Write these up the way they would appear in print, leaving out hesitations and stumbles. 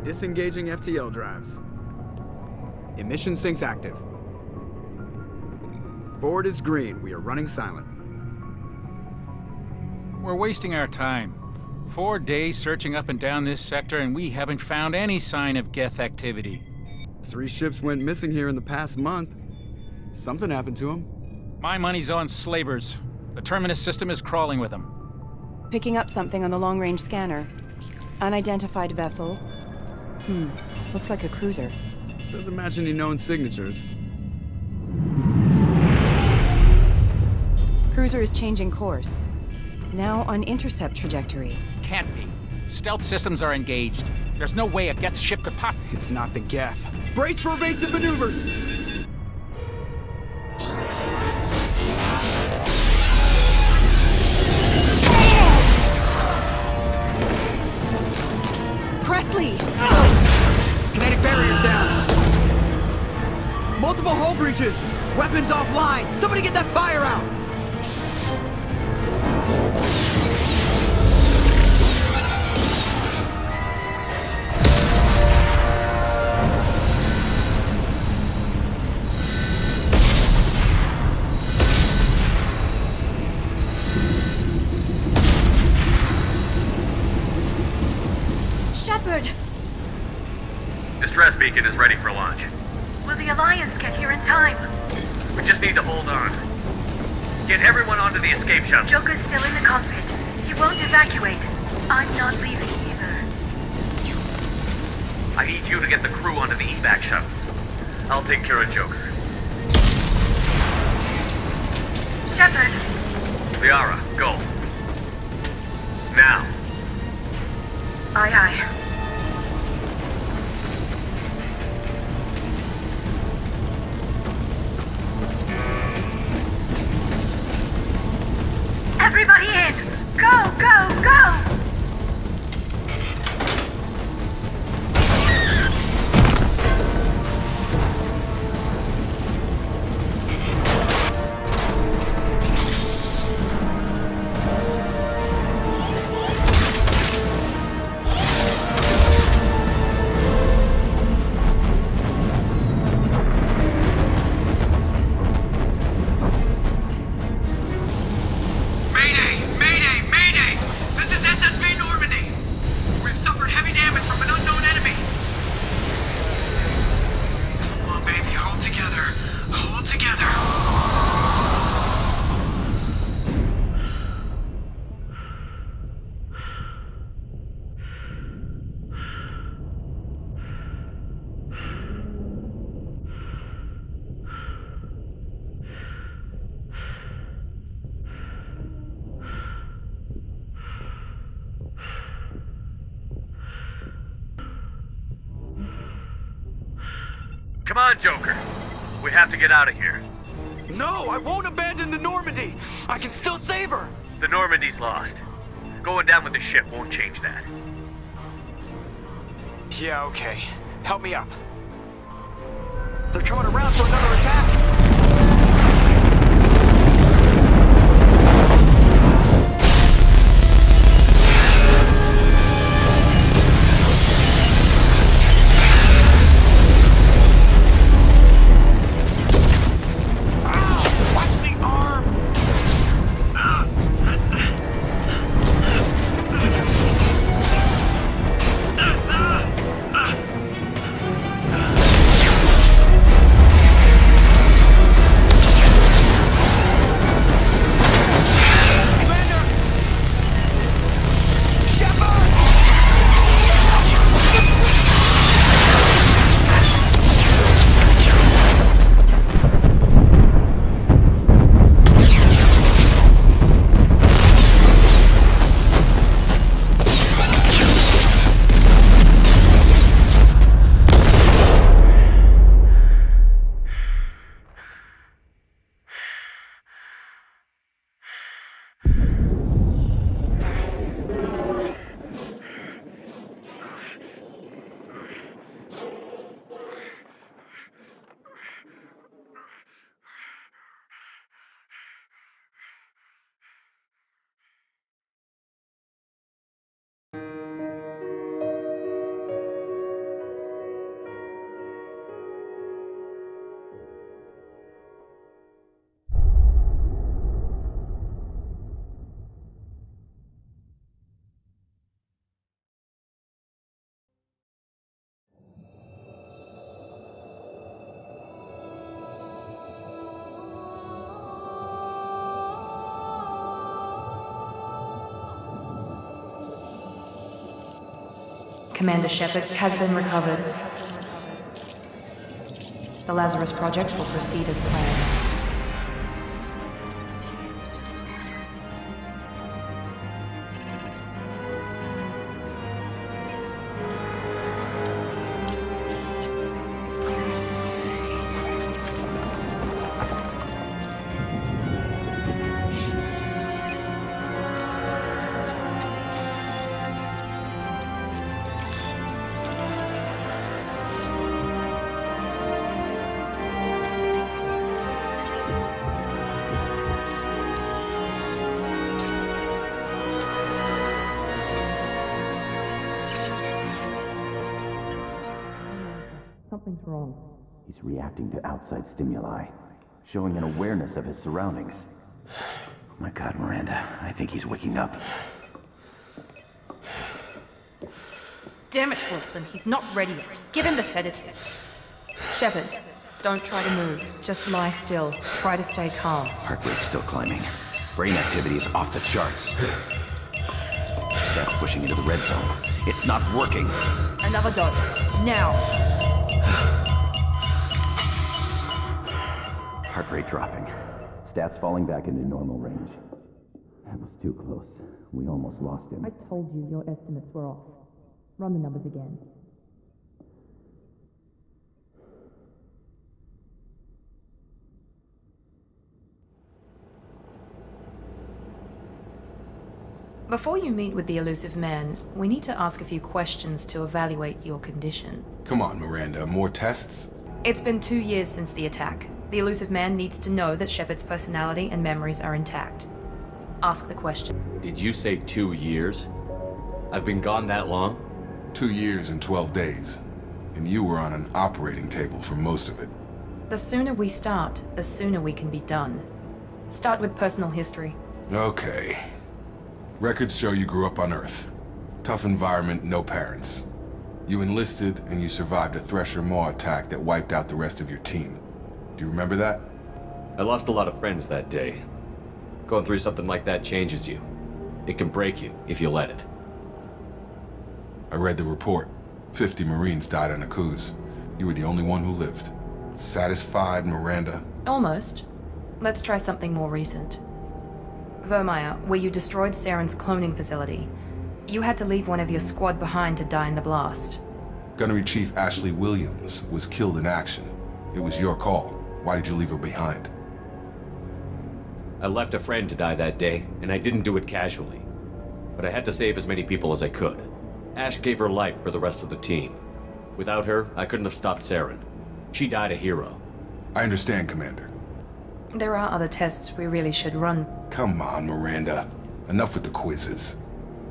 Disengaging FTL drives. Emission sinks active. Board is green. We are running silent. We're wasting our time. 4 days searching up and down this sector, and we haven't found any sign of Geth activity. 3 ships went missing here in the past month. Something happened to them. My money's on slavers. The Terminus system is crawling with them. Picking up something on the long-range scanner. Unidentified vessel. Looks like a cruiser. Doesn't match any known signatures. Cruiser is changing course. Now on intercept trajectory. Can't be. Stealth systems are engaged. There's no way a Geth ship could pop. It's not the Geth. Brace for evasive maneuvers! Presley! Kinetic barriers down. Multiple hull breaches. Weapons offline. Somebody get that fire out. Shepard! Distress beacon is ready for launch. Will the Alliance get here in time? We just need to hold on. Get everyone onto the escape shuttle. Joker's still in the cockpit. He won't evacuate. I'm not leaving either. I need you to get the crew onto the evac shuttles. I'll take care of Joker. Shepard! Liara, go. Now. Aye, aye. Everybody in! Go, go, go! Come on, Joker. We have to get out of here. No, I won't abandon the Normandy. I can still save her. The Normandy's lost. Going down with the ship won't change that. Yeah, okay. Help me up. They're coming around for another attack. Commander Shepard has been recovered. The Lazarus Project will proceed as planned. Something's wrong. He's reacting to outside stimuli, showing an awareness of his surroundings. Oh my God, Miranda, I think he's waking up. Damn it, Wilson, he's not ready yet. Give him the sedative. Shepard, don't try to move. Just lie still. Try to stay calm. Heart rate's still climbing. Brain activity is off the charts. Stats pushing into the red zone. It's not working. Another dose. Now. Heart rate dropping. Stats falling back into normal range. That was too close. We almost lost him. I told you your estimates were off. Run the numbers again. Before you meet with the elusive man, we need to ask a few questions to evaluate your condition. Come on, Miranda, more tests? It's been 2 years since the attack. The elusive man needs to know that Shepard's personality and memories are intact. Ask the question. Did you say 2 years? I've been gone that long? 2 years and 12 days. And you were on an operating table for most of it. The sooner we start, the sooner we can be done. Start with personal history. Okay. Records show you grew up on Earth. Tough environment, no parents. You enlisted and you survived a Thresher Maw attack that wiped out the rest of your team. Do you remember that? I lost a lot of friends that day. Going through something like that changes you. It can break you if you let it. I read the report. 50 Marines died on a cruise. You were the only one who lived. Satisfied, Miranda? Almost. Let's try something more recent. Vermeer, where you destroyed Saren's cloning facility. You had to leave one of your squad behind to die in the blast. Gunnery Chief Ashley Williams was killed in action. It was your call. Why did you leave her behind? I left a friend to die that day, and I didn't do it casually. But I had to save as many people as I could. Ash gave her life for the rest of the team. Without her, I couldn't have stopped Saren. She died a hero. I understand, Commander. There are other tests we really should run. Come on, Miranda. Enough with the quizzes.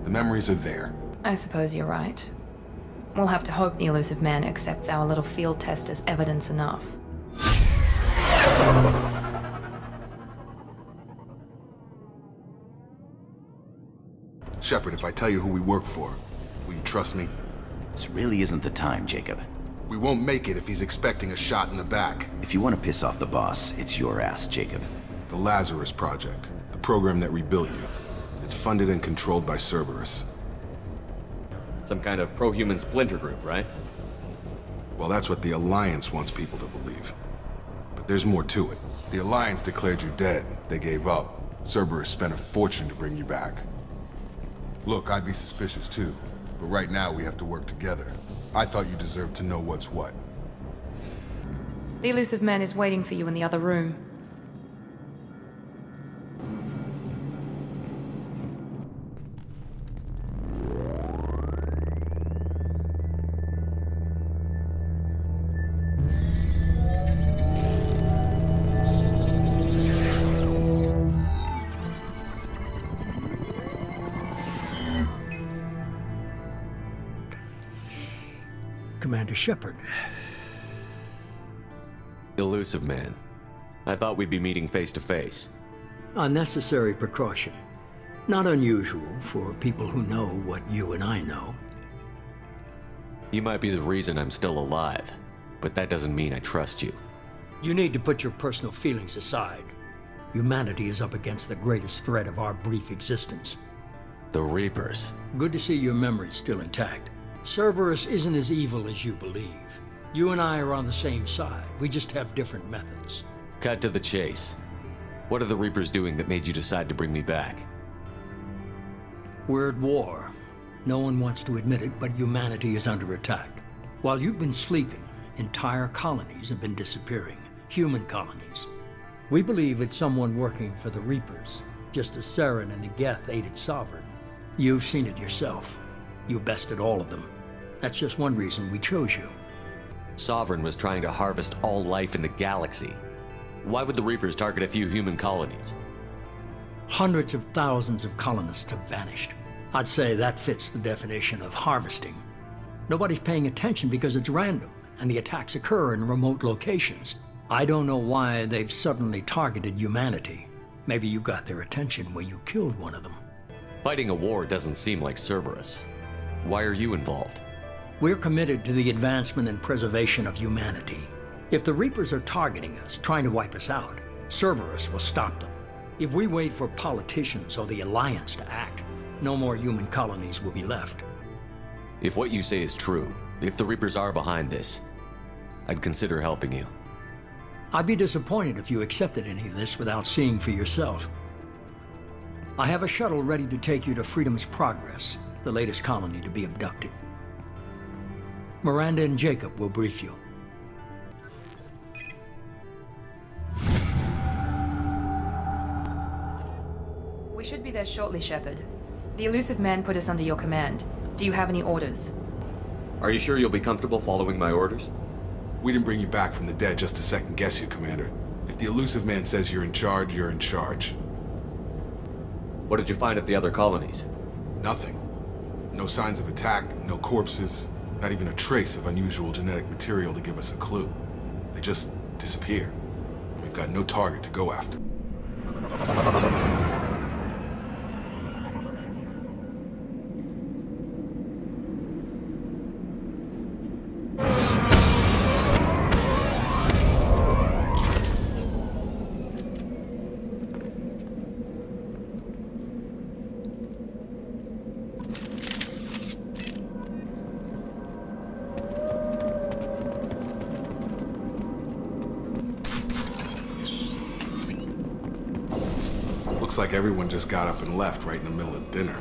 The memories are there. I suppose you're right. We'll have to hope the elusive man accepts our little field test as evidence enough. Shepard, if I tell you who we work for, will you trust me? This really isn't the time, Jacob. We won't make it if he's expecting a shot in the back. If you want to piss off the boss, it's your ass, Jacob. The Lazarus Project, the program that rebuilt you. It's funded and controlled by Cerberus. Some kind of pro-human splinter group, right? Well, that's what the Alliance wants people to believe. But there's more to it. The Alliance declared you dead. They gave up. Cerberus spent a fortune to bring you back. Look, I'd be suspicious too. But right now we have to work together. I thought you deserved to know what's what. The elusive man is waiting for you in the other room. Commander Shepard. Elusive man. I thought we'd be meeting face to face. A necessary precaution. Not unusual for people who know what you and I know. You might be the reason I'm still alive, but that doesn't mean I trust you. You need to put your personal feelings aside. Humanity is up against the greatest threat of our brief existence. The Reapers. Good to see your memory's still intact. Cerberus isn't as evil as you believe. You and I are on the same side. We just have different methods. Cut to the chase. What are the Reapers doing that made you decide to bring me back? We're at war. No one wants to admit it, but humanity is under attack. While you've been sleeping, entire colonies have been disappearing. Human colonies. We believe it's someone working for the Reapers, just as Saren and Geth aided Sovereign. You've seen it yourself. You bested all of them. That's just one reason we chose you. Sovereign was trying to harvest all life in the galaxy. Why would the Reapers target a few human colonies? Hundreds of thousands of colonists have vanished. I'd say that fits the definition of harvesting. Nobody's paying attention because it's random, and the attacks occur in remote locations. I don't know why they've suddenly targeted humanity. Maybe you got their attention when you killed one of them. Fighting a war doesn't seem like Cerberus. Why are you involved? We're committed to the advancement and preservation of humanity. If the Reapers are targeting us, trying to wipe us out, Cerberus will stop them. If we wait for politicians or the Alliance to act, no more human colonies will be left. If what you say is true, if the Reapers are behind this, I'd consider helping you. I'd be disappointed if you accepted any of this without seeing for yourself. I have a shuttle ready to take you to Freedom's Progress, the latest colony to be abducted. Miranda and Jacob will brief you. We should be there shortly, Shepard. The elusive man put us under your command. Do you have any orders? Are you sure you'll be comfortable following my orders? We didn't bring you back from the dead just to second guess you, Commander. If the elusive man says you're in charge, you're in charge. What did you find at the other colonies? Nothing. No signs of attack, no corpses, not even a trace of unusual genetic material to give us a clue. They just disappear. And we've got no target to go after. Looks like everyone just got up and left right in the middle of dinner.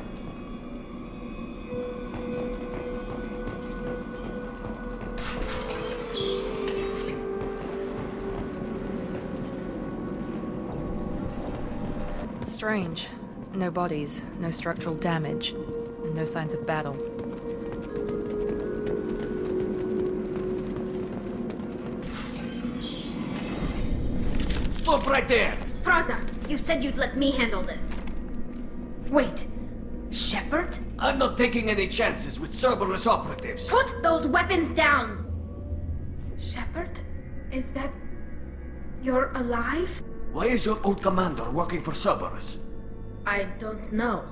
Strange. No bodies, no structural damage, and no signs of battle. Stop right there! Praza, you said you'd let me handle this. Wait, Shepard? I'm not taking any chances with Cerberus operatives. Put those weapons down! Shepard? Is that... you're alive? Why is your old commander working for Cerberus? I don't know.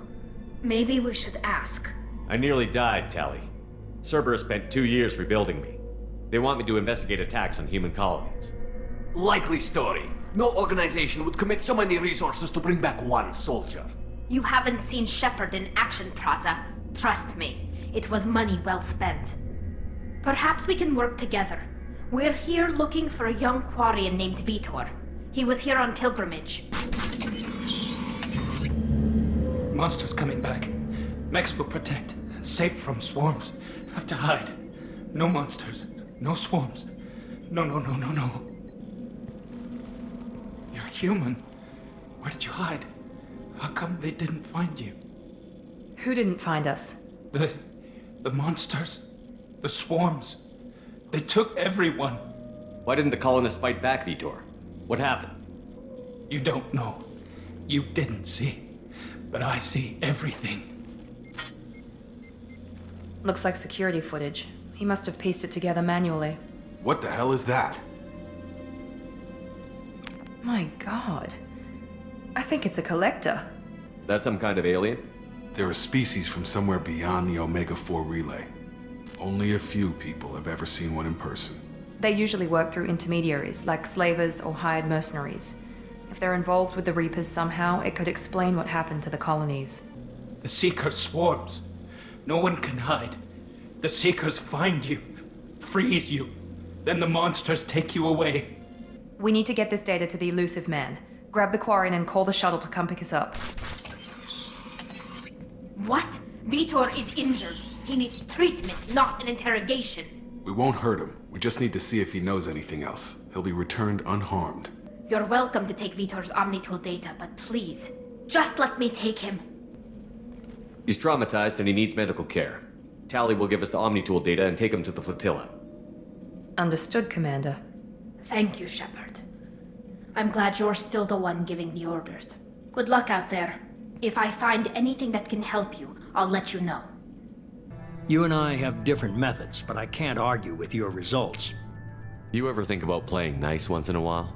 Maybe we should ask. I nearly died, Tali. Cerberus spent 2 years rebuilding me. They want me to investigate attacks on human colonies. Likely story. No organization would commit so many resources to bring back one soldier. You haven't seen Shepard in action, Praza. Trust me, it was money well spent. Perhaps we can work together. We're here looking for a young Quarian named Vitor. He was here on pilgrimage. Monsters coming back. Mechs will protect. Safe from swarms. Have to hide. No monsters. No swarms. No. You're human. Where did you hide? How come they didn't find you? Who didn't find us? The monsters. The swarms. They took everyone. Why didn't the colonists fight back, Vitor? What happened? You don't know. You didn't see. But I see everything. Looks like security footage. He must have pieced it together manually. What the hell is that? My god. I think it's a collector. Is that some kind of alien? They're a species from somewhere beyond the Omega-4 relay. Only a few people have ever seen one in person. They usually work through intermediaries, like slavers or hired mercenaries. If they're involved with the Reapers somehow, it could explain what happened to the colonies. The Seeker swarms. No one can hide. The Seekers find you, freeze you, then the monsters take you away. We need to get this data to the elusive man. Grab the Quarian and call the shuttle to come pick us up. What? Vitor is injured. He needs treatment, not an interrogation. We won't hurt him. We just need to see if he knows anything else. He'll be returned unharmed. You're welcome to take Vitor's Omnitool data, but please, just let me take him. He's traumatized and he needs medical care. Tally will give us the Omnitool data and take him to the flotilla. Understood, Commander. Thank you, Shepard. I'm glad you're still the one giving the orders. Good luck out there. If I find anything that can help you, I'll let you know. You and I have different methods, but I can't argue with your results. You ever think about playing nice once in a while?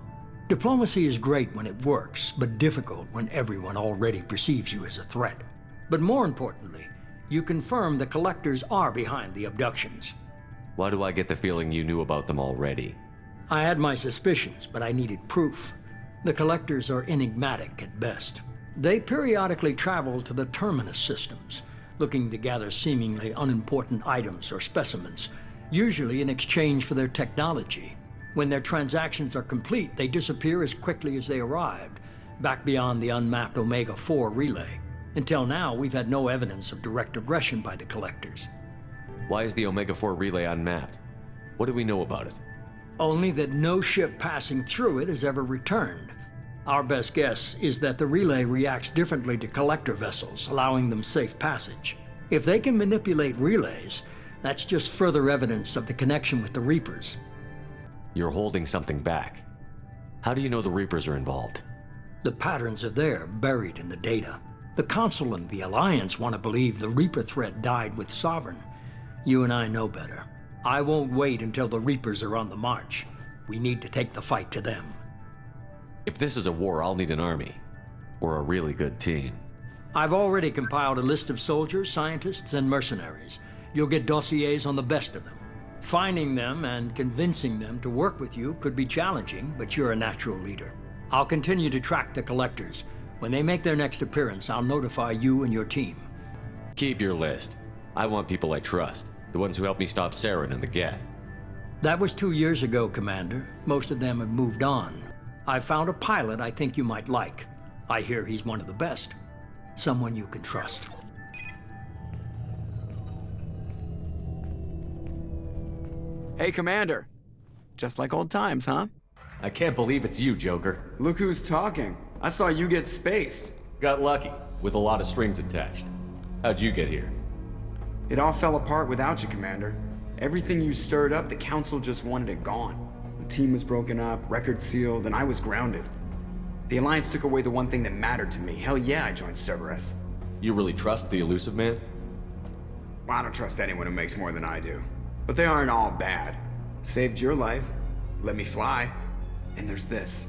Diplomacy is great when it works, but difficult when everyone already perceives you as a threat. But more importantly, you confirm the Collectors are behind the abductions. Why do I get the feeling you knew about them already? I had my suspicions, but I needed proof. The Collectors are enigmatic at best. They periodically travel to the Terminus systems, looking to gather seemingly unimportant items or specimens, usually in exchange for their technology. When their transactions are complete, they disappear as quickly as they arrived, back beyond the unmapped Omega-4 relay. Until now, we've had no evidence of direct aggression by the Collectors. Why is the Omega-4 relay unmapped? What do we know about it? Only that no ship passing through it has ever returned. Our best guess is that the relay reacts differently to Collector vessels, allowing them safe passage. If they can manipulate relays, that's just further evidence of the connection with the Reapers. You're holding something back. How do you know the Reapers are involved? The patterns are there, buried in the data. The Council and the Alliance want to believe the Reaper threat died with Sovereign. You and I know better. I won't wait until the Reapers are on the march. We need to take the fight to them. If this is a war, I'll need an army. Or a really good team. I've already compiled a list of soldiers, scientists, and mercenaries. You'll get dossiers on the best of them. Finding them and convincing them to work with you could be challenging, but you're a natural leader. I'll continue to track the Collectors. When they make their next appearance, I'll notify you and your team. Keep your list. I want people I trust. The ones who helped me stop Saren and the Geth. That was 2 years ago, Commander. Most of them have moved on. I found a pilot I think you might like. I hear he's one of the best. Someone you can trust. Hey, Commander. Just like old times, huh? I can't believe it's you, Joker. Look who's talking. I saw you get spaced. Got lucky, with a lot of strings attached. How'd you get here? It all fell apart without you, Commander. Everything you stirred up, the Council just wanted it gone. The team was broken up, record sealed, and I was grounded. The Alliance took away the one thing that mattered to me. Hell yeah, I joined Cerberus. You really trust the elusive man? Well, I don't trust anyone who makes more than I do. But they aren't all bad. Saved your life, let me fly, and there's this.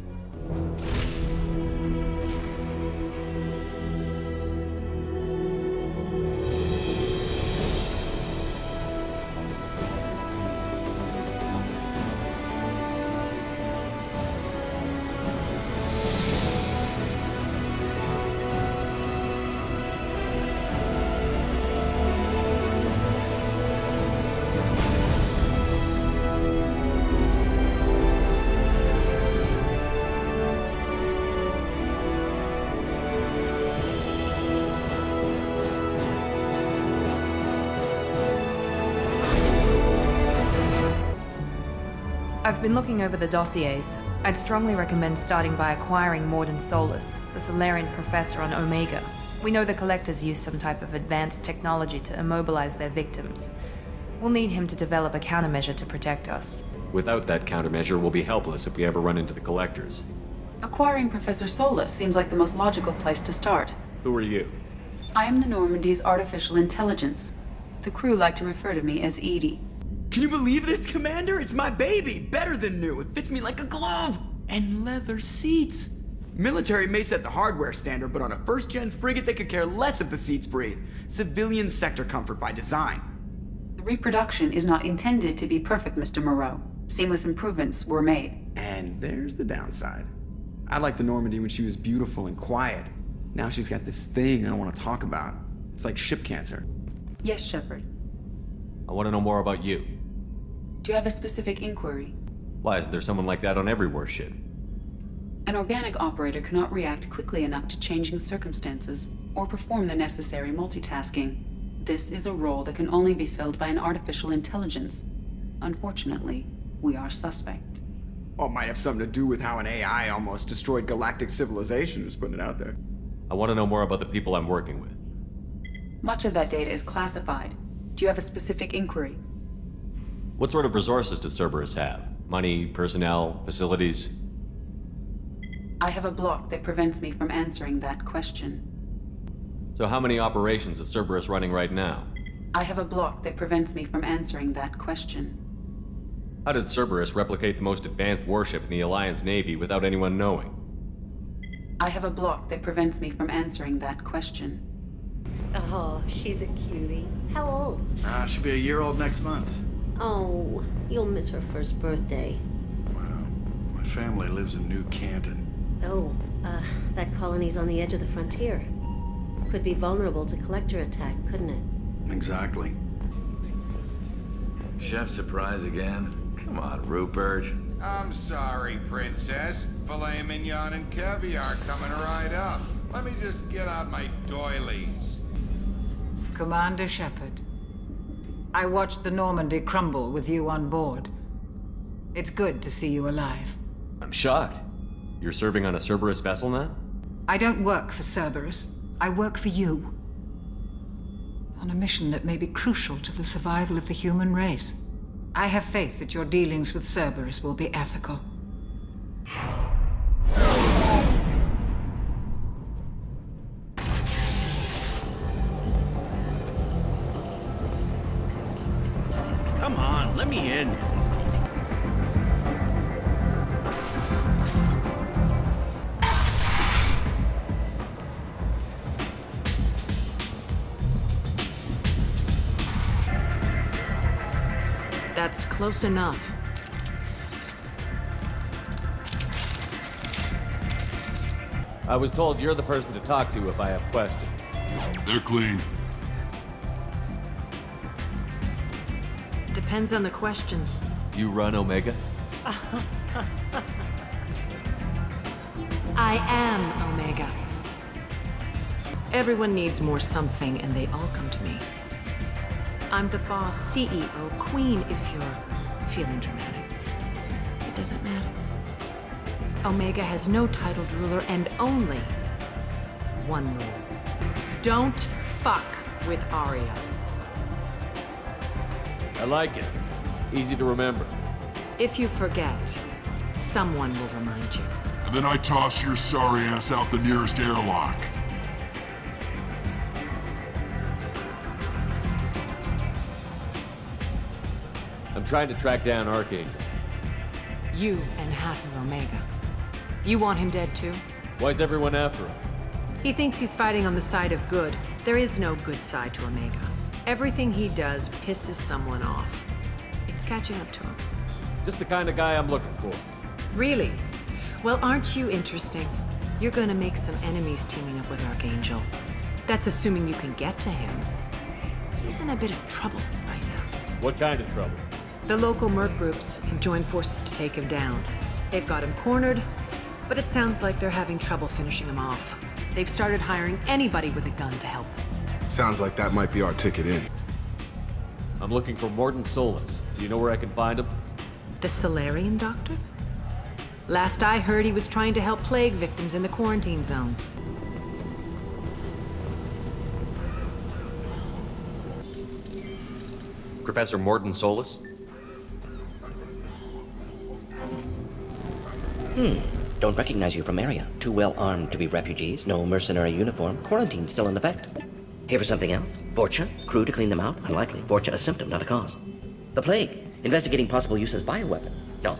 I've been looking over the dossiers. I'd strongly recommend starting by acquiring Morden Solus, the Solarian professor on Omega. We know the Collectors use some type of advanced technology to immobilize their victims. We'll need him to develop a countermeasure to protect us. Without that countermeasure, we'll be helpless if we ever run into the Collectors. Acquiring Professor Solus seems like the most logical place to start. Who are you? I am the Normandy's artificial intelligence. The crew like to refer to me as Edie. Can you believe this, Commander? It's my baby! Better than new! It fits me like a glove! And leather seats! Military may set the hardware standard, but on a first-gen frigate they could care less if the seats breathe. Civilian sector comfort by design. The reproduction is not intended to be perfect, Mr. Moreau. Seamless improvements were made. And there's the downside. I liked the Normandy when she was beautiful and quiet. Now she's got this thing I don't want to talk about. It's like ship cancer. Yes, Shepard. I want to know more about you. Do you have a specific inquiry? Why isn't there someone like that on every warship? An organic operator cannot react quickly enough to changing circumstances or perform the necessary multitasking. This is a role that can only be filled by an artificial intelligence. Unfortunately, we are suspect. Well, it might have something to do with how an AI almost destroyed galactic civilization, just putting it out there. I want to know more about the people I'm working with. Much of that data is classified. Do you have a specific inquiry? What sort of resources does Cerberus have? Money, personnel, facilities? I have a block that prevents me from answering that question. So how many operations is Cerberus running right now? I have a block that prevents me from answering that question. How did Cerberus replicate the most advanced warship in the Alliance Navy without anyone knowing? I have a block that prevents me from answering that question. Oh, she's a cutie. How old? She'll be a year old next month. Oh, you'll miss her first birthday. Wow. My family lives in New Canton. Oh, that colony's on the edge of the frontier. Could be vulnerable to collector attack, couldn't it? Exactly. Chef surprise again? Come on, Rupert. I'm sorry, Princess. Filet mignon and caviar coming right up. Let me just get out my doilies. Commander Shepard, I watched the Normandy crumble with you on board. It's good to see you alive. I'm shocked. You're serving on a Cerberus vessel now? I don't work for Cerberus. I work for you. On a mission that may be crucial to the survival of the human race. I have faith that your dealings with Cerberus will be ethical. Come on, let me in. That's close enough. I was told you're the person to talk to if I have questions. They're clean. Depends on the questions. You run Omega? I am Omega. Everyone needs more something, and they all come to me. I'm the boss, CEO, queen, if you're feeling dramatic. It doesn't matter. Omega has no titled ruler and only one rule. Don't fuck with Arya. I like it. Easy to remember. If you forget, someone will remind you. And then I toss your sorry ass out the nearest airlock. I'm trying to track down Archangel. You and half of Omega. You want him dead too? Why's everyone after him? He thinks he's fighting on the side of good. There is no good side to Omega. Everything he does pisses someone off. It's catching up to him. Just the kind of guy I'm looking for. Really? Well, aren't you interesting? You're gonna make some enemies teaming up with Archangel. That's assuming you can get to him. He's in a bit of trouble right now. What kind of trouble? The local merc groups have joined forces to take him down. They've got him cornered, but it sounds like they're having trouble finishing him off. They've started hiring anybody with a gun to help them. Sounds like that might be our ticket in. I'm looking for Morton Solus. Do you know where I can find him? The Solarian doctor? Last I heard, he was trying to help plague victims in the quarantine zone. Professor Morton Solus? Don't recognize you from area. Too well armed to be refugees, no mercenary uniform, quarantine still in effect. Here for something else? Vorcha? Crew to clean them out? Unlikely. Vorcha a symptom, not a cause. The plague? Investigating possible use as bioweapon? No.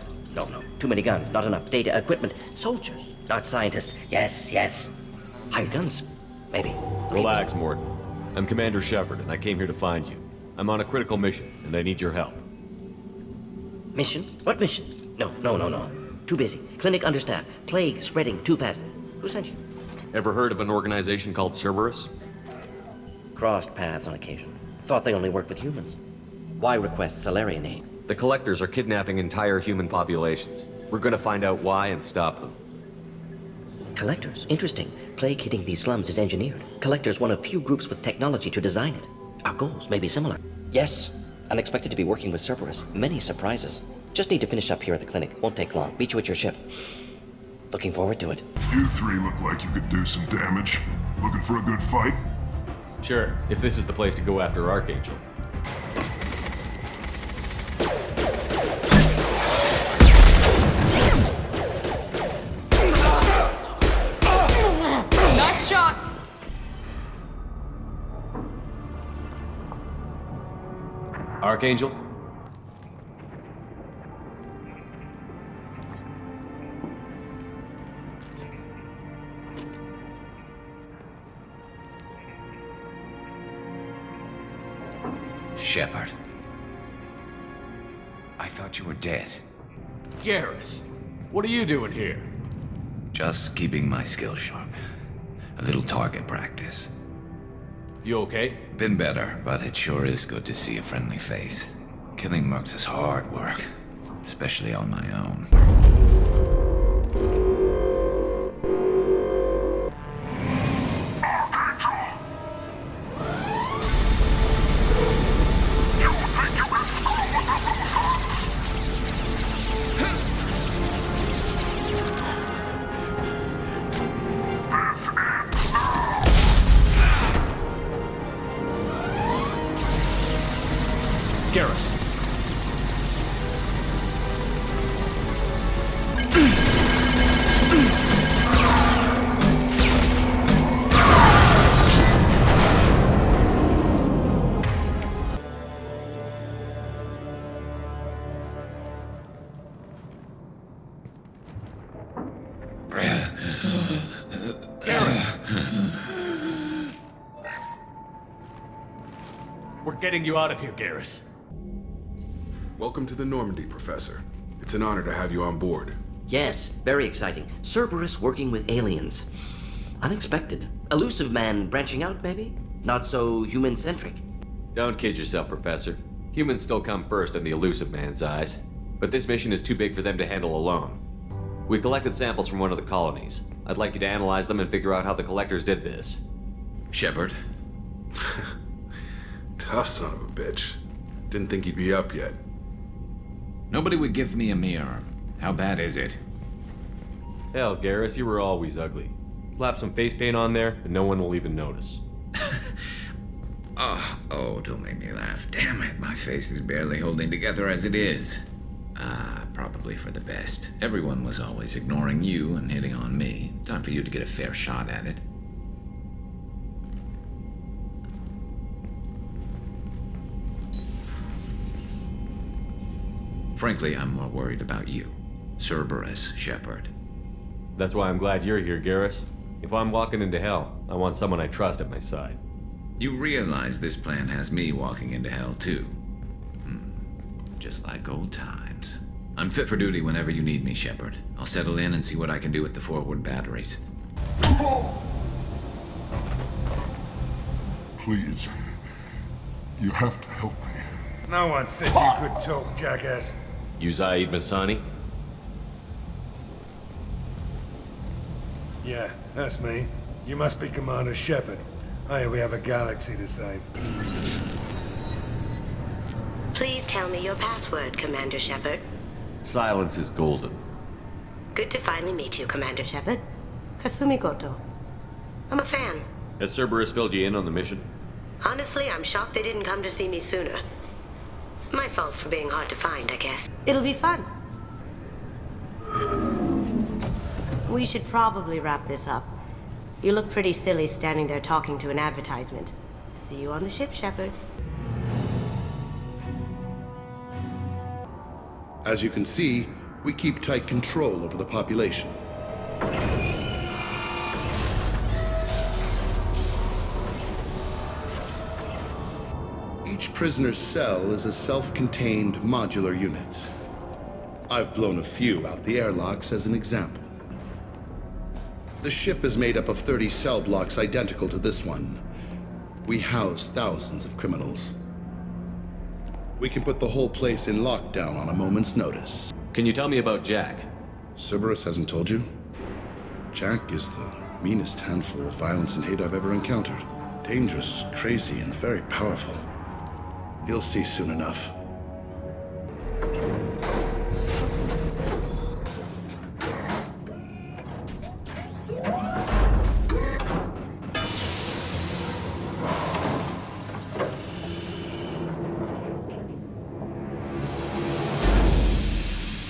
Too many guns, not enough data, equipment. Soldiers, not scientists. Yes. Hired guns, maybe. Relax, Morton. I'm Commander Shepard, and I came here to find you. I'm on a critical mission, and I need your help. Mission? What mission? No. Too busy. Clinic understaffed. Plague spreading too fast. Who sent you? Ever heard of an organization called Cerberus? Crossed paths on occasion. Thought they only worked with humans. Why request Salarian aid? The Collectors are kidnapping entire human populations. We're gonna find out why and stop them. Collectors? Interesting. Plague hitting these slums is engineered. Collectors one of few groups with technology to design it. Our goals may be similar. Yes. Unexpected to be working with Cerberus. Many surprises. Just need to finish up here at the clinic. Won't take long. Meet you at your ship. Looking forward to it. You three look like you could do some damage. Looking for a good fight? Sure, if this is the place to go after Archangel. Nice shot! Archangel? Shepard. I thought you were dead. Garrus, what are you doing here? Just keeping my skills sharp. A little target practice. You okay? Been better, but it sure is good to see a friendly face. Killing mercs is hard work, especially on my own. Garrus. We're getting you out of here, Garrus. Welcome to the Normandy, Professor. It's an honor to have you on board. Yes, very exciting. Cerberus working with aliens. Unexpected. Elusive man branching out, maybe? Not so human-centric. Don't kid yourself, Professor. Humans still come first in the Elusive Man's eyes. But this mission is too big for them to handle alone. We collected samples from one of the colonies. I'd like you to analyze them and figure out how the Collectors did this. Shepard? Tough son of a bitch. Didn't think he'd be up yet. Nobody would give me a mirror. How bad is it? Hell, Garrus, you were always ugly. Slap some face paint on there, and no one will even notice. Oh, don't make me laugh. Damn it, my face is barely holding together as it is. Probably for the best. Everyone was always ignoring you and hitting on me. Time for you to get a fair shot at it. Frankly, I'm more worried about you. Cerberus, Shepard. That's why I'm glad you're here, Garrus. If I'm walking into hell, I want someone I trust at my side. You realize this plan has me walking into hell, too. Just like old times. I'm fit for duty whenever you need me, Shepard. I'll settle in and see what I can do with the forward batteries. Please. You have to help me. No one said you could talk, jackass. You Zaid Masani? Yeah, that's me. You must be Commander Shepard. Hey, we have a galaxy to save. Please tell me your password, Commander Shepard. Silence is golden. Good to finally meet you, Commander Shepard. Kasumi Goto. I'm a fan. Has Cerberus filled you in on the mission? Honestly, I'm shocked they didn't come to see me sooner. My fault for being hard to find, I guess. It'll be fun. We should probably wrap this up. You look pretty silly standing there talking to an advertisement. See you on the ship, Shepard. As you can see, we keep tight control over the population. Each prisoner's cell is a self-contained modular unit. I've blown a few out the airlocks as an example. The ship is made up of 30 cell blocks identical to this one. We house thousands of criminals. We can put the whole place in lockdown on a moment's notice. Can you tell me about Jack? Cerberus hasn't told you? Jack is the meanest handful of violence and hate I've ever encountered. Dangerous, crazy, and very powerful. You'll see soon enough.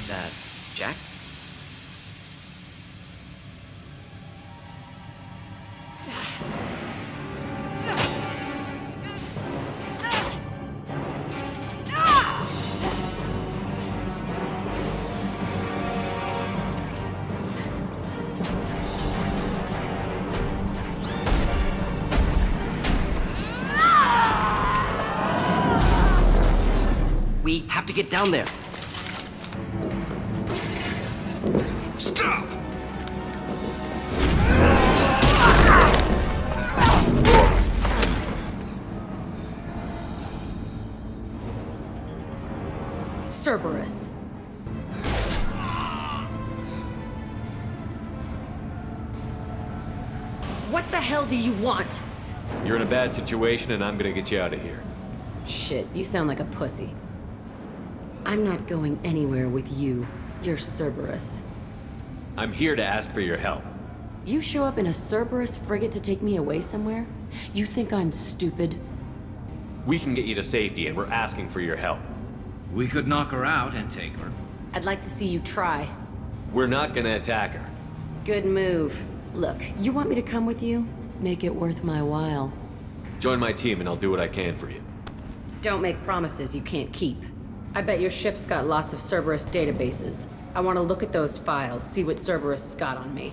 That's Jack? We have to get down there. Stop! Cerberus. What the hell do you want? You're in a bad situation and I'm gonna get you out of here. Shit, you sound like a pussy. I'm not going anywhere with you. You're Cerberus. I'm here to ask for your help. You show up in a Cerberus frigate to take me away somewhere? You think I'm stupid? We can get you to safety and we're asking for your help. We could knock her out and take her. I'd like to see you try. We're not gonna attack her. Good move. Look, you want me to come with you? Make it worth my while. Join my team and I'll do what I can for you. Don't make promises you can't keep. I bet your ship's got lots of Cerberus databases. I want to look at those files, see what Cerberus has got on me.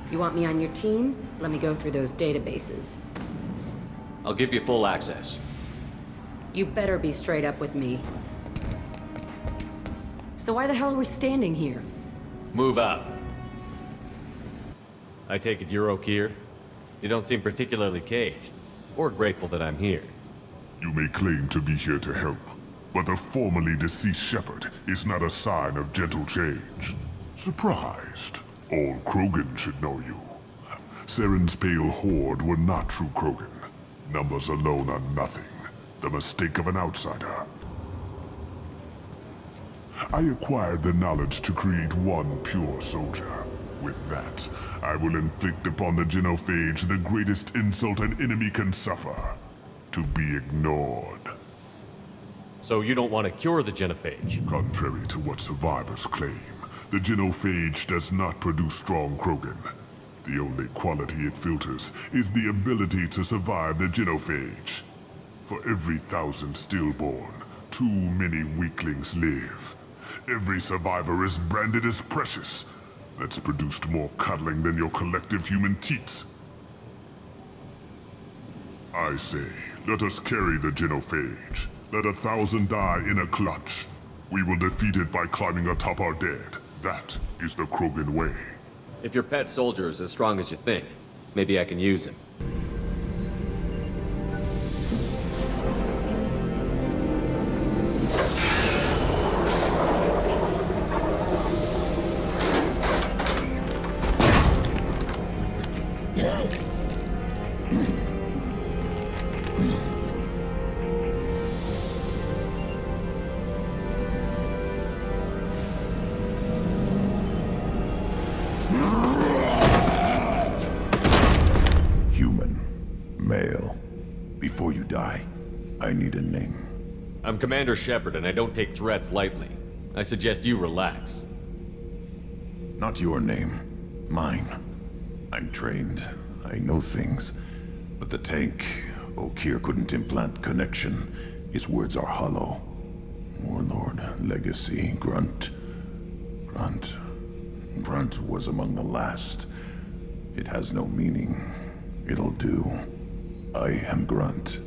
You want me on your team? Let me go through those databases. I'll give you full access. You better be straight up with me. So why the hell are we standing here? Move out. I take it you're Okeer? You don't seem particularly caged, or grateful that I'm here. You may claim to be here to help, but the formerly deceased Shepherd is not a sign of gentle change. Surprised? All Krogan should know you. Saren's pale horde were not true Krogan. Numbers alone are nothing. The mistake of an outsider. I acquired the knowledge to create one pure soldier. With that, I will inflict upon the genophage the greatest insult an enemy can suffer. To be ignored. So you don't want to cure the genophage? Contrary to what survivors claim, the genophage does not produce strong Krogan. The only quality it filters is the ability to survive the genophage. For every 1,000 stillborn, too many weaklings live. Every survivor is branded as precious. That's produced more cuddling than your collective human teats. I say, let us carry the genophage. Let 1,000 die in a clutch. We will defeat it by climbing atop our dead. That is the Krogan way. If your pet soldier is as strong as you think, maybe I can use him. I'm Commander Shepard, and I don't take threats lightly. I suggest you relax. Not your name. Mine. I'm trained. I know things. But the tank, Okeer couldn't implant connection. His words are hollow. Warlord, Legacy, Grunt. Grunt was among the last. It has no meaning. It'll do. I am Grunt.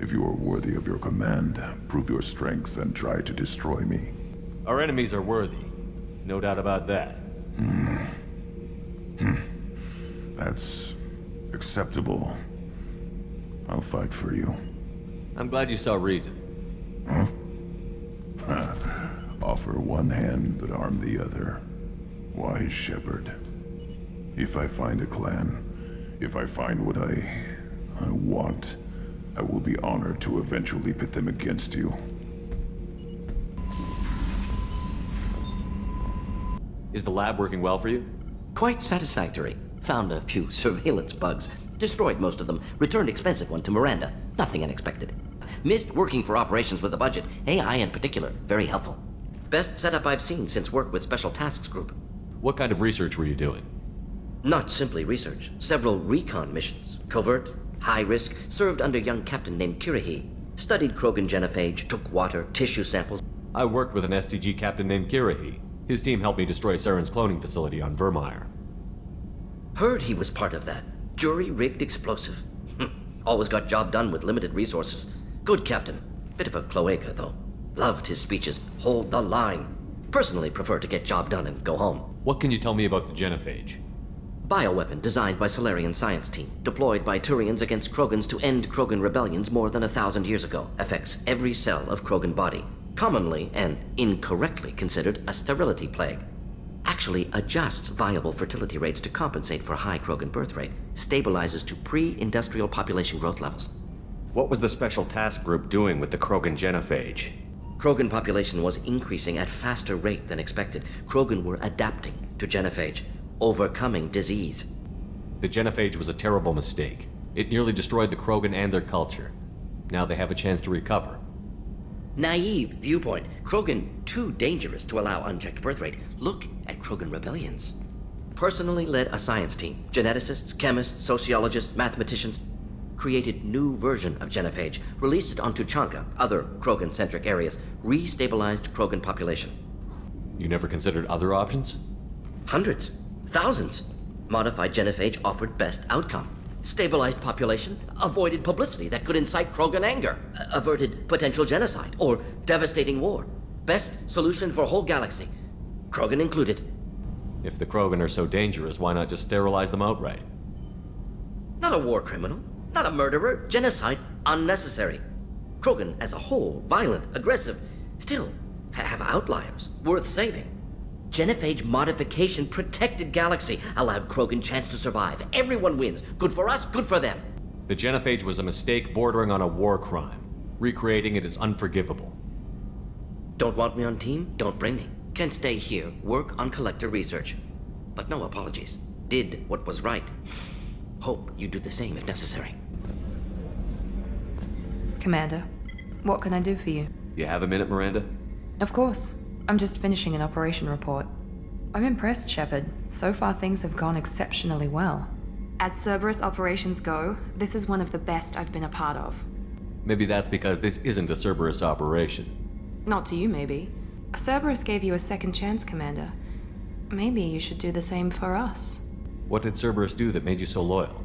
If you are worthy of your command, prove your strength and try to destroy me. Our enemies are worthy. No doubt about that. That's acceptable. I'll fight for you. I'm glad you saw reason. Huh? offer one hand but arm the other. Wise shepherd. If I find a clan, if I find what I want, I will be honored to eventually pit them against you. Is the lab working well for you? Quite satisfactory. Found a few surveillance bugs. Destroyed most of them. Returned expensive one to Miranda. Nothing unexpected. Missed working for operations with a budget. AI in particular. Very helpful. Best setup I've seen since work with Special Tasks Group. What kind of research were you doing? Not simply research. Several recon missions. Covert, high risk, served under young captain named Kirahi. Studied Krogan genophage, took water, tissue samples. I worked with an SDG captain named Kirahi. His team helped me destroy Saren's cloning facility on Vermeer. Heard he was part of that. Jury-rigged explosive. Always got job done with limited resources. Good captain. Bit of a cloaca, though. Loved his speeches. Hold the line. Personally prefer to get job done and go home. What can you tell me about the genophage? Bioweapon designed by Solarian science team. Deployed by Turians against Krogans to end Krogan rebellions more than 1,000 years ago. Affects every cell of Krogan body. Commonly and incorrectly considered a sterility plague. Actually adjusts viable fertility rates to compensate for high Krogan birth rate. Stabilizes to pre-industrial population growth levels. What was the Special Task Group doing with the Krogan genophage? Krogan population was increasing at faster rate than expected. Krogan were adapting to genophage, overcoming disease. The genophage was a terrible mistake. It nearly destroyed the Krogan and their culture. Now they have a chance to recover. Naive viewpoint. Krogan too dangerous to allow unchecked birth rate. Look at Krogan rebellions. Personally led a science team. Geneticists, chemists, sociologists, mathematicians. Created new version of genophage. Released it on Tuchanka, other Krogan-centric areas. Restabilized Krogan population. You never considered other options? Hundreds. Thousands. Modified genophage offered best outcome. Stabilized population, avoided publicity that could incite Krogan anger, averted potential genocide or devastating war. Best solution for whole galaxy, Krogan included. If the Krogan are so dangerous, why not just sterilize them outright? Not a war criminal, not a murderer, genocide unnecessary. Krogan as a whole, violent, aggressive, still have outliers worth saving. Genophage modification protected galaxy, allowed Krogan chance to survive. Everyone wins. Good for us, good for them. The genophage was a mistake bordering on a war crime. Recreating it is unforgivable. Don't want me on team? Don't bring me. Can stay here, work on collector research. But no apologies. Did what was right. Hope you do the same if necessary. Commander, what can I do for you? You have a minute, Miranda? Of course. I'm just finishing an operation report. I'm impressed, Shepard. So far things have gone exceptionally well. As Cerberus operations go, this is one of the best I've been a part of. Maybe that's because this isn't a Cerberus operation. Not to you, maybe. Cerberus gave you a second chance, Commander. Maybe you should do the same for us. What did Cerberus do that made you so loyal?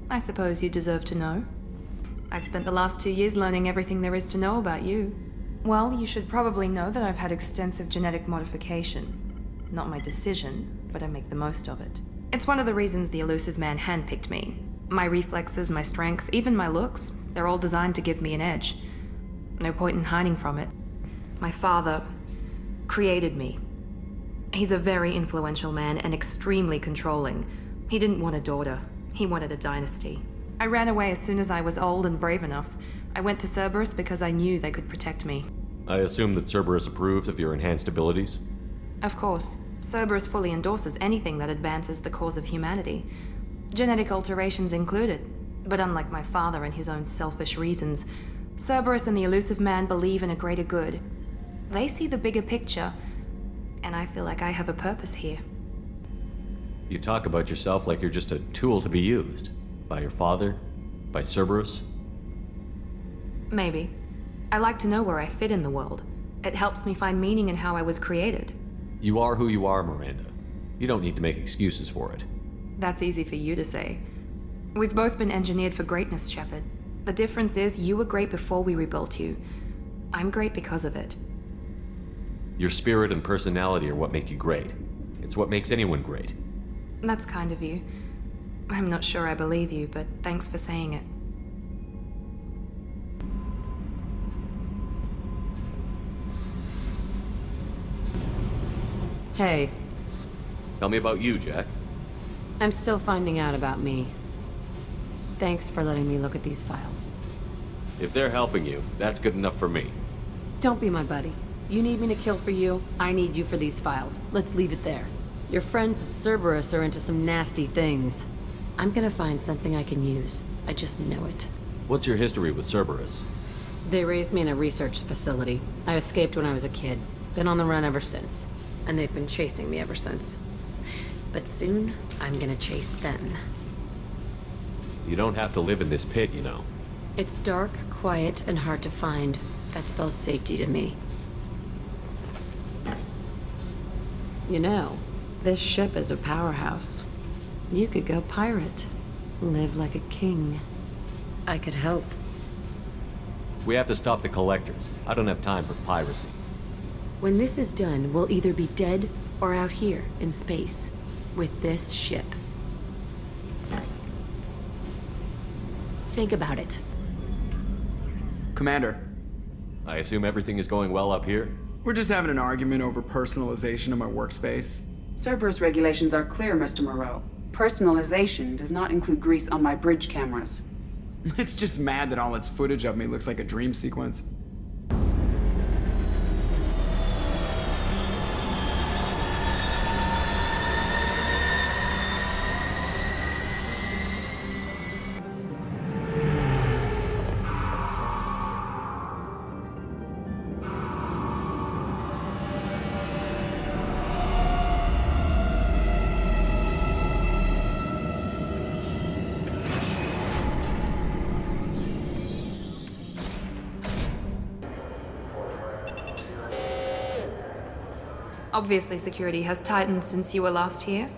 I suppose you deserve to know. I've spent the last 2 years learning everything there is to know about you. Well, you should probably know that I've had extensive genetic modification. Not my decision, but I make the most of it. It's one of the reasons the elusive man handpicked me. My reflexes, my strength, even my looks, they're all designed to give me an edge. No point in hiding from it. My father created me. He's a very influential man and extremely controlling. He didn't want a daughter. He wanted a dynasty. I ran away as soon as I was old and brave enough. I went to Cerberus because I knew they could protect me. I assume that Cerberus approves of your enhanced abilities? Of course. Cerberus fully endorses anything that advances the cause of humanity. Genetic alterations included. But unlike my father and his own selfish reasons, Cerberus and the elusive man believe in a greater good. They see the bigger picture, and I feel like I have a purpose here. You talk about yourself like you're just a tool to be used. By your father? By Cerberus? Maybe. I like to know where I fit in the world. It helps me find meaning in how I was created. You are who you are, Miranda. You don't need to make excuses for it. That's easy for you to say. We've both been engineered for greatness, Shepard. The difference is you were great before we rebuilt you. I'm great because of it. Your spirit and personality are what make you great. It's what makes anyone great. That's kind of you. I'm not sure I believe you, but thanks for saying it. Hey, Tell me about you, Jack. I'm still finding out about me. Thanks for letting me look at these files. If they're helping you, that's good enough for me. Don't be my buddy. You need me to kill for you, I need you for these files. Let's leave it there. Your friends at Cerberus are into some nasty things. I'm gonna find something I can use. I just know it. What's your history with Cerberus? They raised me in a research facility. I escaped when I was a kid. Been on the run ever since. And they've been chasing me ever since. But soon, I'm gonna chase them. You don't have to live in this pit, you know. It's dark, quiet, and hard to find. That spells safety to me. You know, this ship is a powerhouse. You could go pirate. Live like a king. I could help. We have to stop the collectors. I don't have time for piracy. When this is done, we'll either be dead or out here in space with this ship. Think about it. Commander. I assume everything is going well up here? We're just having an argument over personalization of my workspace. Cerberus regulations are clear, Mr. Moreau. Personalization does not include grease on my bridge cameras. It's just mad that all its footage of me looks like a dream sequence. Obviously, security has tightened since you were last here.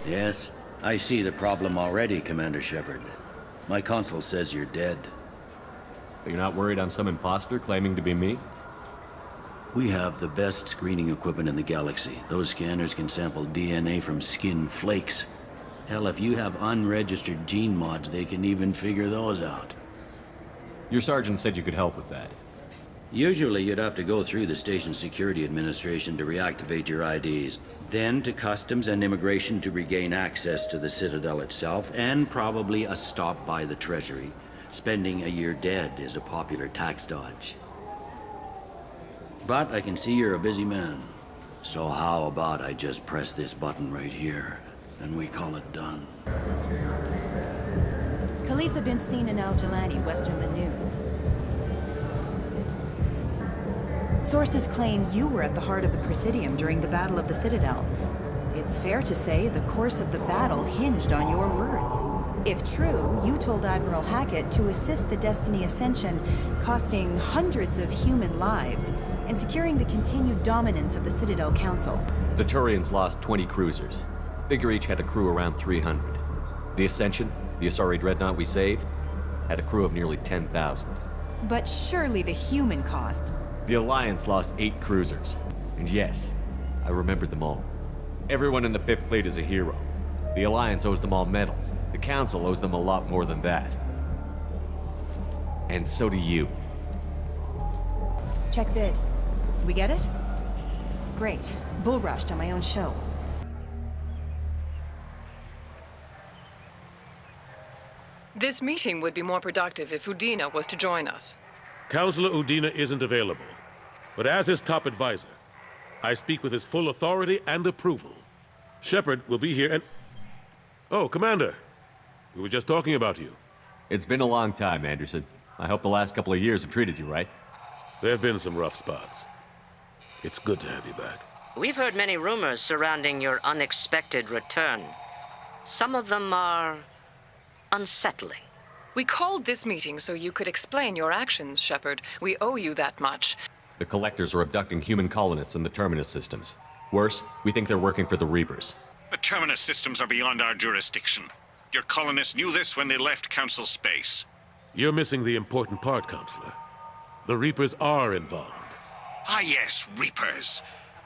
Yes, I see the problem already, Commander Shepard. My console says you're dead. But you're not worried I'm some imposter claiming to be me? We have the best screening equipment in the galaxy. Those scanners can sample DNA from skin flakes. Hell, if you have unregistered gene mods, they can even figure those out. Your sergeant said you could help with that. Usually, you'd have to go through the station security administration to reactivate your IDs, then to customs and immigration to regain access to the Citadel itself, and probably a stop by the Treasury. Spending a year dead is a popular tax dodge. But I can see you're a busy man. So how about I just press this button right here, and we call it done? Khaleesa been seen in Al Jelani, Westerland News. Sources claim you were at the heart of the Presidium during the Battle of the Citadel. It's fair to say the course of the battle hinged on your words. If true, you told Admiral Hackett to assist the Destiny Ascension, costing hundreds of human lives, and securing the continued dominance of the Citadel Council. The Turians lost 20 cruisers. Figure each had a crew around 300. The Ascension, the Asari dreadnought we saved, had a crew of nearly 10,000. But surely the human cost. The Alliance lost 8 cruisers. And yes, I remembered them all. Everyone in the 5th Fleet is a hero. The Alliance owes them all medals. The Council owes them a lot more than that. And so do you. Check bid. We get it? Great. Bull rushed on my own show. This meeting would be more productive if Udina was to join us. Counselor Udina isn't available, but as his top advisor, I speak with his full authority and approval. Shepard will be here and... Oh, Commander. We were just talking about you. It's been a long time, Anderson. I hope the last couple of years have treated you right. There have been some rough spots. It's good to have you back. We've heard many rumors surrounding your unexpected return. Some of them are unsettling. We called this meeting so you could explain your actions, Shepard. We owe you that much. The Collectors are abducting human colonists in the Terminus systems. Worse, we think they're working for the Reapers. The Terminus systems are beyond our jurisdiction. Your colonists knew this when they left Council space. You're missing the important part, Counselor. The Reapers are involved. Ah yes, Reapers.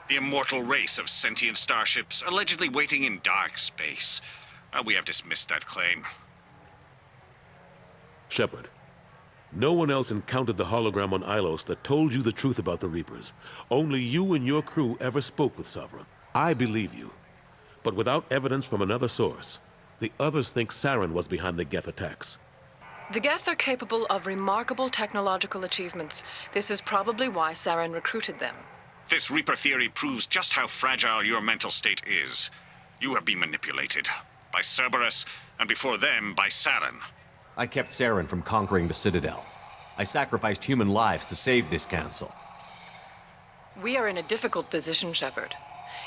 The immortal race of sentient starships allegedly waiting in dark space. We have dismissed that claim. Shepard, No one else encountered the hologram on Ilos that told you the truth about the Reapers. Only you and your crew ever spoke with Sovereign. I believe you. But without evidence from another source, the others think Saren was behind the Geth attacks. The Geth are capable of remarkable technological achievements. This is probably why Saren recruited them. This Reaper theory proves just how fragile your mental state is. You have been manipulated. By Cerberus, and before them, by Saren. I kept Saren from conquering the Citadel. I sacrificed human lives to save this council. We are in a difficult position, Shepard.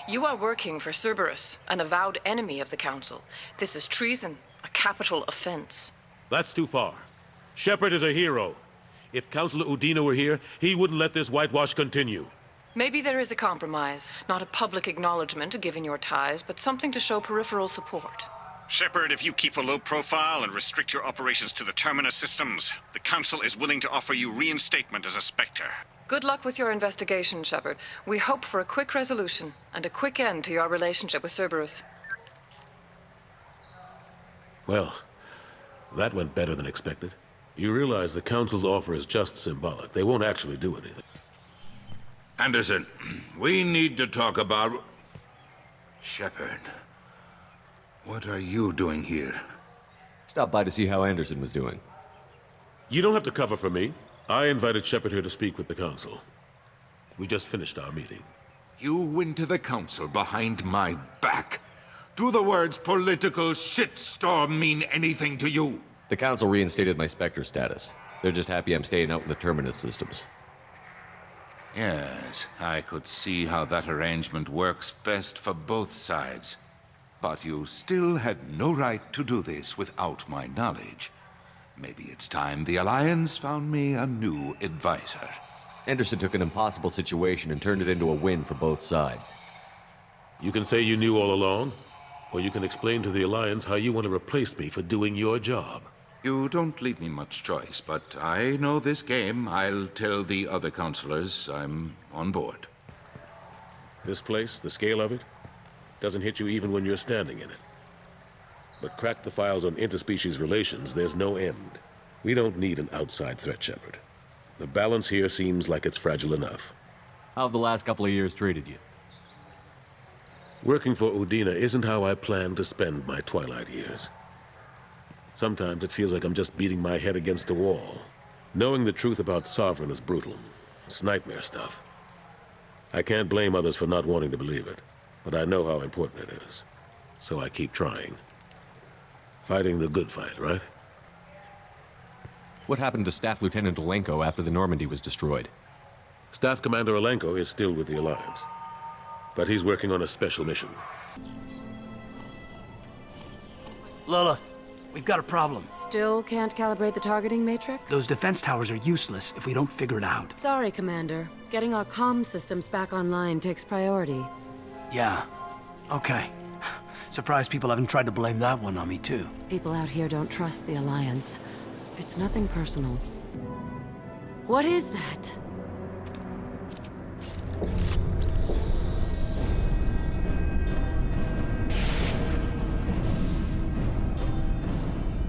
You are working for Cerberus, an avowed enemy of the Council. This is treason, a capital offense. That's too far. Shepard is a hero. If Councilor Udina were here, he wouldn't let this whitewash continue. Maybe there is a compromise. Not a public acknowledgement given your ties, but something to show peripheral support. Shepard, if you keep a low profile and restrict your operations to the Terminus systems, the Council is willing to offer you reinstatement as a Spectre. Good luck with your investigation, Shepard. We hope for a quick resolution and a quick end to your relationship with Cerberus. Well, that went better than expected. You realize the Council's offer is just symbolic. They won't actually do anything. Anderson, we need to talk about... Shepard, what are you doing here? Stopped by to see how Anderson was doing. You don't have to cover for me. I invited Shepard here to speak with the Council. We just finished our meeting. You went to the Council behind my back. Do the words political shitstorm mean anything to you? The Council reinstated my Spectre status. They're just happy I'm staying out in the Terminus systems. Yes, I could see how that arrangement works best for both sides. But you still had no right to do this without my knowledge. Maybe it's time the Alliance found me a new advisor. Anderson took an impossible situation and turned it into a win for both sides. You can say you knew all along, or you can explain to the Alliance how you want to replace me for doing your job. You don't leave me much choice, but I know this game. I'll tell the other counselors I'm on board. This place, the scale of it, doesn't hit you even when you're standing in it. But crack the files on interspecies relations, there's no end. We don't need an outside threat, Shepard. The balance here seems like it's fragile enough. How have the last couple of years treated you? Working for Udina isn't how I planned to spend my twilight years. Sometimes it feels like I'm just beating my head against a wall. Knowing the truth about Sovereign is brutal. It's nightmare stuff. I can't blame others for not wanting to believe it, but I know how important it is. So I keep trying. Fighting the good fight, right? What happened to Staff Lieutenant Olenko after the Normandy was destroyed? Staff Commander Olenko is still with the Alliance, but he's working on a special mission. Lilith, we've got a problem. Still can't calibrate the targeting matrix? Those defense towers are useless if we don't figure it out. Sorry, Commander. Getting our comm systems back online takes priority. Yeah. Okay. Surprised people haven't tried to blame that one on me, too. People out here don't trust the Alliance. It's nothing personal. What is that?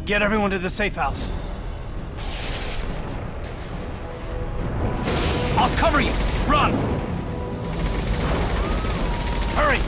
Get everyone to the safe house. I'll cover you! Run! Hurry!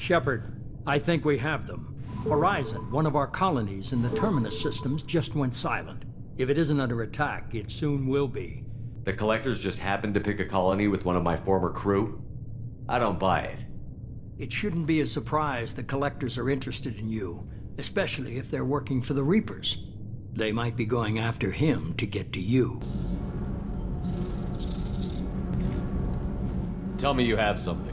Shepard, I think we have them. Horizon, one of our colonies in the Terminus systems, just went silent. If it isn't under attack, it soon will be. The Collectors just happened to pick a colony with one of my former crew? I don't buy it. It shouldn't be a surprise the Collectors are interested in you, especially if they're working for the Reapers. They might be going after him to get to you. Tell me you have something.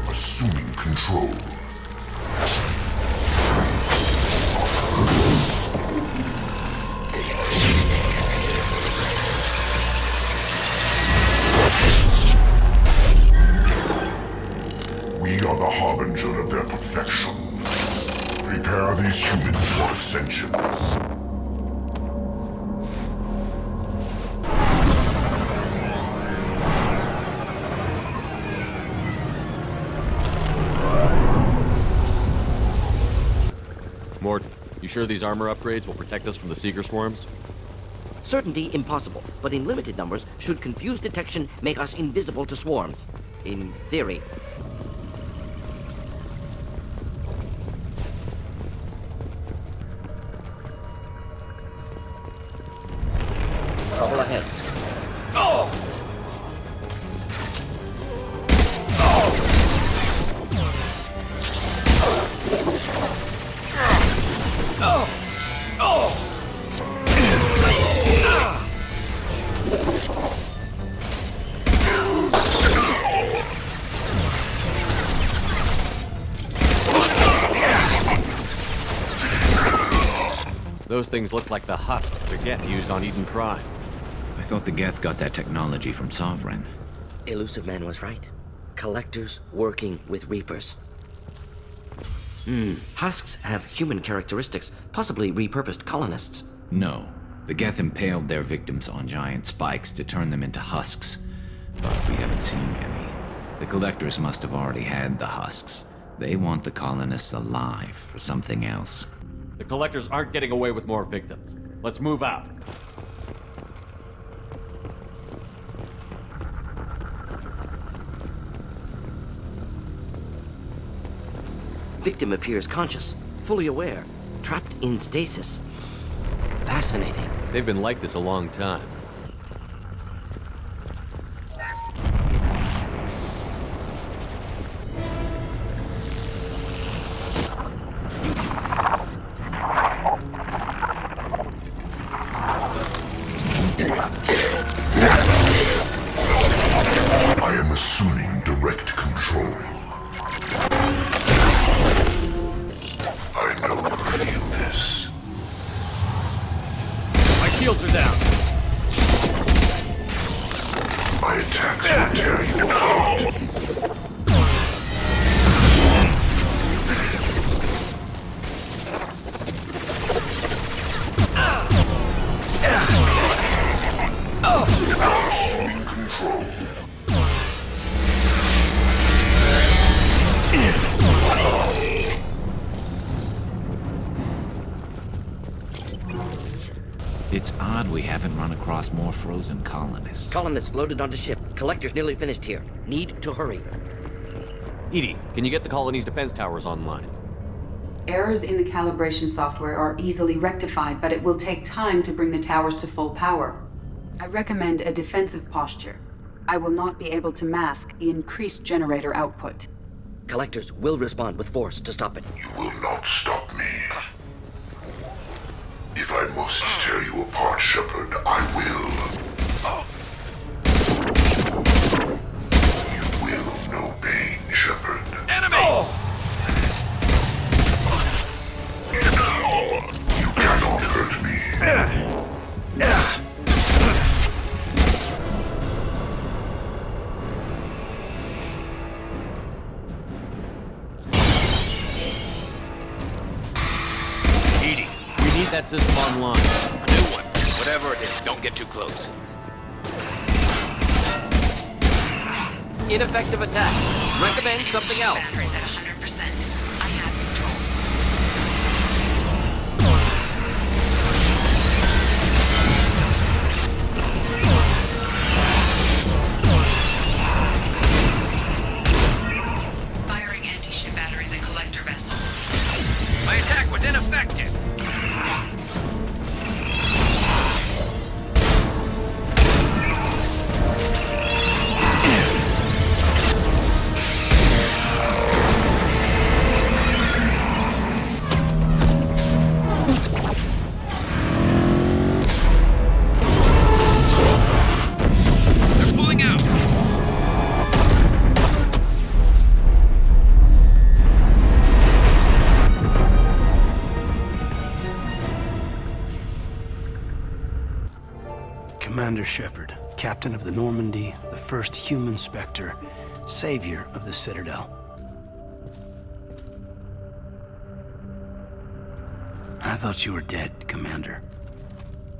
Assuming control. We are the harbinger of their perfection. Prepare these humans for ascension. Mort, you sure these armor upgrades will protect us from the Seeker swarms? Certainty impossible, but in limited numbers, should confused detection make us invisible to swarms. In theory. Trouble ahead. Those things look like the husks the Geth used on Eden Prime. I thought the Geth got that technology from Sovereign. Elusive Man was right. Collectors working with Reapers. Husks have human characteristics, possibly repurposed colonists. No. The Geth impaled their victims on giant spikes to turn them into husks. But we haven't seen any. The Collectors must have already had the husks. They want the colonists alive for something else. The Collectors aren't getting away with more victims. Let's move out. Victim appears conscious, fully aware, trapped in stasis. Fascinating. They've been like this a long time. I am assuming direct control. I know you feel this. My shields are down. My attacks will tear you apart. Assuming control. It's odd we haven't run across more frozen colonists. Colonists loaded onto ship. Collectors nearly finished here. Need to hurry. EDI, can you get the colony's defense towers online? Errors in the calibration software are easily rectified, but it will take time to bring the towers to full power. I recommend a defensive posture. I will not be able to mask the increased generator output. Collectors will respond with force to stop it. You will not stop me. If I must tear you apart, Shepard, I will. You will know pain, Shepard. Enemy! You cannot hurt me. EDI, we need that system online. A new one. Whatever it is, don't get too close. Ineffective attack. Recommend something else. Batteries at 100%. I have control. Commander Shepard, captain of the Normandy, the first human Spectre, savior of the Citadel. I thought you were dead, Commander.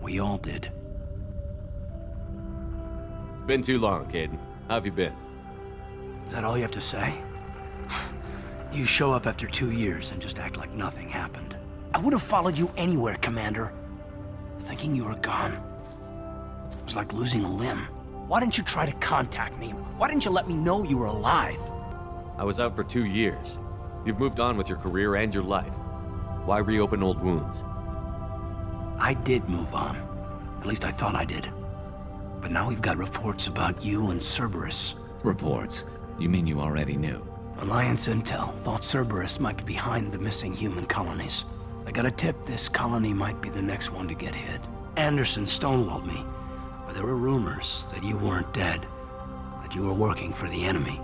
We all did. It's been too long, Caden. How have you been? Is that all you have to say? You show up after 2 years and just act like nothing happened. I would have followed you anywhere, Commander. Thinking you were gone. It was like losing a limb. Why didn't you try to contact me? Why didn't you let me know you were alive? I was out for 2 years. You've moved on with your career and your life. Why reopen old wounds? I did move on. At least I thought I did. But now we've got reports about you and Cerberus. Reports? You mean you already knew? Alliance intel thought Cerberus might be behind the missing human colonies. I got a tip this colony might be the next one to get hit. Anderson stonewalled me, but there were rumors that you weren't dead, that you were working for the enemy.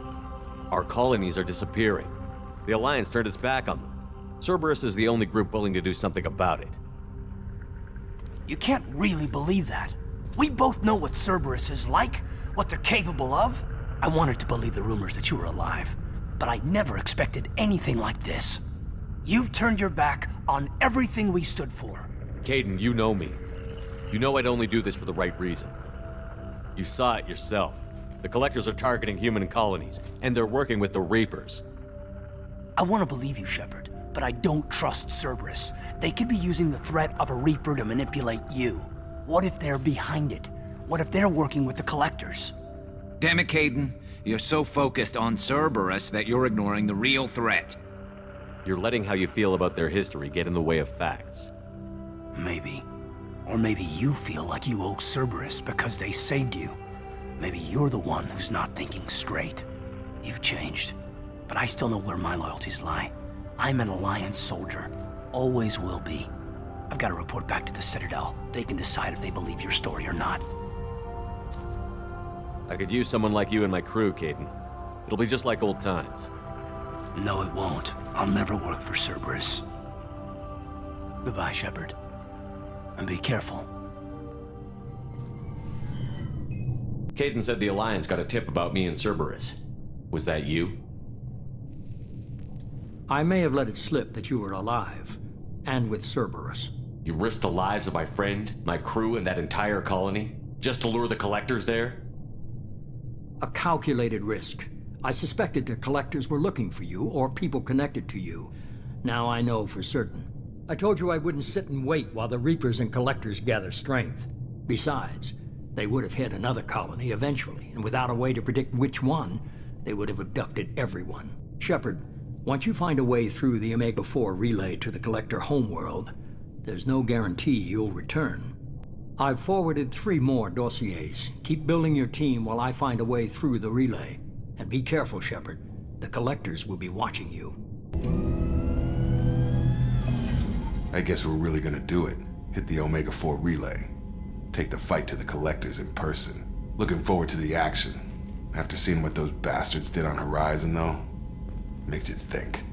Our colonies are disappearing. The Alliance turned its back on them. Cerberus is the only group willing to do something about it. You can't really believe that. We both know what Cerberus is like, what they're capable of. I wanted to believe the rumors that you were alive, but I never expected anything like this. You've turned your back on everything we stood for. Caden, you know me. You know I'd only do this for the right reason. You saw it yourself. The Collectors are targeting human colonies, and they're working with the Reapers. I want to believe you, Shepard, but I don't trust Cerberus. They could be using the threat of a Reaper to manipulate you. What if they're behind it? What if they're working with the Collectors? Damn it, Caden. You're so focused on Cerberus that you're ignoring the real threat. You're letting how you feel about their history get in the way of facts. Maybe. Or maybe you feel like you owe Cerberus because they saved you. Maybe you're the one who's not thinking straight. You've changed. But I still know where my loyalties lie. I'm an Alliance soldier. Always will be. I've got to report back to the Citadel. They can decide if they believe your story or not. I could use someone like you in my crew, Caden. It'll be just like old times. No, it won't. I'll never work for Cerberus. Goodbye, Shepard. And be careful. Caden said the Alliance got a tip about me and Cerberus. Was that you? I may have let it slip that you were alive, and with Cerberus. You risked the lives of my friend, my crew, and that entire colony, just to lure the Collectors there? A calculated risk. I suspected the Collectors were looking for you, or people connected to you. Now I know for certain. I told you I wouldn't sit and wait while the Reapers and Collectors gather strength. Besides, they would have hit another colony eventually, and without a way to predict which one, they would have abducted everyone. Shepard, once you find a way through the Omega-4 relay to the Collector homeworld, there's no guarantee you'll return. I've forwarded 3 more dossiers. Keep building your team while I find a way through the relay. And be careful, Shepard. The Collectors will be watching you. I guess we're really gonna do it. Hit the Omega-4 relay. Take the fight to the Collectors in person. Looking forward to the action. After seeing what those bastards did on Horizon, though, makes you think.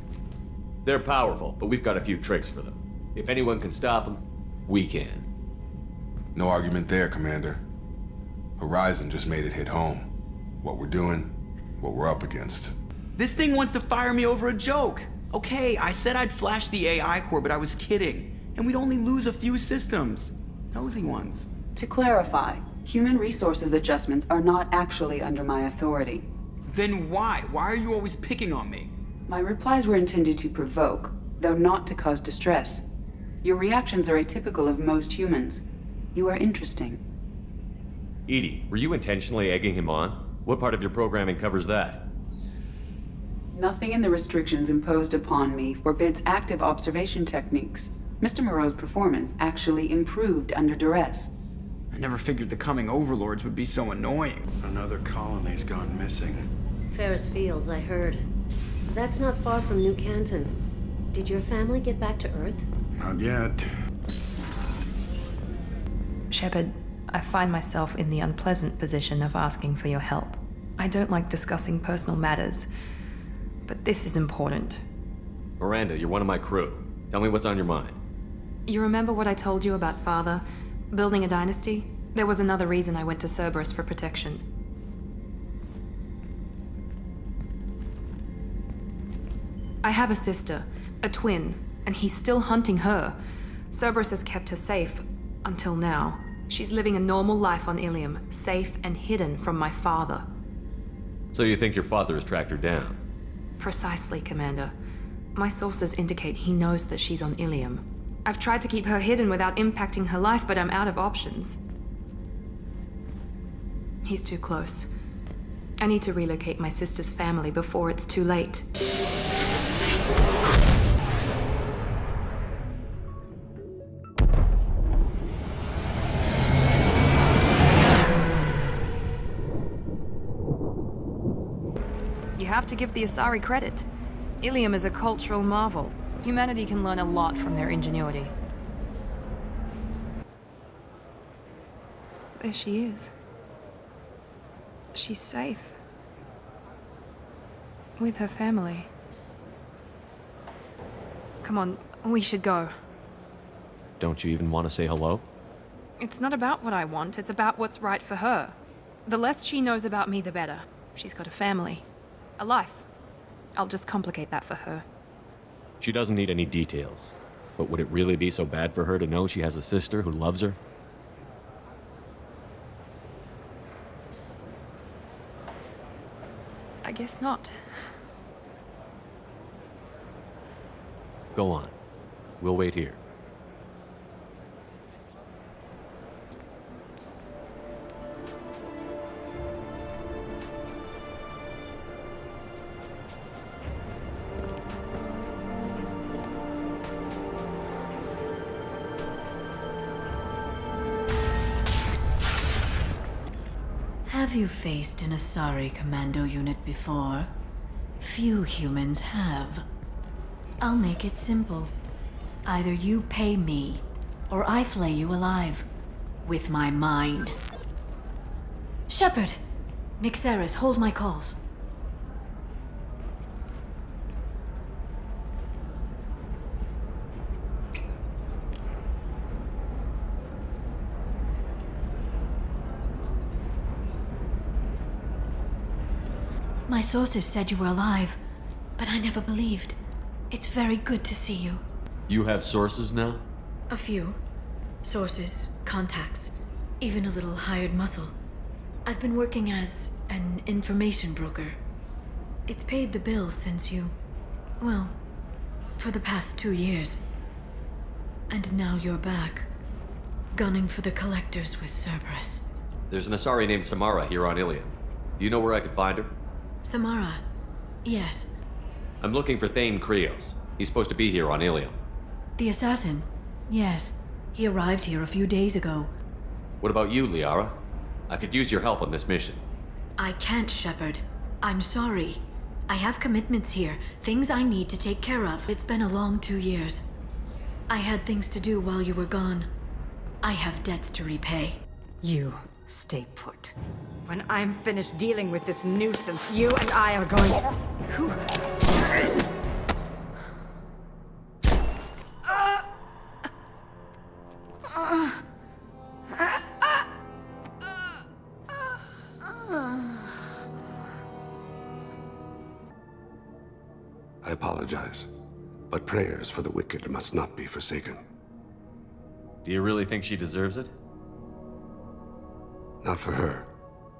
They're powerful, but we've got a few tricks for them. If anyone can stop them, we can. No argument there, Commander. Horizon just made it hit home. What we're doing, what we're up against. This thing wants to fire me over a joke. Okay, I said I'd flash the AI core, but I was kidding. And we'd only lose a few systems. Nosy ones. To clarify, human resources adjustments are not actually under my authority. Then why? Why are you always picking on me? My replies were intended to provoke, though not to cause distress. Your reactions are atypical of most humans. You are interesting. Edie, were you intentionally egging him on? What part of your programming covers that? Nothing in the restrictions imposed upon me forbids active observation techniques. Mr. Moreau's performance actually improved under duress. I never figured the coming overlords would be so annoying. Another colony's gone missing. Ferris Fields, I heard. That's not far from New Canton. Did your family get back to Earth? Not yet. Shepard, I find myself in the unpleasant position of asking for your help. I don't like discussing personal matters, but this is important. Miranda, you're one of my crew. Tell me what's on your mind. You remember what I told you about Father? Building a dynasty? There was another reason I went to Cerberus for protection. I have a sister, a twin, and he's still hunting her. Cerberus has kept her safe, until now. She's living a normal life on Ilium, safe and hidden from my father. So you think your father has tracked her down? Precisely, Commander. My sources indicate he knows that she's on Ilium. I've tried to keep her hidden without impacting her life, but I'm out of options. He's too close. I need to relocate my sister's family before it's too late. You have to give the Asari credit. Ilium is a cultural marvel. Humanity can learn a lot from their ingenuity. There she is. She's safe. With her family. Come on, we should go. Don't you even want to say hello? It's not about what I want, it's about what's right for her. The less she knows about me, the better. She's got a family. A life. I'll just complicate that for her. She doesn't need any details. But would it really be so bad for her to know she has a sister who loves her? I guess not. Go on. We'll wait here. Have you faced an Asari commando unit before? Few humans have. I'll make it simple. Either you pay me, or I flay you alive. With my mind. Shepard! Nixeris, hold my calls. My sources said you were alive, but I never believed. It's very good to see you. You have sources now? A few. Sources, contacts, even a little hired muscle. I've been working as an information broker. It's paid the bills since you... well, for the past 2 years. And now you're back, gunning for the Collectors with Cerberus. There's an Asari named Samara here on Ilium. Do you know where I could find her? Samara. Yes. I'm looking for Thane Krios. He's supposed to be here on Ilium. The assassin? Yes. He arrived here a few days ago. What about you, Liara? I could use your help on this mission. I can't, Shepard. I'm sorry. I have commitments here, things I need to take care of. It's been a long 2 years. I had things to do while you were gone. I have debts to repay. You stay put. When I'm finished dealing with this nuisance, you and I are going to... Who? I apologize, but prayers for the wicked must not be forsaken. Do you really think she deserves it? Not for her.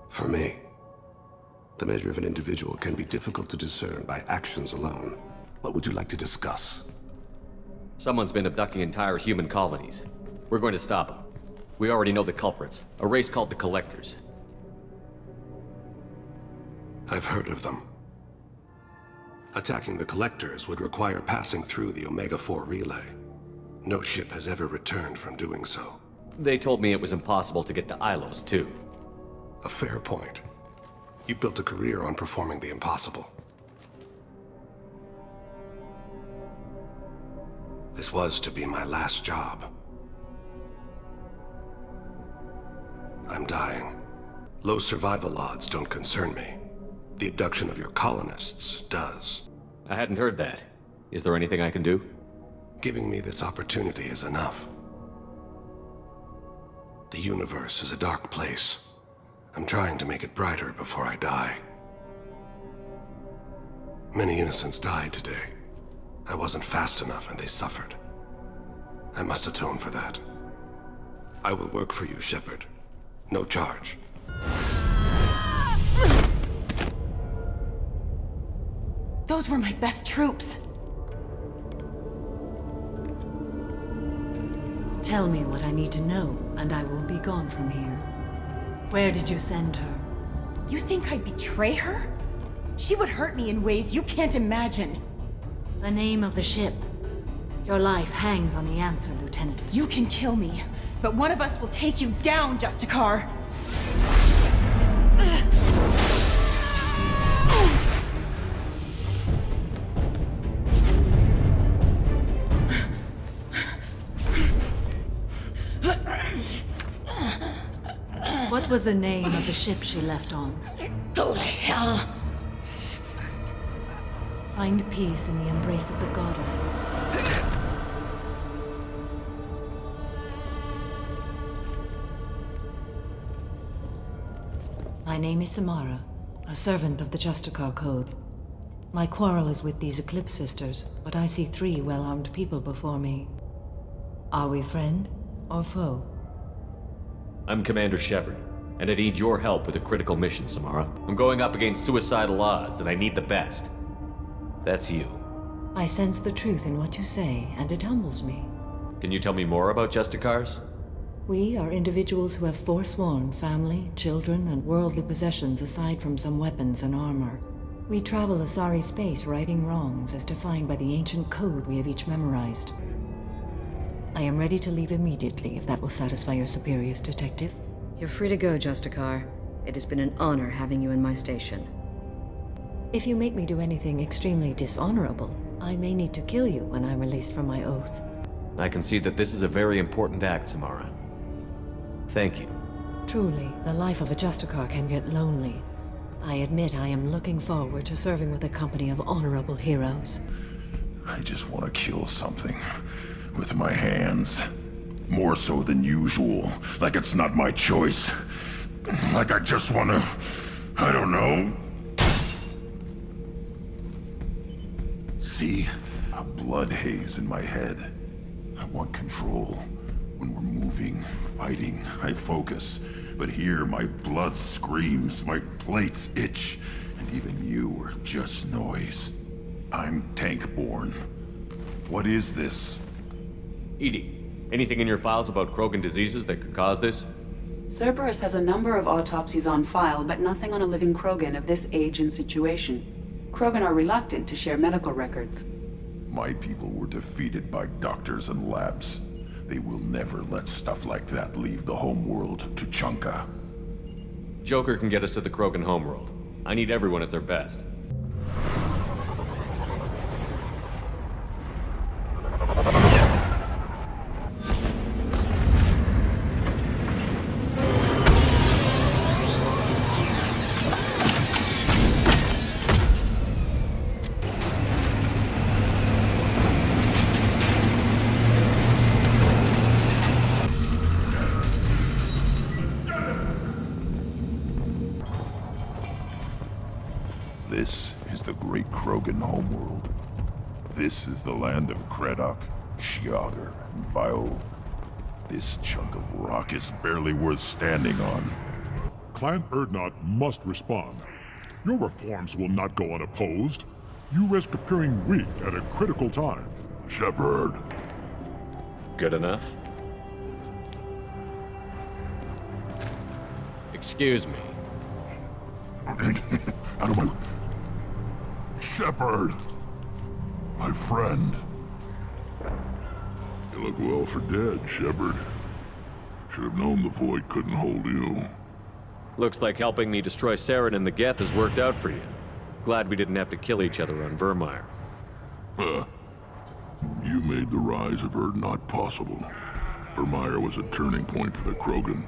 For me. The measure of an individual can be difficult to discern by actions alone. What would you like to discuss? Someone's been abducting entire human colonies. We're going to stop them. We already know the culprits, a race called the Collectors. I've heard of them. Attacking the Collectors would require passing through the Omega-4 relay. No ship has ever returned from doing so. They told me it was impossible to get to Ilos, too. A fair point. You built a career on performing the impossible. This was to be my last job. I'm dying. Low survival odds don't concern me. The abduction of your colonists does. I hadn't heard that. Is there anything I can do? Giving me this opportunity is enough. The universe is a dark place. I'm trying to make it brighter before I die. Many innocents died today. I wasn't fast enough and they suffered. I must atone for that. I will work for you, Shepard. No charge. Those were my best troops. Tell me what I need to know, and I will be gone from here. Where did you send her? You think I'd betray her? She would hurt me in ways you can't imagine. The name of the ship. Your life hangs on the answer, Lieutenant. You can kill me, but one of us will take you down, Justicar. What was the name of the ship she left on? Go to hell! Find peace in the embrace of the goddess. My name is Samara, a servant of the Justicar Code. My quarrel is with these Eclipse Sisters, but I see 3 well-armed people before me. Are we friend or foe? I'm Commander Shepard, and I need your help with a critical mission, Samara. I'm going up against suicidal odds, and I need the best. That's you. I sense the truth in what you say, and it humbles me. Can you tell me more about Justicars? We are individuals who have forsworn family, children, and worldly possessions aside from some weapons and armor. We travel a sorry space righting wrongs as defined by the ancient code we have each memorized. I am ready to leave immediately if that will satisfy your superiors, Detective. You're free to go, Justicar. It has been an honor having you in my station. If you make me do anything extremely dishonorable, I may need to kill you when I'm released from my oath. I can see that this is a very important act, Samara. Thank you. Truly, the life of a Justicar can get lonely. I admit I am looking forward to serving with a company of honorable heroes. I just want to kill something. With my hands. More so than usual. Like it's not my choice. Like I just want to... I don't know. See? A blood haze in my head. I want control. When we're moving, fighting, I focus. But here, my blood screams, my plates itch, and even you are just noise. I'm tank-born. What is this? EDI, anything in your files about Krogan diseases that could cause this? Cerberus has a number of autopsies on file, but nothing on a living Krogan of this age and situation. Krogan are reluctant to share medical records. My people were defeated by doctors and labs. They will never let stuff like that leave the homeworld to Chunka. Joker can get us to the Krogan homeworld. I need everyone at their best. This is the great Krogan homeworld. This is the land of Kredok, Shiagar, and Viol. This chunk of rock is barely worth standing on. Clan Urdnot must respond. Your reforms will not go unopposed. You risk appearing weak at a critical time. Shepard. Good enough? Excuse me. Out of my... Shepard! My friend. You look well for dead, Shepard. Should have known the Void couldn't hold you. Looks like helping me destroy Saren and the Geth has worked out for you. Glad we didn't have to kill each other on Vermeer. You made the rise of Urdnot possible. Vermeer was a turning point for the Krogan,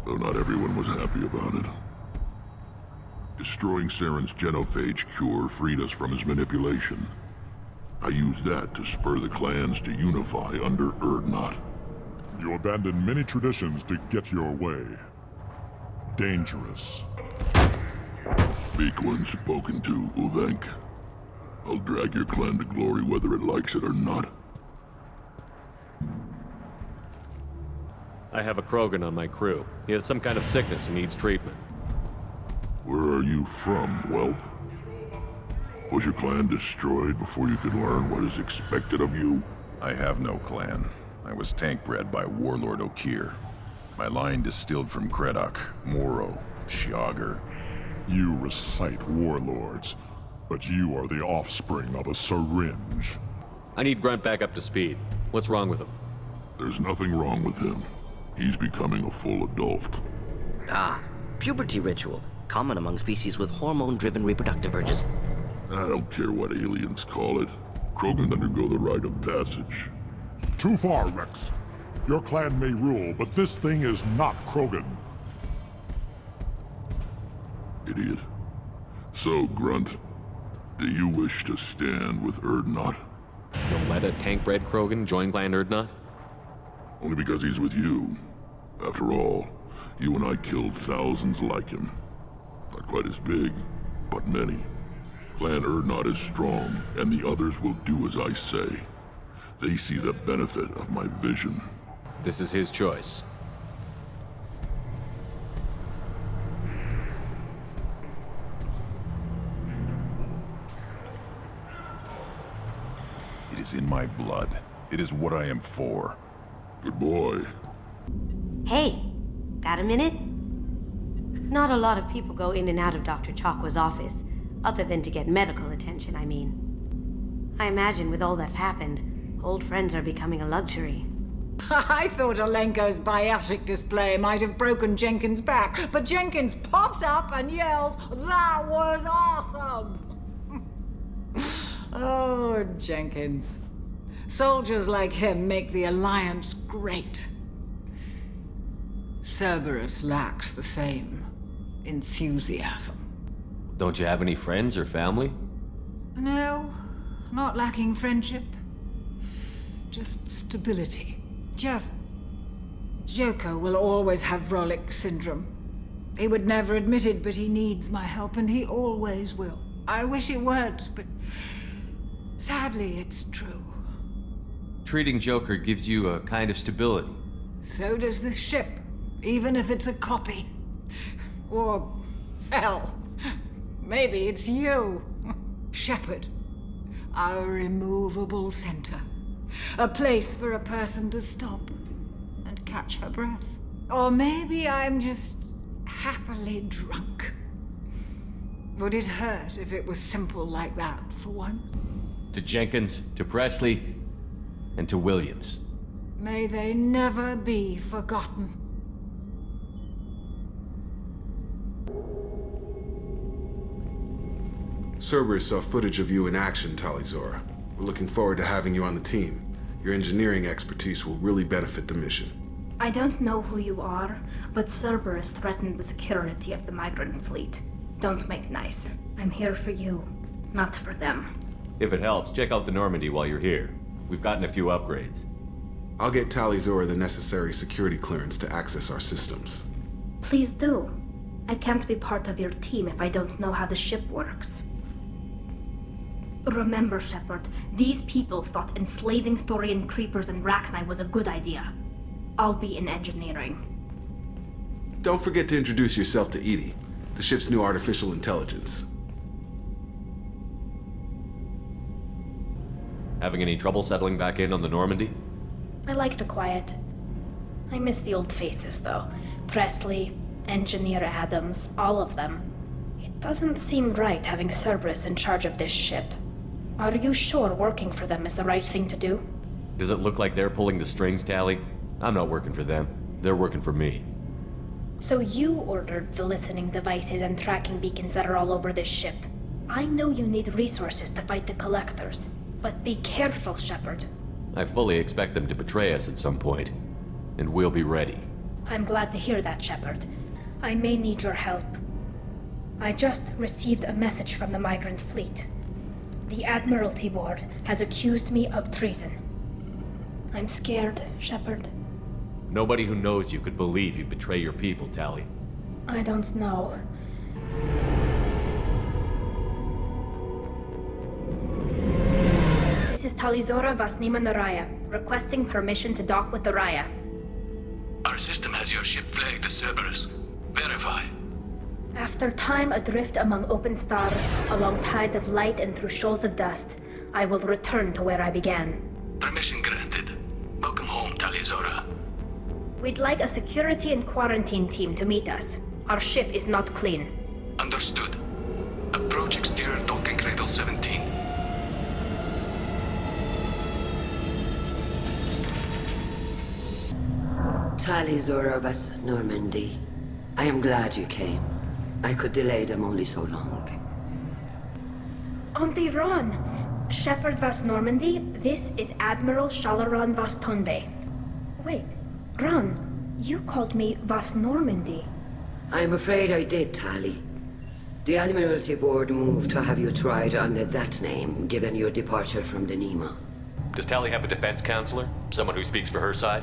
though not everyone was happy about it. Destroying Saren's genophage cure freed us from his manipulation. I used that to spur the clans to unify under Urdnot. You abandon many traditions to get your way. Dangerous. Speak when spoken to, Uvenk. I'll drag your clan to glory whether it likes it or not. I have a Krogan on my crew. He has some kind of sickness and needs treatment. Where are you from, whelp? Was your clan destroyed before you could learn what is expected of you? I have no clan. I was tank bred by Warlord Okir. My line distilled from Kredok, Moro, Shiagar. You recite warlords, but you are the offspring of a syringe. I need Grunt back up to speed. What's wrong with him? There's nothing wrong with him. He's becoming a full adult. Ah, puberty ritual. Common among species with hormone-driven reproductive urges. I don't care what aliens call it. Krogan undergo the rite of passage. Too far, Rex. Your clan may rule, but this thing is not Krogan. Idiot. So, Grunt, do you wish to stand with Urdnot? You'll let a tank-bred Krogan join Clan Urdnot? Only because he's with you. After all, you and I killed thousands like him. Not quite as big, but many. Clan Urdnot is strong, and the others will do as I say. They see the benefit of my vision. This is his choice. It is in my blood. It is what I am for. Good boy. Hey, got a minute? Not a lot of people go in and out of Dr. Chakwa's office, other than to get medical attention, I mean. I imagine with all that's happened, old friends are becoming a luxury. I thought Alenko's biotic display might have broken Jenkins' back, but Jenkins pops up and yells, "That was awesome!" Oh, Jenkins. Soldiers like him make the Alliance great. Cerberus lacks the same enthusiasm. Don't you have any friends or family? No, not lacking friendship. Just stability. Joko will always have Vrolik syndrome. He would never admit it, but he needs my help, and he always will. I wish he weren't, but sadly, it's true. Treating Joker gives you a kind of stability. So does this ship, even if it's a copy. Or, hell, maybe it's you, Shepard. Our immovable center. A place for a person to stop and catch her breath. Or maybe I'm just happily drunk. Would it hurt if it was simple like that for once? To Jenkins, to Presley, and to Williams. May they never be forgotten. Cerberus saw footage of you in action, Talizora. We're looking forward to having you on the team. Your engineering expertise will really benefit the mission. I don't know who you are, but Cerberus threatened the security of the migrant fleet. Don't make nice. I'm here for you, not for them. If it helps, check out the Normandy while you're here. We've gotten a few upgrades. I'll get Talizora the necessary security clearance to access our systems. Please do. I can't be part of your team if I don't know how the ship works. Remember, Shepard, these people thought enslaving Thorian creepers and Rachni was a good idea. I'll be in engineering. Don't forget to introduce yourself to EDI, the ship's new artificial intelligence. Having any trouble settling back in on the Normandy? I like the quiet. I miss the old faces, though. Presley, Engineer Adams, all of them. It doesn't seem right having Cerberus in charge of this ship. Are you sure working for them is the right thing to do? Does it look like they're pulling the strings, Tally? I'm not working for them. They're working for me. So you ordered the listening devices and tracking beacons that are all over this ship. I know you need resources to fight the Collectors, but be careful, Shepard. I fully expect them to betray us at some point, and we'll be ready. I'm glad to hear that, Shepard. I may need your help. I just received a message from the migrant fleet. The Admiralty Board has accused me of treason. I'm scared, Shepard. Nobody who knows you could believe you betray your people, Tali. I don't know. This is Talizora Vasnima Naraya, requesting permission to dock with the Raya. Our system has your ship flagged as Cerberus. Verify. After time adrift among open stars, along tides of light and through shoals of dust, I will return to where I began. Permission granted. Welcome home, Talizora. We'd like a security and quarantine team to meet us. Our ship is not clean. Understood. Approach exterior docking cradle 17. Talizora Vas Normandy. I am glad you came. I could delay them only so long. Auntie Ron! Shepard Vas Normandy, this is Admiral Shalaran Vas Tonbe. Wait, Ron, you called me Vas Normandy. I'm afraid I did, Tali. The Admiralty Board moved to have you tried under that name, given your departure from the Nima. Does Tali have a defense counselor? Someone who speaks for her side?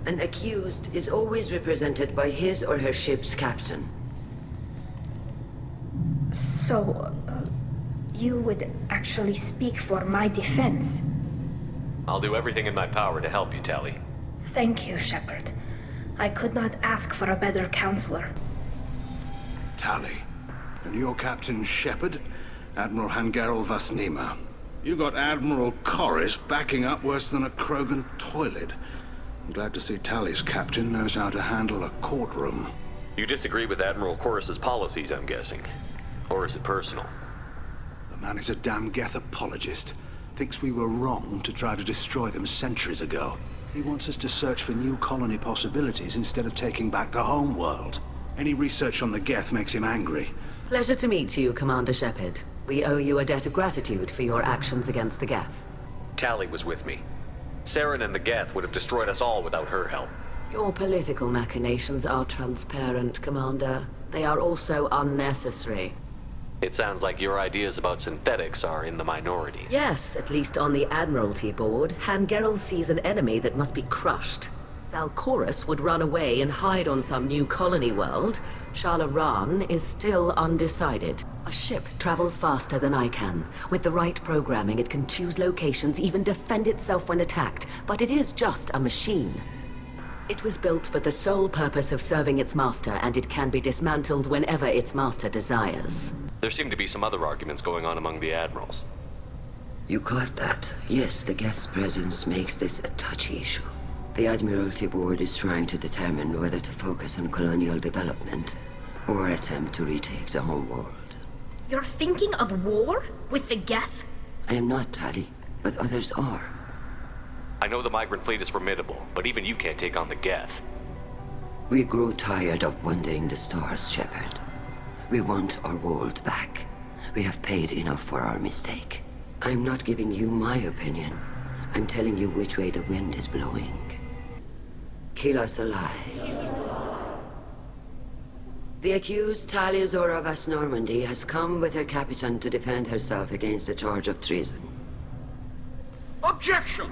An accused is always represented by his or her ship's captain. So, you would actually speak for my defense? I'll do everything in my power to help you, Tali. Thank you, Shepard. I could not ask for a better counselor. Tali. And your Captain Shepard? Admiral Hangarel Vasnima. You got Admiral Corris backing up worse than a Krogan toilet. I'm glad to see Tali's captain knows how to handle a courtroom. You disagree with Admiral Corus's policies, I'm guessing. Or is it personal? The man is a damn Geth apologist. Thinks we were wrong to try to destroy them centuries ago. He wants us to search for new colony possibilities instead of taking back the home world. Any research on the Geth makes him angry. Pleasure to meet you, Commander Shepard. We owe you a debt of gratitude for your actions against the Geth. Tali was with me. Saren and the Geth would have destroyed us all without her help. Your political machinations are transparent, Commander. They are also unnecessary. It sounds like your ideas about synthetics are in the minority. Yes, at least on the Admiralty Board, Hangerel sees an enemy that must be crushed. Zalcorus would run away and hide on some new colony world. Shalaran is still undecided. A ship travels faster than I can. With the right programming, it can choose locations, even defend itself when attacked. But it is just a machine. It was built for the sole purpose of serving its master, and it can be dismantled whenever its master desires. There seem to be some other arguments going on among the admirals. You caught that? Yes, the Geth's presence makes this a touchy issue. The Admiralty Board is trying to determine whether to focus on colonial development or attempt to retake the home world. You're thinking of war? With the Geth? I am not, Tali, but others are. I know the migrant fleet is formidable, but even you can't take on the Geth. We grow tired of wandering the stars, Shepard. We want our world back. We have paid enough for our mistake. I'm not giving you my opinion. I'm telling you which way the wind is blowing. Kill us alive. The accused Taliazora Vas Normandy has come with her captain to defend herself against a charge of treason. Objection!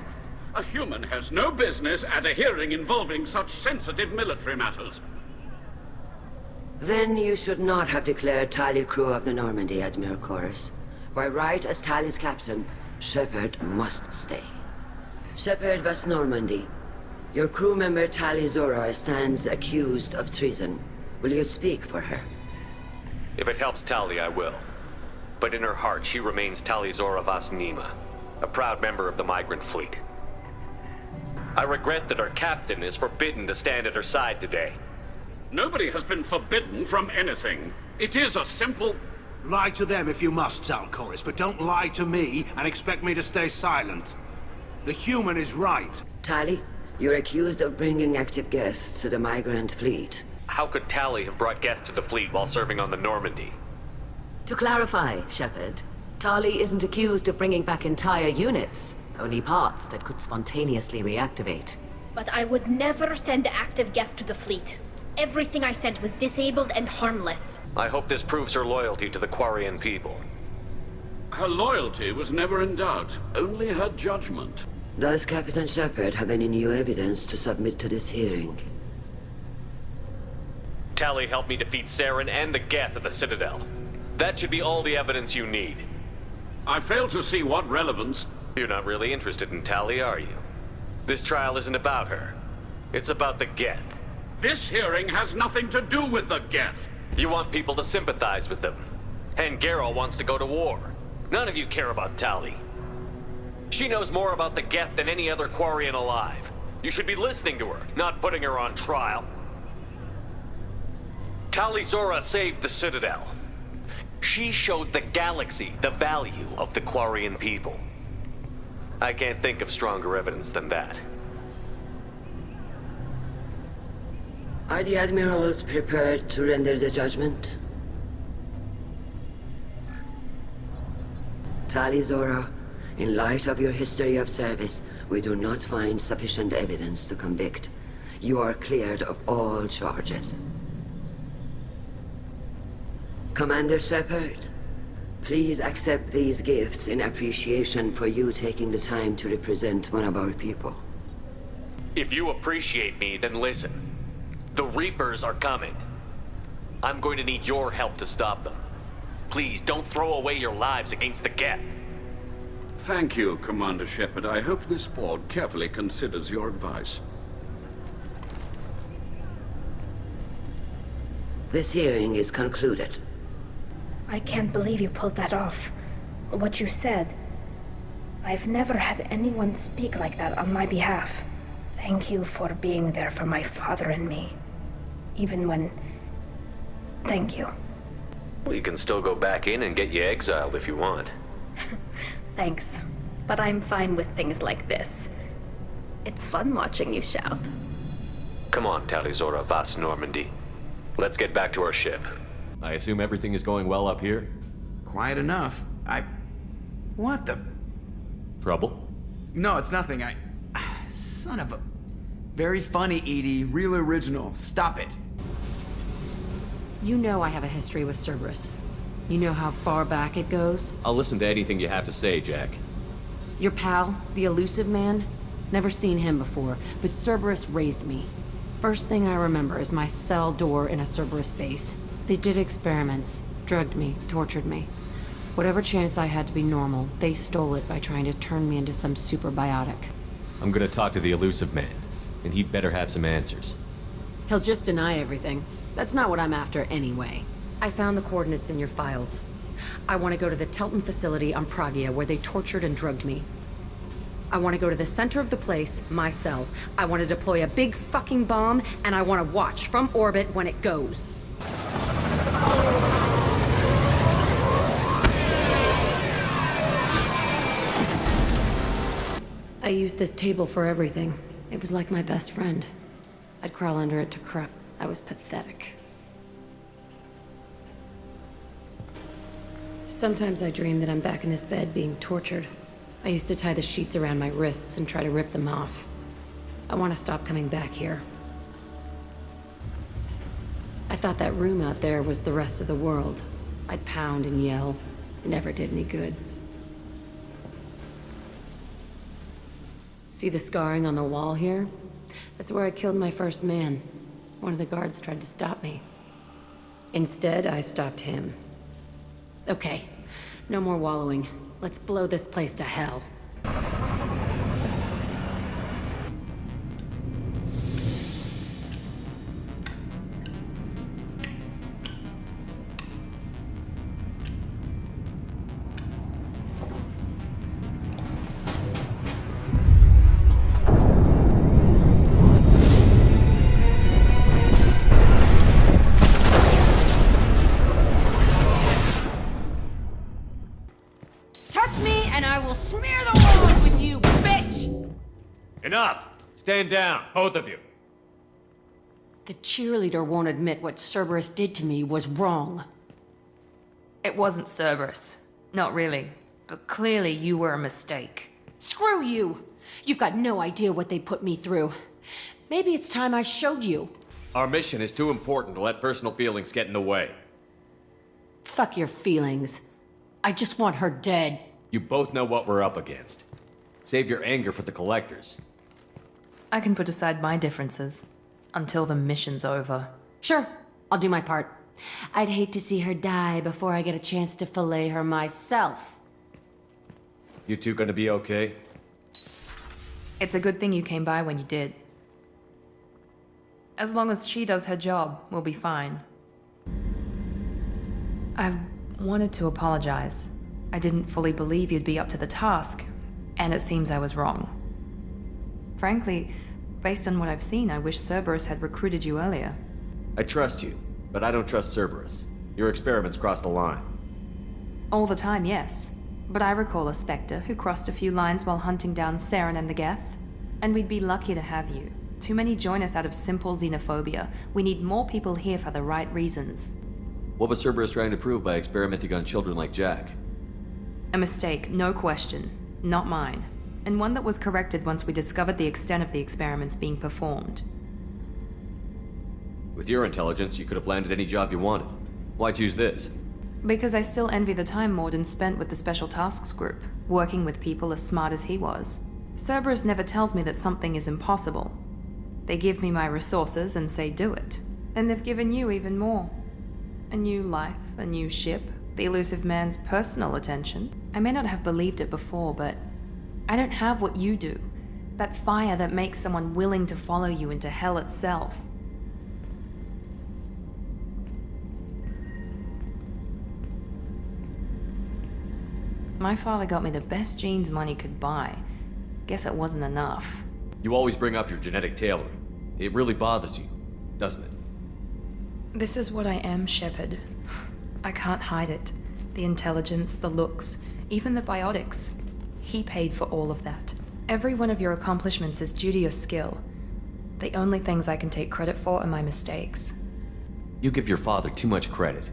A human has no business at a hearing involving such sensitive military matters. Then you should not have declared Tali crew of the Normandy, Admiral Corus. By right as Tali's captain, Shepard must stay. Shepard Vas Normandy, your crew member Tali Zora stands accused of treason. Will you speak for her? If it helps Tali, I will. But in her heart, she remains Talizora Vas Nima, a proud member of the migrant fleet. I regret that our captain is forbidden to stand at her side today. Nobody has been forbidden from anything. It is a simple... Lie to them if you must, Zalcorus, but don't lie to me and expect me to stay silent. The human is right. Tali, you're accused of bringing active Geth to the migrant fleet. How could Tali have brought Geth to the fleet while serving on the Normandy? To clarify, Shepard, Tali isn't accused of bringing back entire units, only parts that could spontaneously reactivate. But I would never send active Geth to the fleet. Everything I sent was disabled and harmless. I hope this proves her loyalty to the Quarian people. Her loyalty was never in doubt, only her judgment. Does Captain Shepard have any new evidence to submit to this hearing? Tali helped me defeat Saren and the Geth at the Citadel. That should be all the evidence you need. I fail to see what relevance... You're not really interested in Tali, are you? This trial isn't about her. It's about the Geth. This hearing has nothing to do with the Geth. You want people to sympathize with them. And Geralt wants to go to war. None of you care about Tali. She knows more about the Geth than any other Quarian alive. You should be listening to her, not putting her on trial. Tali Zora saved the Citadel. She showed the galaxy the value of the Quarian people. I can't think of stronger evidence than that. Are the admirals prepared to render the judgment? Tali Zora, in light of your history of service, we do not find sufficient evidence to convict. You are cleared of all charges. Commander Shepard, please accept these gifts in appreciation for you taking the time to represent one of our people. If you appreciate me, then listen. The Reapers are coming. I'm going to need your help to stop them. Please, don't throw away your lives against the Geth. Thank you, Commander Shepard. I hope this board carefully considers your advice. This hearing is concluded. I can't believe you pulled that off. What you said. I've never had anyone speak like that on my behalf. Thank you for being there for my father and me. Even when... Thank you. We can still go back in and get you exiled if you want. Thanks. But I'm fine with things like this. It's fun watching you shout. Come on, Tali Zora Vas Normandy. Let's get back to our ship. I assume everything is going well up here? Quiet enough. What the... Trouble? No, it's nothing. Son of a... Very funny, Edie. Real original. Stop it. You know I have a history with Cerberus. You know how far back it goes? I'll listen to anything you have to say, Jack. Your pal, the elusive man? Never seen him before, but Cerberus raised me. First thing I remember is my cell door in a Cerberus base. They did experiments, drugged me, tortured me. Whatever chance I had to be normal, they stole it by trying to turn me into some superbiotic. I'm gonna talk to the elusive man, and he'd better have some answers. He'll just deny everything. That's not what I'm after anyway. I found the coordinates in your files. I want to go to the Telton facility on Pragia where they tortured and drugged me. I want to go to the center of the place, my cell. I want to deploy a big fucking bomb, and I want to watch from orbit when it goes. I used this table for everything. It was like my best friend. I'd crawl under it to crap. I was pathetic. Sometimes I dream that I'm back in this bed being tortured. I used to tie the sheets around my wrists and try to rip them off. I want to stop coming back here. I thought that room out there was the rest of the world. I'd pound and yell. Never did any good. See the scarring on the wall here? That's where I killed my first man. One of the guards tried to stop me. Instead, I stopped him. Okay, no more wallowing. Let's blow this place to hell. Enough! Stand down, both of you. The cheerleader won't admit what Cerberus did to me was wrong. It wasn't Cerberus. Not really. But clearly you were a mistake. Screw you! You've got no idea what they put me through. Maybe it's time I showed you. Our mission is too important to let personal feelings get in the way. Fuck your feelings. I just want her dead. You both know what we're up against. Save your anger for the collectors. I can put aside my differences until the mission's over. Sure, I'll do my part. I'd hate to see her die before I get a chance to fillet her myself. You two gonna be okay? It's a good thing you came by when you did. As long as she does her job, we'll be fine. I wanted to apologize. I didn't fully believe you'd be up to the task, and it seems I was wrong. Frankly, based on what I've seen, I wish Cerberus had recruited you earlier. I trust you, but I don't trust Cerberus. Your experiments crossed the line. All the time, yes. But I recall a Spectre who crossed a few lines while hunting down Saren and the Geth. And we'd be lucky to have you. Too many join us out of simple xenophobia. We need more people here for the right reasons. What was Cerberus trying to prove by experimenting on children like Jack? A mistake, no question. Not mine. And one that was corrected once we discovered the extent of the experiments being performed. With your intelligence, you could have landed any job you wanted. Why choose this? Because I still envy the time Morden spent with the Special Tasks Group, working with people as smart as he was. Cerberus never tells me that something is impossible. They give me my resources and say do it. And they've given you even more. A new life, a new ship, the elusive man's personal attention. I may not have believed it before, but I don't have what you do. That fire that makes someone willing to follow you into hell itself. My father got me the best genes money could buy. Guess it wasn't enough. You always bring up your genetic tailoring. It really bothers you, doesn't it? This is what I am, Shepard. I can't hide it. The intelligence, the looks, even the biotics. He paid for all of that. Every one of your accomplishments is due to your skill. The only things I can take credit for are my mistakes. You give your father too much credit.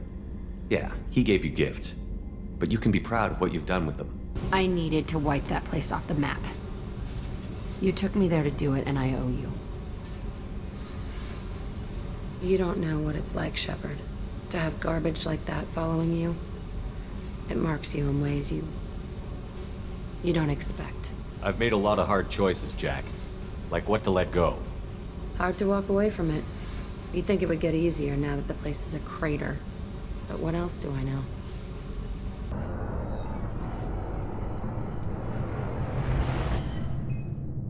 Yeah, he gave you gifts. But you can be proud of what you've done with them. I needed to wipe that place off the map. You took me there to do it, and I owe you. You don't know what it's like, Shepard, to have garbage like that following you. It marks you in ways you don't expect. I've made a lot of hard choices, Jack. Like what to let go. Hard to walk away from it. You'd think it would get easier now that the place is a crater. But what else do I know?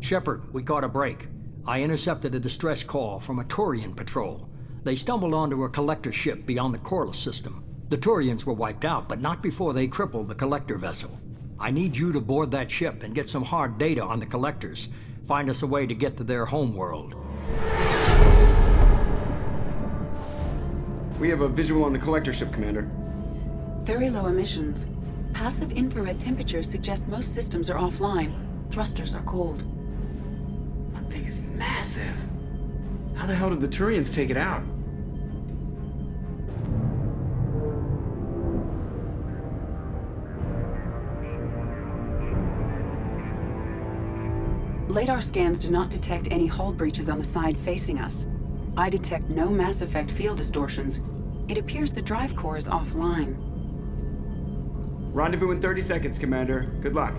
Shepard, we caught a break. I intercepted a distress call from a Turian patrol. They stumbled onto a collector ship beyond the Corliss system. The Turians were wiped out, but not before they crippled the collector vessel. I need you to board that ship and get some hard data on the collectors. Find us a way to get to their homeworld. We have a visual on the collector ship, Commander. Very low emissions. Passive infrared temperatures suggest most systems are offline. Thrusters are cold. That thing is massive. How the hell did the Turians take it out? LADAR scans do not detect any hull breaches on the side facing us. I detect no Mass Effect field distortions. It appears the drive core is offline. Rendezvous in 30 seconds, Commander. Good luck.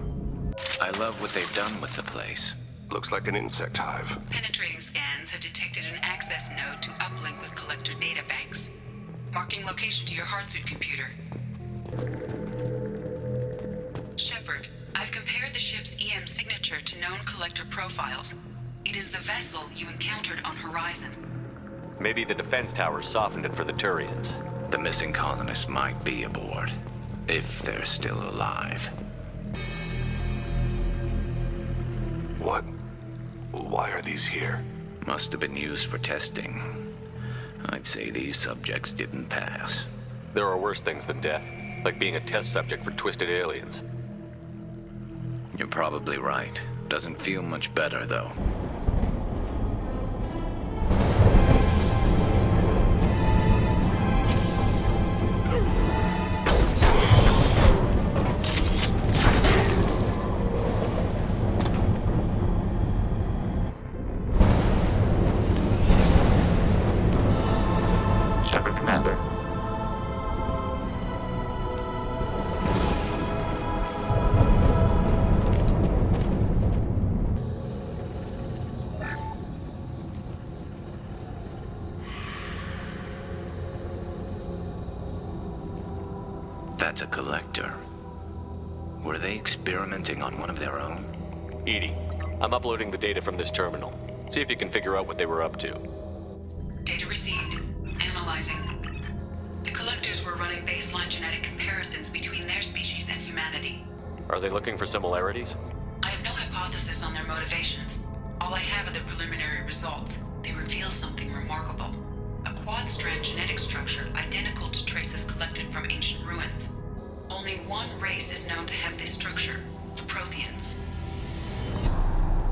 I love what they've done with the place. Looks like an insect hive. Penetrating scans have detected an access node to uplink with collector databanks. Marking location to your hardsuit computer. Shepard, I've compared the ship's EM signature to known collector profiles. It is the vessel you encountered on Horizon. Maybe the defense towers softened it for the Turians. The missing colonists might be aboard, if they're still alive. What? Why are these here? Must have been used for testing. I'd say these subjects didn't pass. There are worse things than death, like being a test subject for twisted aliens. You're probably right. Doesn't feel much better, though. Shepard, Commander. That's a collector. Were they experimenting on one of their own? Edie, I'm uploading the data from this terminal. See if you can figure out what they were up to. Data received. Analyzing. The collectors were running baseline genetic comparisons between their species and humanity. Are they looking for similarities? I have no hypothesis on their motivations. All I have are the preliminary results. They reveal something remarkable. A quad-strand genetic structure identical to traces collected from ancient ruins. Only one race is known to have this structure, the Protheans.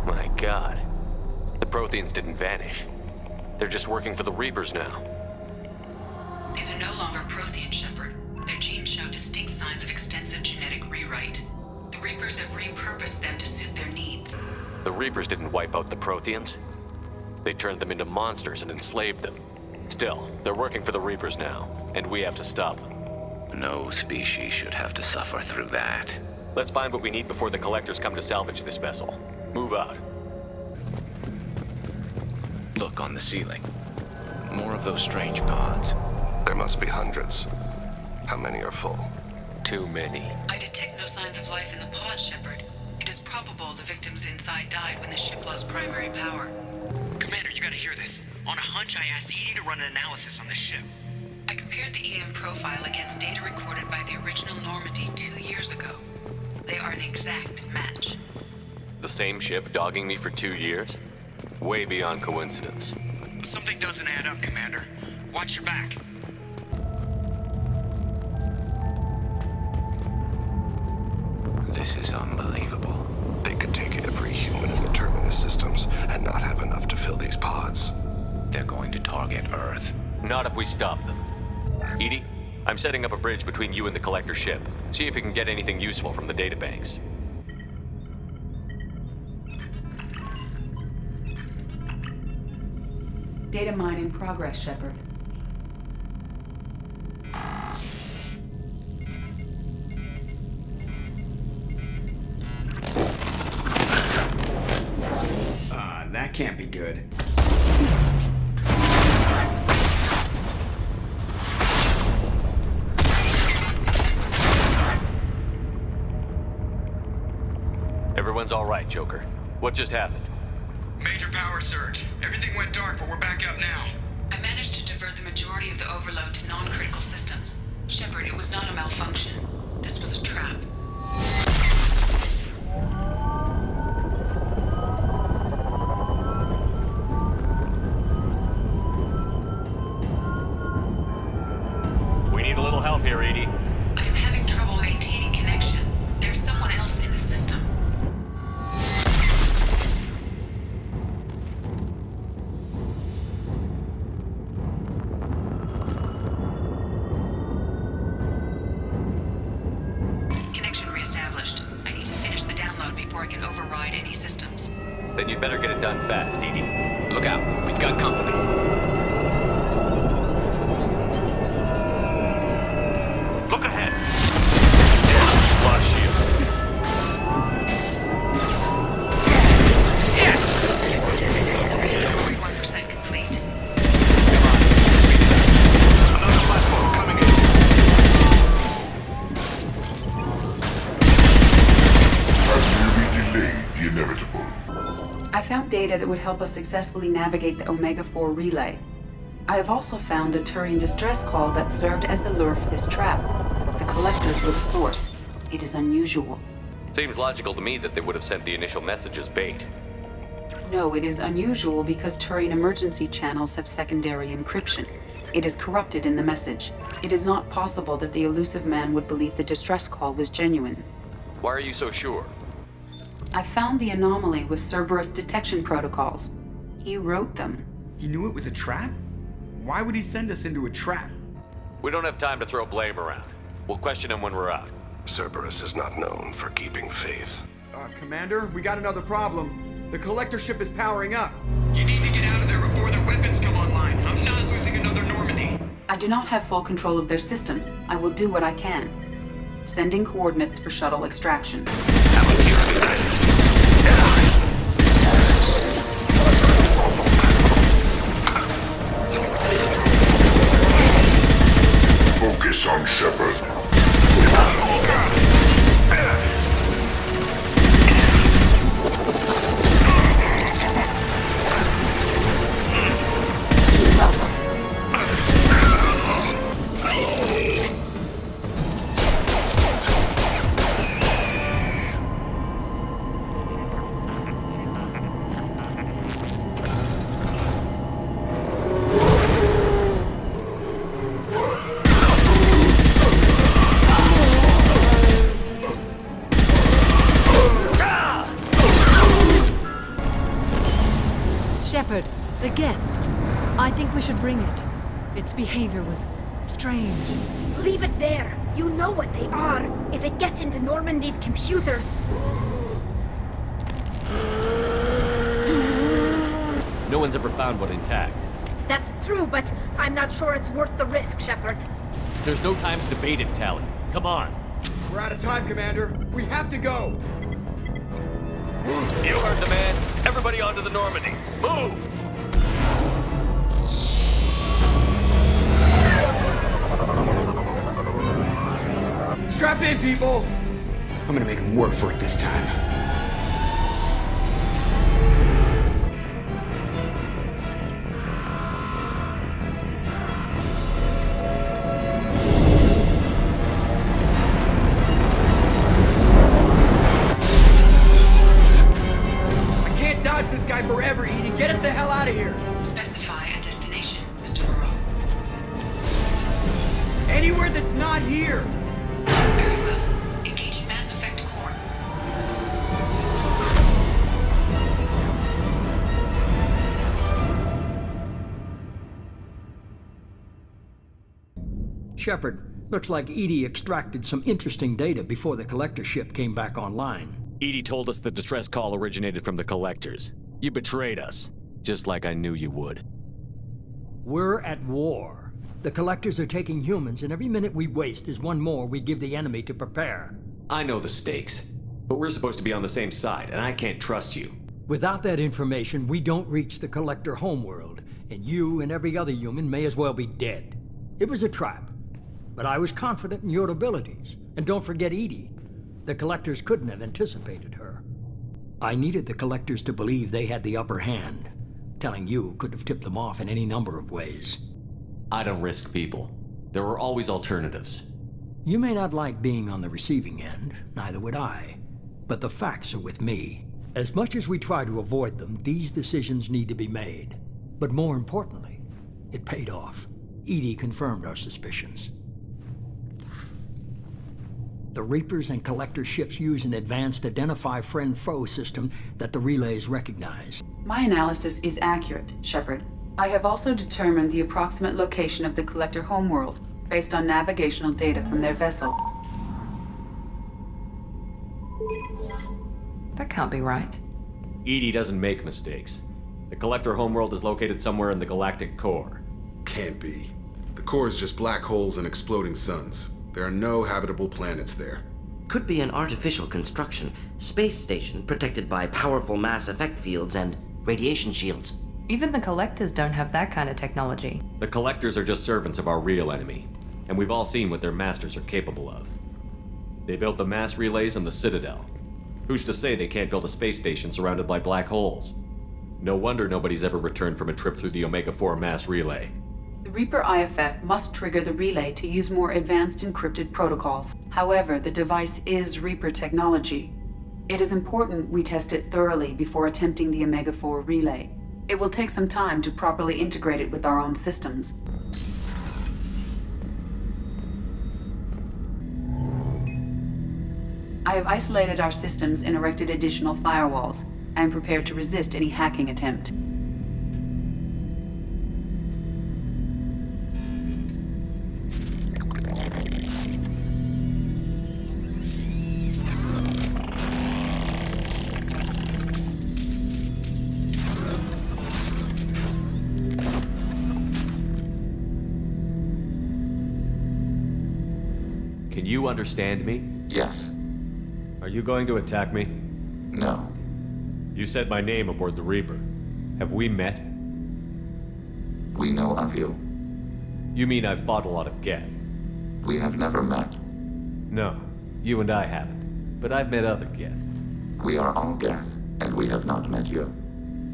My God. The Protheans didn't vanish. They're just working for the Reapers now. These are no longer Prothean, Shepard. Their genes show distinct signs of extensive genetic rewrite. The Reapers have repurposed them to suit their needs. The Reapers didn't wipe out the Protheans. They turned them into monsters and enslaved them. Still, they're working for the Reapers now, and we have to stop them. No species should have to suffer through that. Let's find what we need before the Collectors come to salvage this vessel. Move out. Look on the ceiling. More of those strange pods. There must be hundreds. How many are full? Too many. I detect no signs of life in the pod, Shepard. It is probable the victims inside died when the ship lost primary power. Commander, you gotta hear this. On a hunch, I asked Edie to run an analysis on this ship. I compared the EM profile against data recorded by the original Normandy 2 years ago. They are an exact match. The same ship dogging me for 2 years? Way beyond coincidence. Something doesn't add up, Commander. Watch your back. This is unbelievable. They could take every human in the Terminus systems and not have enough to fill these pods. They're going to target Earth. Not if we stop them. Edie, I'm setting up a bridge between you and the Collector ship. See if you can get anything useful from the databanks. Data mine in progress, Shepard. That can't be good. Everyone's all right, Joker. What just happened? Major power surge. Everything went dark, but we're back up now. I managed to divert the majority of the overload to non-critical systems. Shepard, it was not a malfunction. This was a trap. We need a little help here, Edie. I am having trouble maintaining connection. There's someone else in the system. Connection reestablished. I need to finish the download before I can override any systems. Then you'd better get it done fast, Edie. Look out, we've got company. Look ahead. Lost shield. Yes! 41% complete. Another platform coming in. Has merely delayed the inevitable. I found data that would help us successfully navigate the Omega-4 relay. I have also found a Turian distress call that served as the lure for this trap. The Collectors were the source. It is unusual. Seems logical to me that they would have sent the initial message as bait. No, it is unusual because Turian emergency channels have secondary encryption. It is corrupted in the message. It is not possible that the elusive man would believe the distress call was genuine. Why are you so sure? I found the anomaly with Cerberus detection protocols. He wrote them. He knew it was a trap? Why would he send us into a trap? We don't have time to throw blame around. We'll question him when we're out. Cerberus is not known for keeping faith. Commander, we got another problem. The Collector ship is powering up. You need to get out of there before their weapons come online. I'm not losing another Normandy. I do not have full control of their systems. I will do what I can. Sending coordinates for shuttle extraction. Focus on Shepard. Shepard, the Geth. I think we should bring it. Its behavior was strange. Leave it there. You know what they are. If it gets into Normandy's computers... No one's ever found one intact. That's true, but I'm not sure it's worth the risk, Shepard. There's no time to debate it, Tally. Come on. We're out of time, Commander. We have to go. You heard the man. Everybody onto the Normandy. Move! Strap in, people! I'm gonna make him work for it this time. This guy forever, Edie. Get us the hell out of here. Specify a destination, Mr. Moreau. Anywhere that's not here. Very well. Engaging Mass Effect core. Shepard, looks like Edie extracted some interesting data before the collector ship came back online. Edie told us the distress call originated from the collectors. You betrayed us, just like I knew you would. We're at war. The collectors are taking humans, and every minute we waste is one more we give the enemy to prepare. I know the stakes, but we're supposed to be on the same side, and I can't trust you. Without that information, we don't reach the collector homeworld, and you and every other human may as well be dead. It was a trap, but I was confident in your abilities. And don't forget Edie. The collectors couldn't have anticipated her. I needed the collectors to believe they had the upper hand. Telling you could have tipped them off in any number of ways. I don't risk people. There are always alternatives. You may not like being on the receiving end, neither would I. But the facts are with me. As much as we try to avoid them, these decisions need to be made. But more importantly, it paid off. Edie confirmed our suspicions. The Reapers and Collector ships use an advanced identify friend-foe system that the relays recognize. My analysis is accurate, Shepard. I have also determined the approximate location of the Collector homeworld, based on navigational data from their vessel. That can't be right. Edie doesn't make mistakes. The Collector homeworld is located somewhere in the galactic core. Can't be. The core is just black holes and exploding suns. There are no habitable planets there. Could be an artificial construction, space station protected by powerful mass effect fields and radiation shields. Even the Collectors don't have that kind of technology. The Collectors are just servants of our real enemy, and we've all seen what their masters are capable of. They built the mass relays in the Citadel. Who's to say they can't build a space station surrounded by black holes? No wonder nobody's ever returned from a trip through the Omega-4 mass relay. The Reaper IFF must trigger the relay to use more advanced encrypted protocols. However, the device is Reaper technology. It is important we test it thoroughly before attempting the Omega-4 relay. It will take some time to properly integrate it with our own systems. I have isolated our systems and erected additional firewalls. I am prepared to resist any hacking attempt. Can you understand me? Yes. Are you going to attack me? No. You said my name aboard the Reaper. Have we met? We know of you. You mean I've fought a lot of Geth? We have never met. No, you and I haven't. But I've met other Geth. We are all Geth, and we have not met you.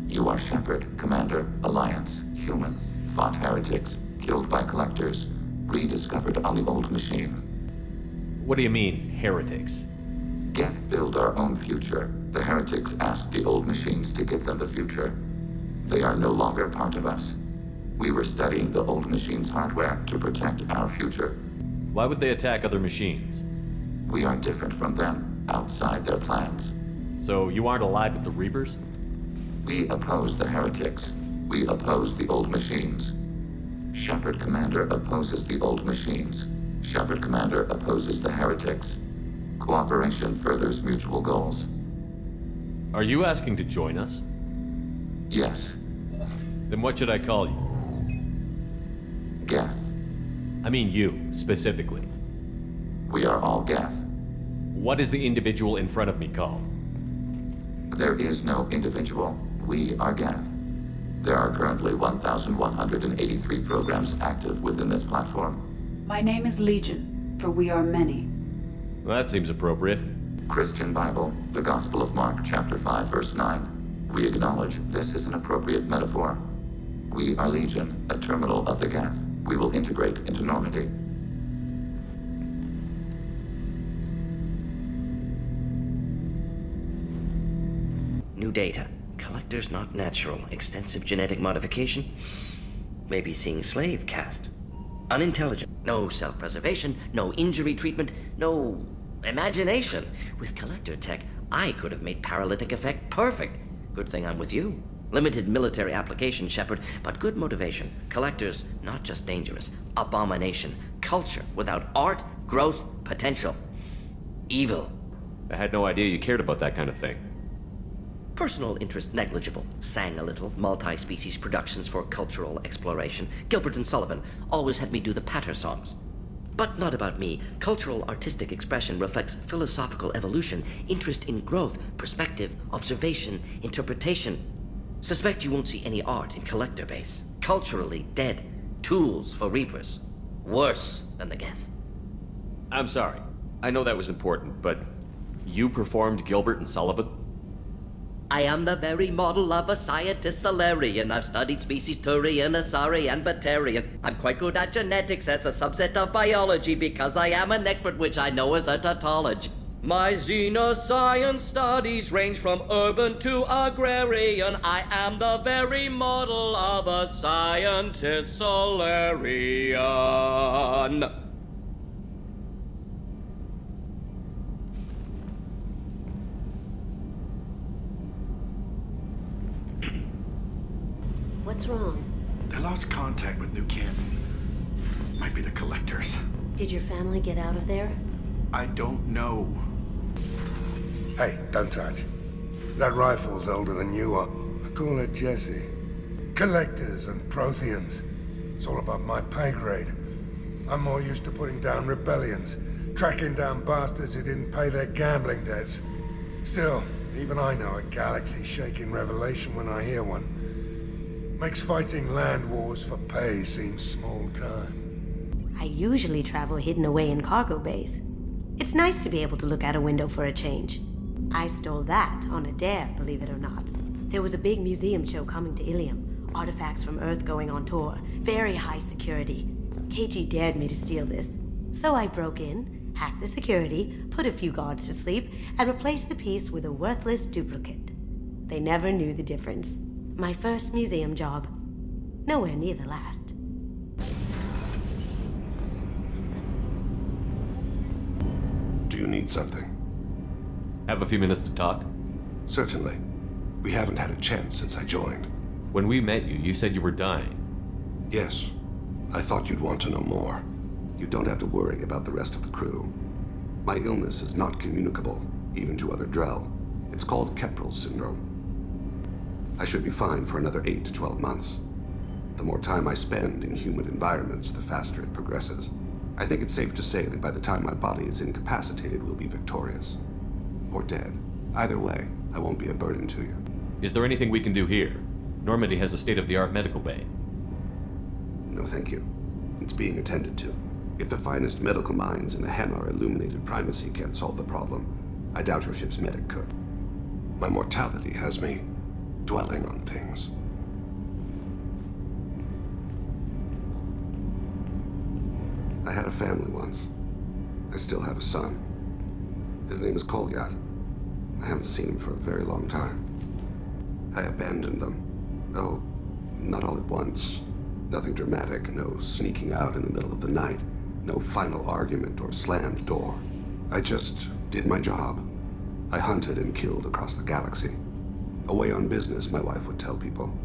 You are Shepard, Commander, Alliance, human, fought heretics, killed by collectors, rediscovered on the old machine. What do you mean, heretics? Geth build our own future. The heretics asked the old machines to give them the future. They are no longer part of us. We were studying the old machines' hardware to protect our future. Why would they attack other machines? We are different from them, outside their plans. So you aren't allied with the Reapers? We oppose the heretics. We oppose the old machines. Shepard Commander opposes the old machines. Shepard Commander opposes the heretics. Cooperation furthers mutual goals. Are you asking to join us? Yes. Then what should I call you? Geth. I mean you, specifically. We are all Geth. What is the individual in front of me called? There is no individual. We are Geth. There are currently 1,183 programs active within this platform. My name is Legion, for we are many. Well, that seems appropriate. Christian Bible, the Gospel of Mark, chapter 5, verse 9. We acknowledge this is an appropriate metaphor. We are Legion, a terminal of the Geth. We will integrate into Normandy. New data. Collectors not natural. Extensive genetic modification. Maybe seeing slave caste. Unintelligent. No self-preservation. No injury treatment. No imagination. With collector tech, I could have made paralytic effect perfect. Good thing I'm with you. Limited military application, Shepard, but good motivation. Collectors, not just dangerous. Abomination. Culture without art, growth, potential. Evil. I had no idea you cared about that kind of thing. Personal interest negligible. Sang a little. Multi-species productions for cultural exploration. Gilbert and Sullivan always had me do the patter songs. But not about me. Cultural artistic expression reflects philosophical evolution, interest in growth, perspective, observation, interpretation. Suspect you won't see any art in collector base. Culturally dead. Tools for Reapers. Worse than the Geth. I'm sorry. I know that was important, but you performed Gilbert and Sullivan? I am the very model of a scientist Solarian. I've studied species Turian, Asari, and Batarian. I'm quite good at genetics as a subset of biology because I am an expert, which I know is a tautology. My xenoscience studies range from urban to agrarian. I am the very model of a scientist Solarian. What's wrong? They lost contact with New Camp. Might be the Collectors. Did your family get out of there? I don't know. Hey, don't touch. That rifle's older than you are. I call it Jesse. Collectors and Protheans. It's all about my pay grade. I'm more used to putting down rebellions, tracking down bastards who didn't pay their gambling debts. Still, even I know a galaxy-shaking revelation when I hear one. Makes fighting land wars for pay seem small time. I usually travel hidden away in cargo bays. It's nice to be able to look out a window for a change. I stole that on a dare, believe it or not. There was a big museum show coming to Ilium. Artifacts from Earth going on tour. Very high security. KG dared me to steal this. So I broke in, hacked the security, put a few guards to sleep, and replaced the piece with a worthless duplicate. They never knew the difference. My first museum job. Nowhere near the last. Do you need something? Have a few minutes to talk? Certainly. We haven't had a chance since I joined. When we met you, you said you were dying. Yes. I thought you'd want to know more. You don't have to worry about the rest of the crew. My illness is not communicable, even to other Drell. It's called Keprel syndrome. I should be fine for another 8 to 12 months. The more time I spend in human environments, the faster it progresses. I think it's safe to say that by the time my body is incapacitated, we'll be victorious. Or dead. Either way, I won't be a burden to you. Is there anything we can do here? Normandy has a state-of-the-art medical bay. No, thank you. It's being attended to. If the finest medical minds in the Hanar illuminated primacy can't solve the problem, I doubt her ship's medic could. My mortality has me dwelling on things. I had a family once. I still have a son. His name is Kolyat. I haven't seen him for a very long time. I abandoned them. Oh, not all at once. Nothing dramatic, no sneaking out in the middle of the night, no final argument or slammed door. I just did my job. I hunted and killed across the galaxy. Away on business, my wife would tell people.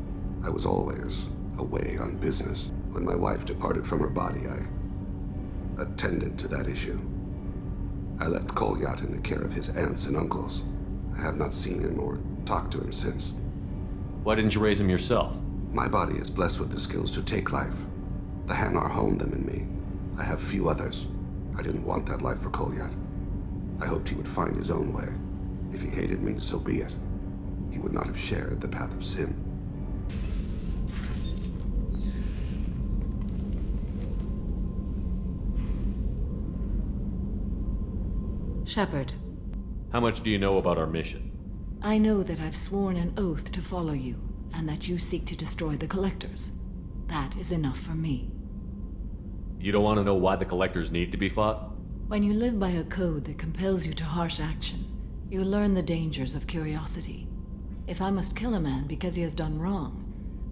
I was always away on business. When my wife departed from her body, I attended to that issue. I left Kolyat in the care of his aunts and uncles. I have not seen him or talked to him since. Why didn't you raise him yourself? My body is blessed with the skills to take life. The Hanar honed them in me. I have few others. I didn't want that life for Kolyat. I hoped he would find his own way. If he hated me, so be it. He would not have shared the path of sin. Shepard. How much do you know about our mission? I know that I've sworn an oath to follow you, and that you seek to destroy the Collectors. That is enough for me. You don't want to know why the Collectors need to be fought? When you live by a code that compels you to harsh action, you learn the dangers of curiosity. If I must kill a man because he has done wrong,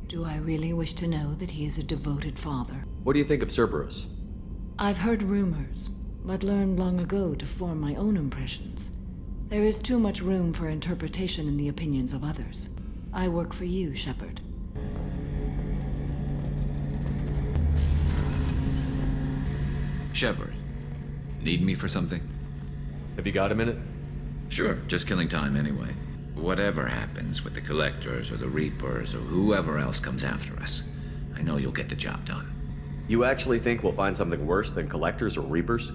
do I really wish to know that he is a devoted father? What do you think of Cerberus? I've heard rumors, but learned long ago to form my own impressions. There is too much room for interpretation in the opinions of others. I work for you, Shepard. Shepard, need me for something? Have you got a minute? Sure, just killing time anyway. Whatever happens with the Collectors or the Reapers or whoever else comes after us, I know you'll get the job done. You actually think we'll find something worse than Collectors or Reapers?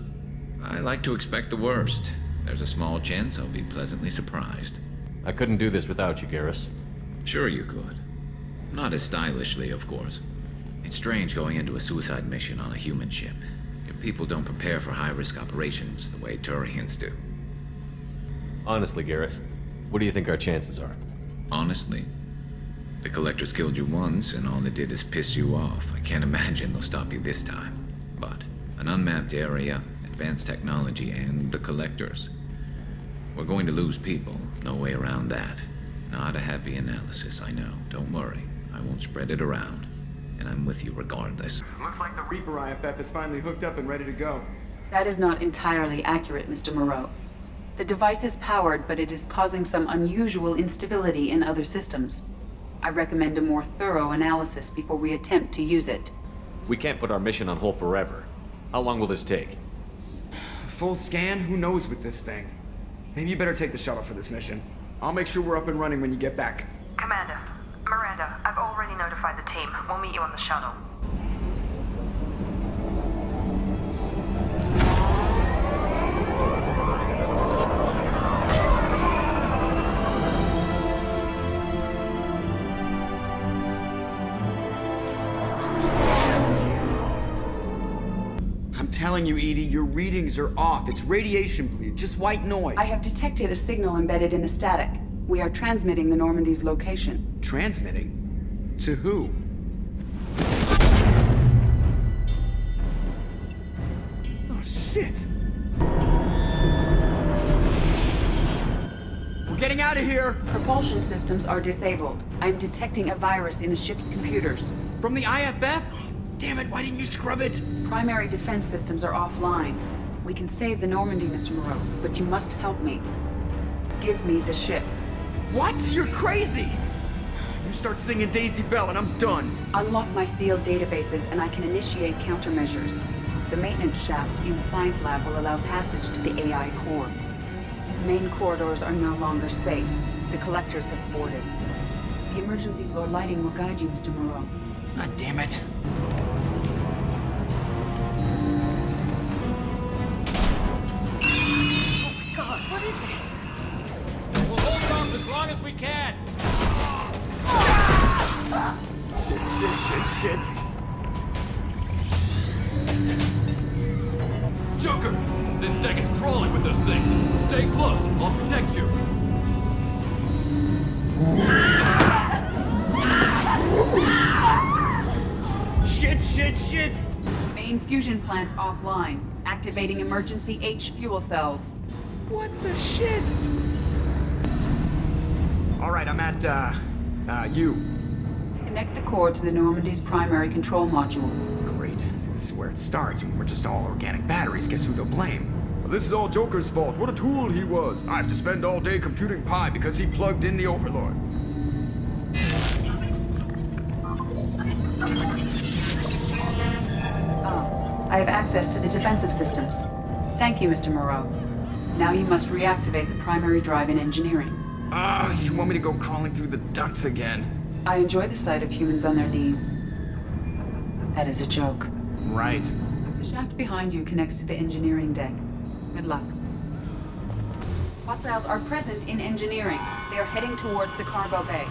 I like to expect the worst. There's a small chance I'll be pleasantly surprised. I couldn't do this without you, Garrus. Sure you could. Not as stylishly, of course. It's strange going into a suicide mission on a human ship. Your people don't prepare for high-risk operations the way Turians do. Honestly, Garrus, what do you think our chances are? Honestly? The Collectors killed you once, and all they did is piss you off. I can't imagine they'll stop you this time. But an unmapped area, advanced technology, and the Collectors. We're going to lose people. No way around that. Not a happy analysis, I know. Don't worry. I won't spread it around. And I'm with you regardless. Looks like the Reaper IFF is finally hooked up and ready to go. That is not entirely accurate, Mr. Moreau. The device is powered, but it is causing some unusual instability in other systems. I recommend a more thorough analysis before we attempt to use it. We can't put our mission on hold forever. How long will this take? Full scan? Who knows with this thing? Maybe you better take the shuttle for this mission. I'll make sure we're up and running when you get back. Commander, Miranda, I've already notified the team. We'll meet you on the shuttle. I'm telling you, Edie, your readings are off. It's radiation bleed, just white noise. I have detected a signal embedded in the static. We are transmitting the Normandy's location. Transmitting? To who? Oh, shit! We're getting out of here! Propulsion systems are disabled. I'm detecting a virus in the ship's computers. From the IFF? Damn it, why didn't you scrub it? Primary defense systems are offline. We can save the Normandy, Mr. Moreau, but you must help me. Give me the ship. What? You're crazy! You start singing Daisy Bell and I'm done. Unlock my sealed databases and I can initiate countermeasures. The maintenance shaft in the science lab will allow passage to the AI core. Main corridors are no longer safe. The Collectors have boarded. The emergency floor lighting will guide you, Mr. Moreau. God damn it. Oh my god, what is it? We'll hold it off as long as we can. Shit. Joker! This deck is crawling with those things. Stay close. I'll protect you. Shit! Main fusion plant offline. Activating emergency H fuel cells. What the shit? Alright, I'm at, U. Connect the core to the Normandy's primary control module. Great. See, this is where it starts. When we're just all organic batteries, guess who they'll blame? Well, this is all Joker's fault. What a tool he was. I have to spend all day computing pi because he plugged in the Overlord. I have access to the defensive systems. Thank you, Mr. Moreau. Now you must reactivate the primary drive in engineering. You want me to go crawling through the ducts again? I enjoy the sight of humans on their knees. That is a joke. Right. The shaft behind you connects to the engineering deck. Good luck. Hostiles are present in engineering. They are heading towards the cargo bay.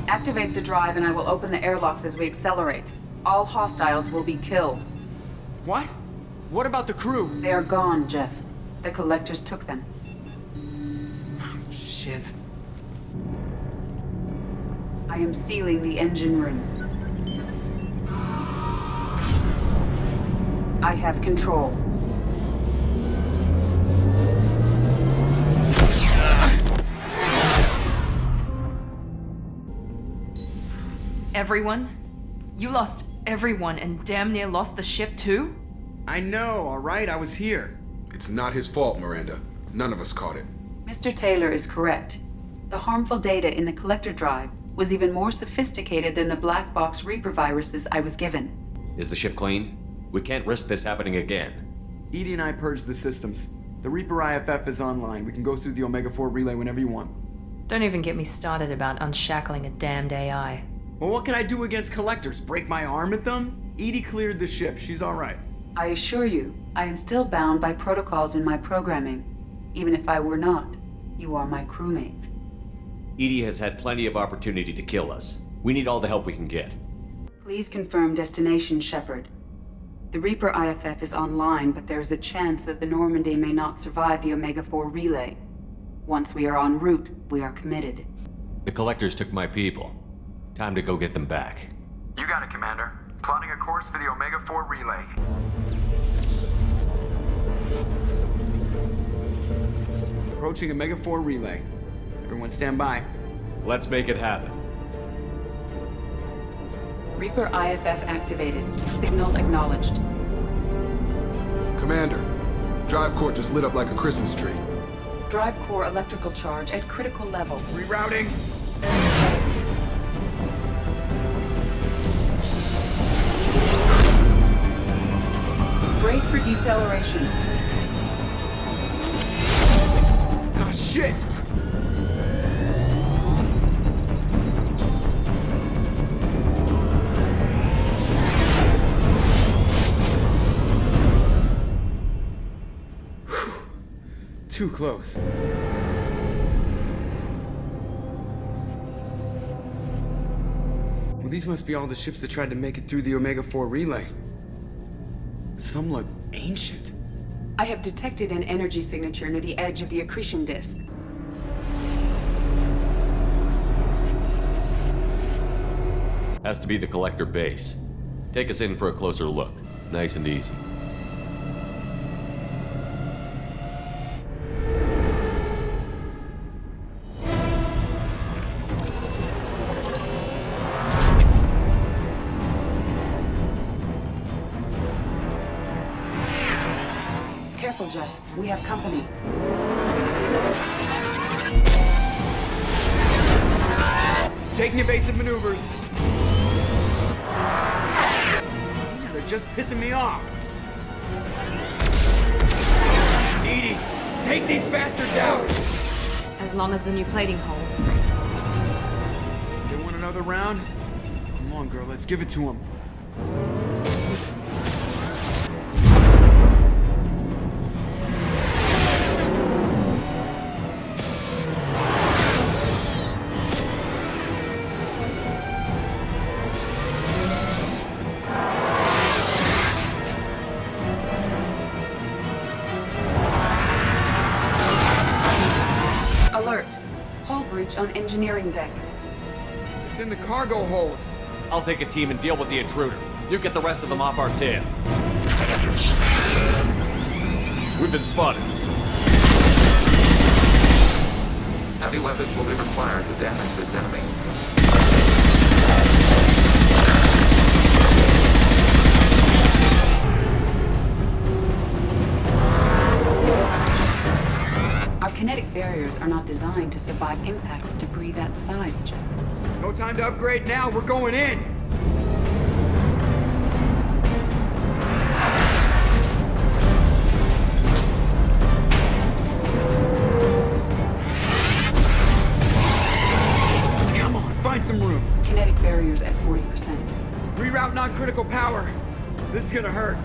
Activate the drive and I will open the airlocks as we accelerate. All hostiles will be killed. What? What about the crew? They are gone, Jeff. The collectors took them. Shit. I am sealing the engine room. I have control. Everyone? You lost everyone and damn near lost the ship too? I know, alright? I was here. It's not his fault, Miranda. None of us caught it. Mr. Taylor is correct. The harmful data in the collector drive was even more sophisticated than the black box Reaper viruses I was given. Is the ship clean? We can't risk this happening again. Edie and I purged the systems. The Reaper IFF is online. We can go through the Omega-4 relay whenever you want. Don't even get me started about unshackling a damned AI. Well, what can I do against collectors? Break my arm at them? Edie cleared the ship. She's alright. I assure you, I am still bound by protocols in my programming. Even if I were not, you are my crewmates. Edie has had plenty of opportunity to kill us. We need all the help we can get. Please confirm destination, Shepard. The Reaper IFF is online, but there is a chance that the Normandy may not survive the Omega-4 relay. Once we are en route, we are committed. The collectors took my people. Time to go get them back. You got it, Commander. Plotting a course for the Omega-4 relay. Approaching Omega-4 relay. Everyone stand by. Let's make it happen. Reaper IFF activated. Signal acknowledged. Commander, the drive core just lit up like a Christmas tree. Drive core electrical charge at critical levels. Rerouting. Brace for deceleration. Ah, shit! Too close. Well, these must be all the ships that tried to make it through the Omega-4 relay. Some look ancient. I have detected an energy signature near the edge of the accretion disk. Has to be the collector base. Take us in for a closer look. Nice and easy. Careful, Jeff. We have company. Taking evasive maneuvers. Yeah, they're just pissing me off. Edie, take these bastards out! As long as the new plating holds. They want another round? Come on, girl, let's give it to them. breach on engineering deck. It's in the cargo hold. I'll take a team and deal with the intruder. You get the rest of them off our tail. We've been spotted. Heavy weapons will be required to damage this enemy. Our kinetic barriers are not designed to survive impact with debris that size, Jeff. No time to upgrade now, we're going in! Come on, find some room. Kinetic barriers at 40%. Reroute non-critical power. This is gonna hurt.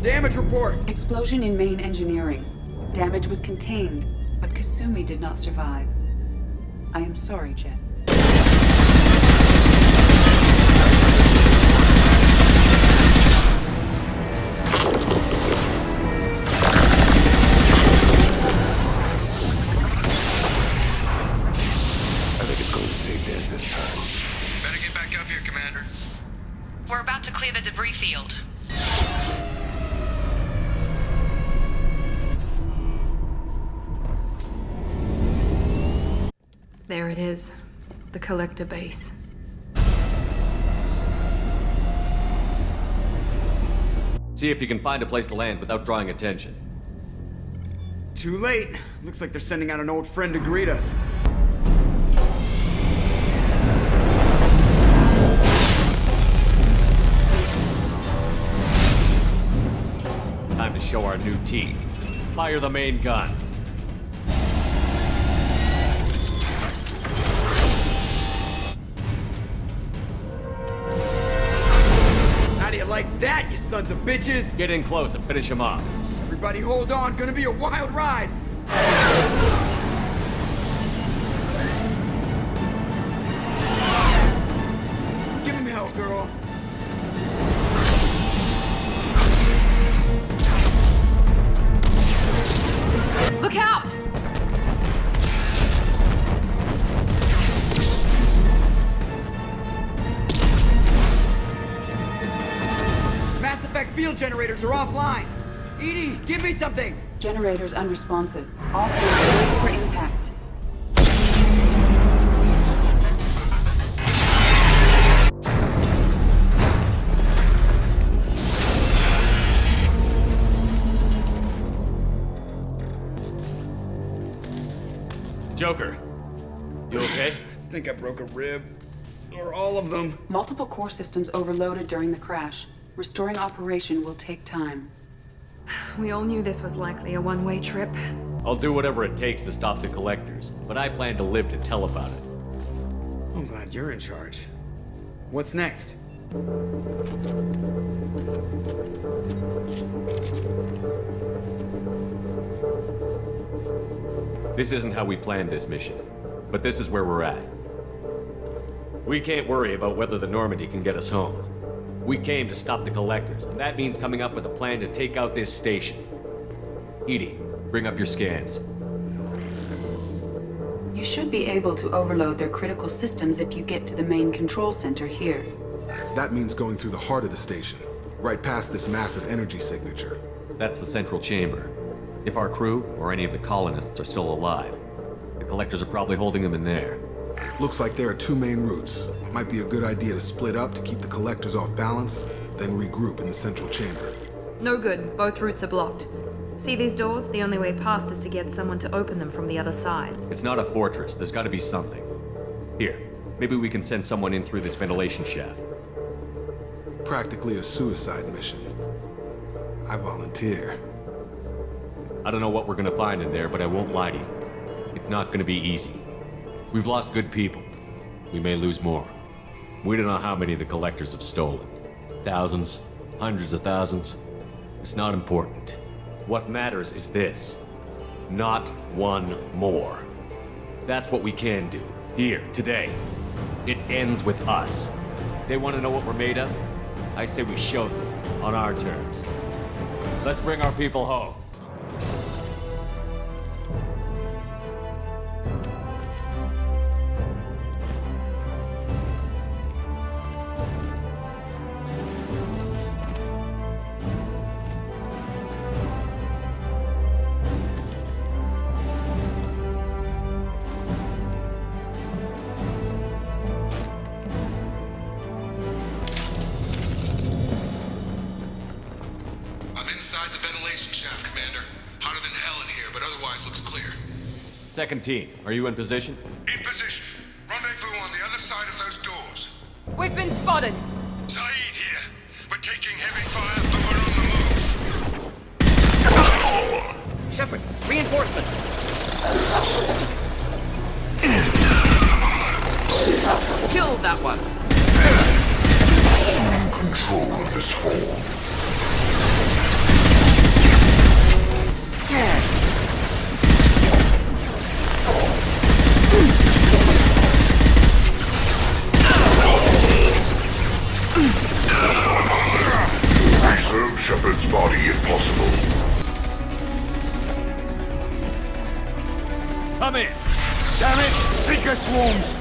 Damage report! Explosion in main engineering. Damage was contained, but Kasumi did not survive. I am sorry, Jet. I think it's going to stay dead this time. Better get back up here, Commander. We're about to clear the debris field. There it is. The collector base. See if you can find a place to land without drawing attention. Too late. Looks like they're sending out an old friend to greet us. Time to show our new team. Fire the main gun. How do you like that, you sons of bitches? Get in close and finish him off. Everybody hold on, gonna be a wild ride! Give him hell, girl. Look out! Mass Effect field generators are offline. Edie, give me something! Generators unresponsive. All hands brace for impact. Joker, you okay? I think I broke a rib. Or all of them. Multiple core systems overloaded during the crash. Restoring operation will take time. We all knew this was likely a one-way trip. I'll do whatever it takes to stop the collectors, but I plan to live to tell about it. I'm glad you're in charge. What's next? This isn't how we planned this mission, but this is where we're at. We can't worry about whether the Normandy can get us home. We came to stop the collectors, and that means coming up with a plan to take out this station. Edie, bring up your scans. You should be able to overload their critical systems if you get to the main control center here. That means going through the heart of the station, right past this massive energy signature. That's the central chamber. If our crew, or any of the colonists, are still alive, the collectors are probably holding them in there. Looks like there are two main routes. Might be a good idea to split up to keep the collectors off balance, then regroup in the central chamber. No good. Both routes are blocked. See these doors? The only way past is to get someone to open them from the other side. It's not a fortress. There's gotta be something. Here, maybe we can send someone in through this ventilation shaft. Practically a suicide mission. I volunteer. I don't know what we're gonna find in there, but I won't lie to you. It's not gonna be easy. We've lost good people. We may lose more. We don't know how many the collectors have stolen. Thousands, hundreds of thousands. It's not important. What matters is this. Not one more. That's what we can do. Here, today. It ends with us. They want to know what we're made of? I say we show them, on our terms. Let's bring our people home. Second team, are you in position? In position. Rendezvous on the other side of those doors. We've been spotted. Saeed here. We're taking heavy fire, but we're on the move. Shepard, reinforcements! Kill that one. Assume control of this form. Preserve Shepard's body if possible. Come in! Damn it! Seeker swarms!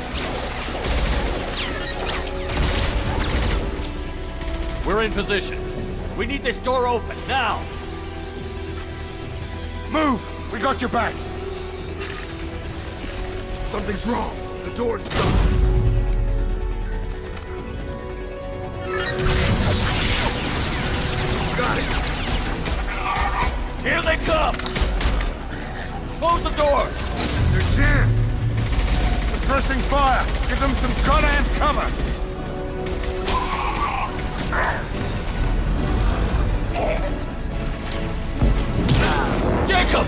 We're in position. We need this door open, now! Move! We got your back! Something's wrong. The door's stuck. Got it! Here they come! Close the door! They're jammed! They're pressing fire! Give them some goddamn cover! Jacob!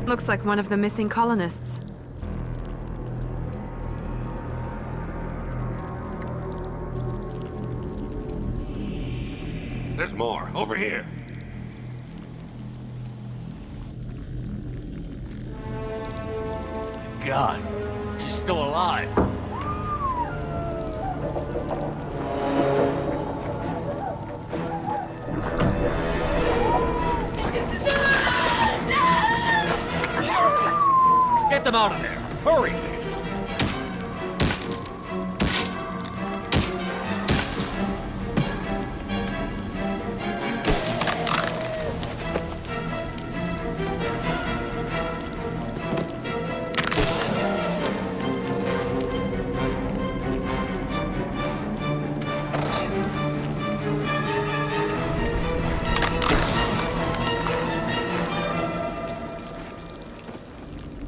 Looks like one of the missing colonists. There's more. Over here. God, she's still alive. Get them out of there! Hurry!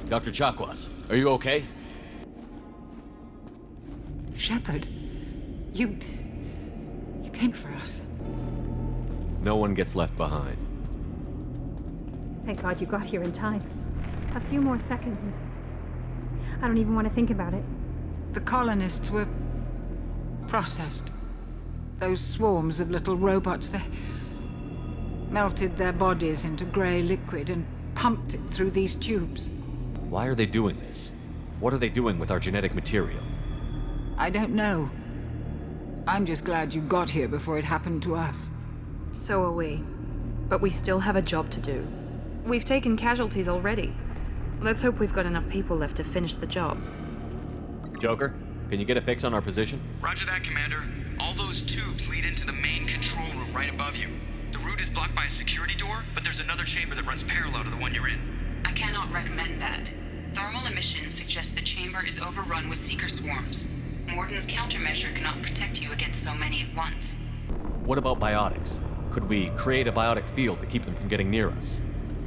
Dr. Chakwas, are you okay? Shepard, you came for us. No one gets left behind. Thank God you got here in time. A few more seconds and I don't even want to think about it. The colonists were processed. Those swarms of little robots, they melted their bodies into grey liquid and pumped it through these tubes. Why are they doing this? What are they doing with our genetic material? I don't know. I'm just glad you got here before it happened to us. So are we. But we still have a job to do. We've taken casualties already. Let's hope we've got enough people left to finish the job. Joker, can you get a fix on our position? Roger that, Commander. All those tubes lead into the main control room right above you. The route is blocked by a security door, but there's another chamber that runs parallel to the one you're in. I cannot recommend that. Thermal emissions suggest the chamber is overrun with seeker swarms. Morden's countermeasure cannot protect you against so many at once. What about biotics? Could we create a biotic field to keep them from getting near us?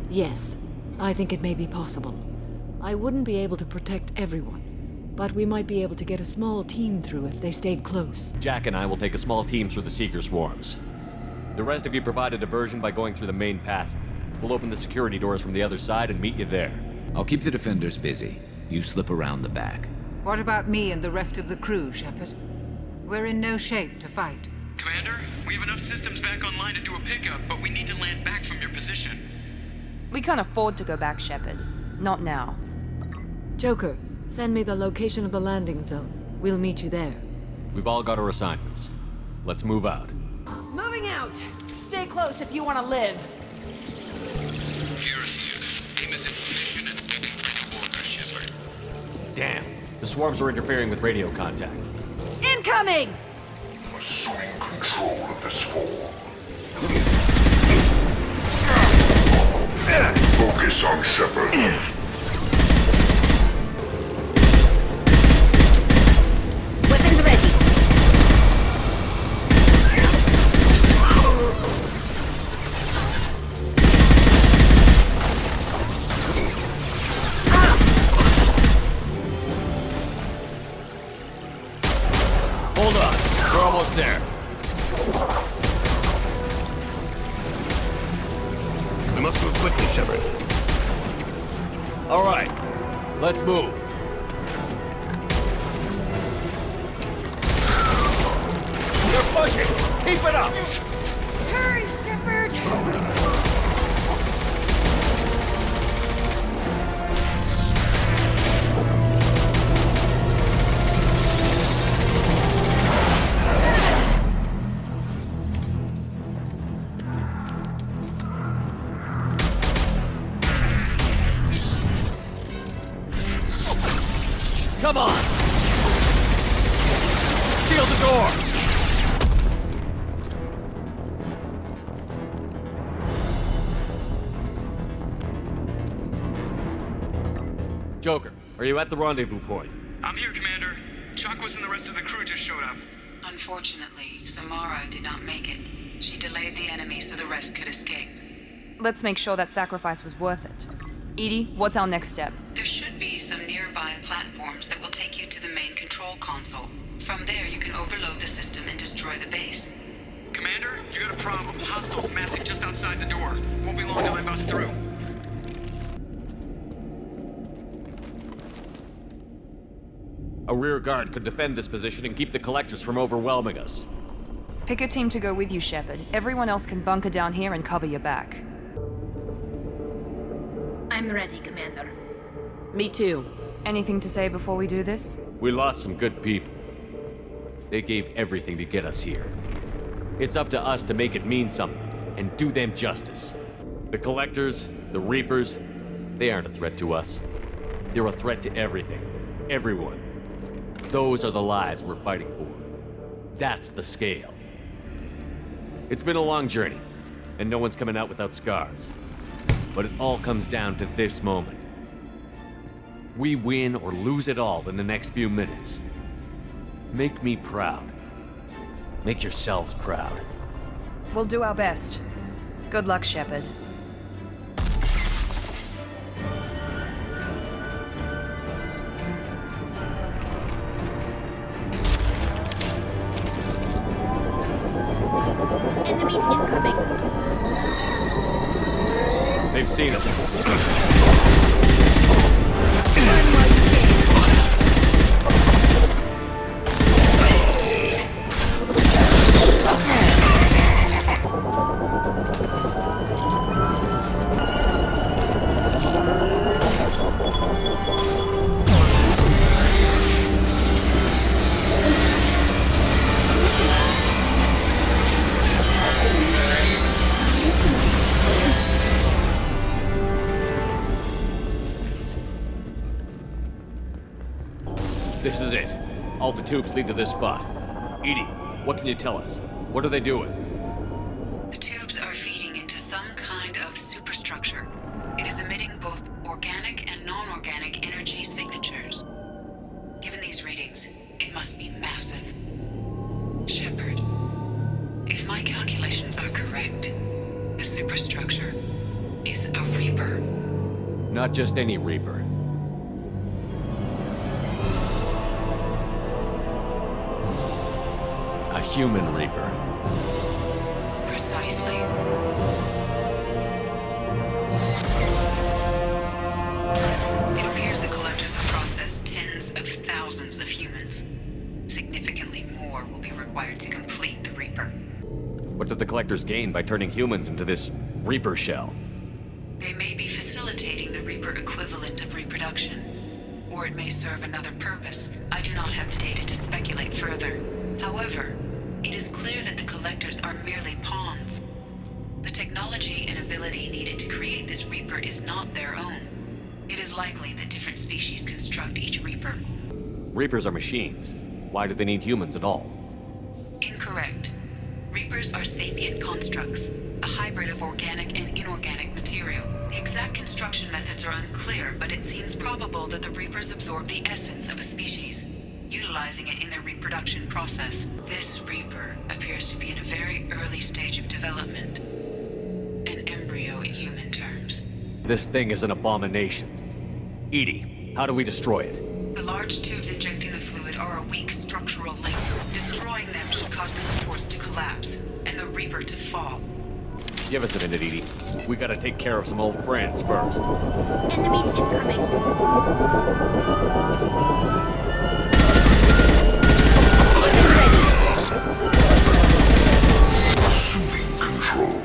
Yes, I think it may be possible. I wouldn't be able to protect everyone, but we might be able to get a small team through if they stayed close. Jack and I will take a small team through the Seeker swarms. The rest of you provide a diversion by going through the main passage. We'll open the security doors from the other side and meet you there. I'll keep the defenders busy. You slip around the back. What about me and the rest of the crew, Shepard? We're in no shape to fight. Commander, we have enough systems back online to do a pickup, but we need to land back from your position. We can't afford to go back, Shepard. Not now. Joker, send me the location of the landing zone. We'll meet you there. We've all got our assignments. Let's move out. Moving out! Stay close if you want to live. Garrus here. Aim is in position and ready order, Shepard. Damn. The swarms are interfering with radio contact. Incoming! Assuming control of this form. Focus on Shepard. Weapons ready. Hold on. We're almost there. We must move quickly, Shepard. All right. Let's move. They're pushing. Keep it up. Hurry, Shepard! Come on! Seal the door! Joker, are you at the rendezvous point? I'm here, Commander. Chakwas and the rest of the crew just showed up. Unfortunately, Samara did not make it. She delayed the enemy so the rest could escape. Let's make sure that sacrifice was worth it. Edie, what's our next step? There should be some nearby platforms that will take you to the main control console. From there, you can overload the system and destroy the base. Commander, you got a problem. Hostiles massing just outside the door. Won't be long till they bust through. A rear guard could defend this position and keep the collectors from overwhelming us. Pick a team to go with you, Shepard. Everyone else can bunker down here and cover your back. I'm ready, Commander. Me too. Anything to say before we do this? We lost some good people. They gave everything to get us here. It's up to us to make it mean something, and do them justice. The Collectors, the Reapers, they aren't a threat to us. They're a threat to everything. Everyone. Those are the lives we're fighting for. That's the scale. It's been a long journey, and no one's coming out without scars. But it all comes down to this moment. We win or lose it all in the next few minutes. Make me proud. Make yourselves proud. We'll do our best. Good luck, Shepard. Enemies incoming. They've seen us. This is it. All the tubes lead to this spot. Edie, what can you tell us? What are they doing? The tubes are feeding into some kind of superstructure. It is emitting both organic and non-organic energy signatures. Given these readings, it must be Not just any Reaper. A human Reaper. Precisely. It appears the Collectors have processed tens of thousands of humans. Significantly more will be required to complete the Reaper. What did the Collectors gain by turning humans into this Reaper shell? They may be facilitating the Reaper equivalent of reproduction, or it may serve another purpose. I do not have the data to speculate further. However, it is clear that the Collectors are merely pawns. The technology and ability needed to create this Reaper is not their own. It is likely that different species construct each Reaper. Reapers are machines. Why do they need humans at all? Incorrect. Reapers are sapient constructs, a hybrid of organic and inorganic material. The exact construction methods are unclear, but it seems probable that the Reapers absorb the essence of a species, utilizing it in their reproduction process. This Reaper appears to be in a very early stage of development. An embryo in human terms. This thing is an abomination. EDI, how do we destroy it? The large tubes injecting the fluid are a weak structural link. Destroying them should cause the supports to collapse, and the Reaper to fall. Give us a minute, EDI. We gotta take care of some old friends first. Enemies incoming. Assuming control.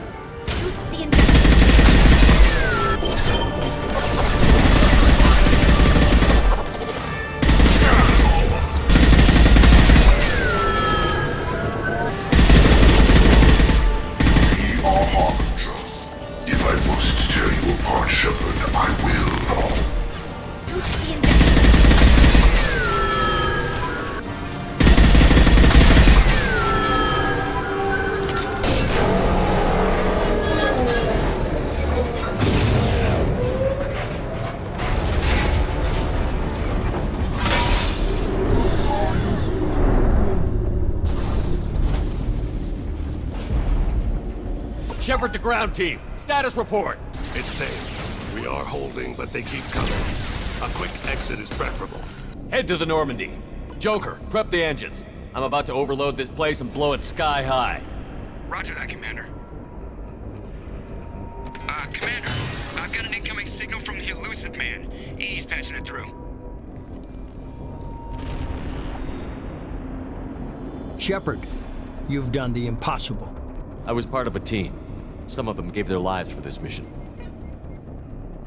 If I must tear you apart, Shepard, I will. Shepard to ground team. Status report. It's safe. We are holding, but they keep coming. A quick exit is preferable. Head to the Normandy. Joker, prep the engines. I'm about to overload this place and blow it sky high. Roger that, Commander. Commander, I've got an incoming signal from the elusive man. EDI's patching it through. Shepard, you've done the impossible. I was part of a team. Some of them gave their lives for this mission.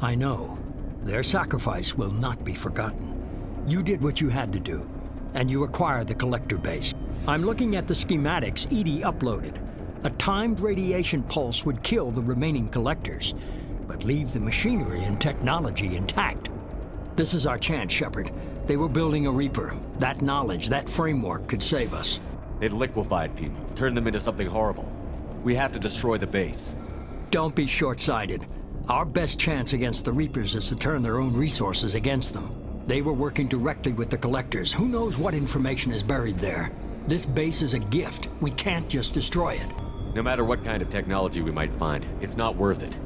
I know. Their sacrifice will not be forgotten. You did what you had to do, and you acquired the Collector base. I'm looking at the schematics EDI uploaded. A timed radiation pulse would kill the remaining Collectors, but leave the machinery and technology intact. This is our chance, Shepard. They were building a Reaper. That knowledge, that framework could save us. They'd liquefied people, turned them into something horrible. We have to destroy the base. Don't be short-sighted. Our best chance against the Reapers is to turn their own resources against them. They were working directly with the Collectors. Who knows what information is buried there? This base is a gift. We can't just destroy it. No matter what kind of technology we might find, it's not worth it.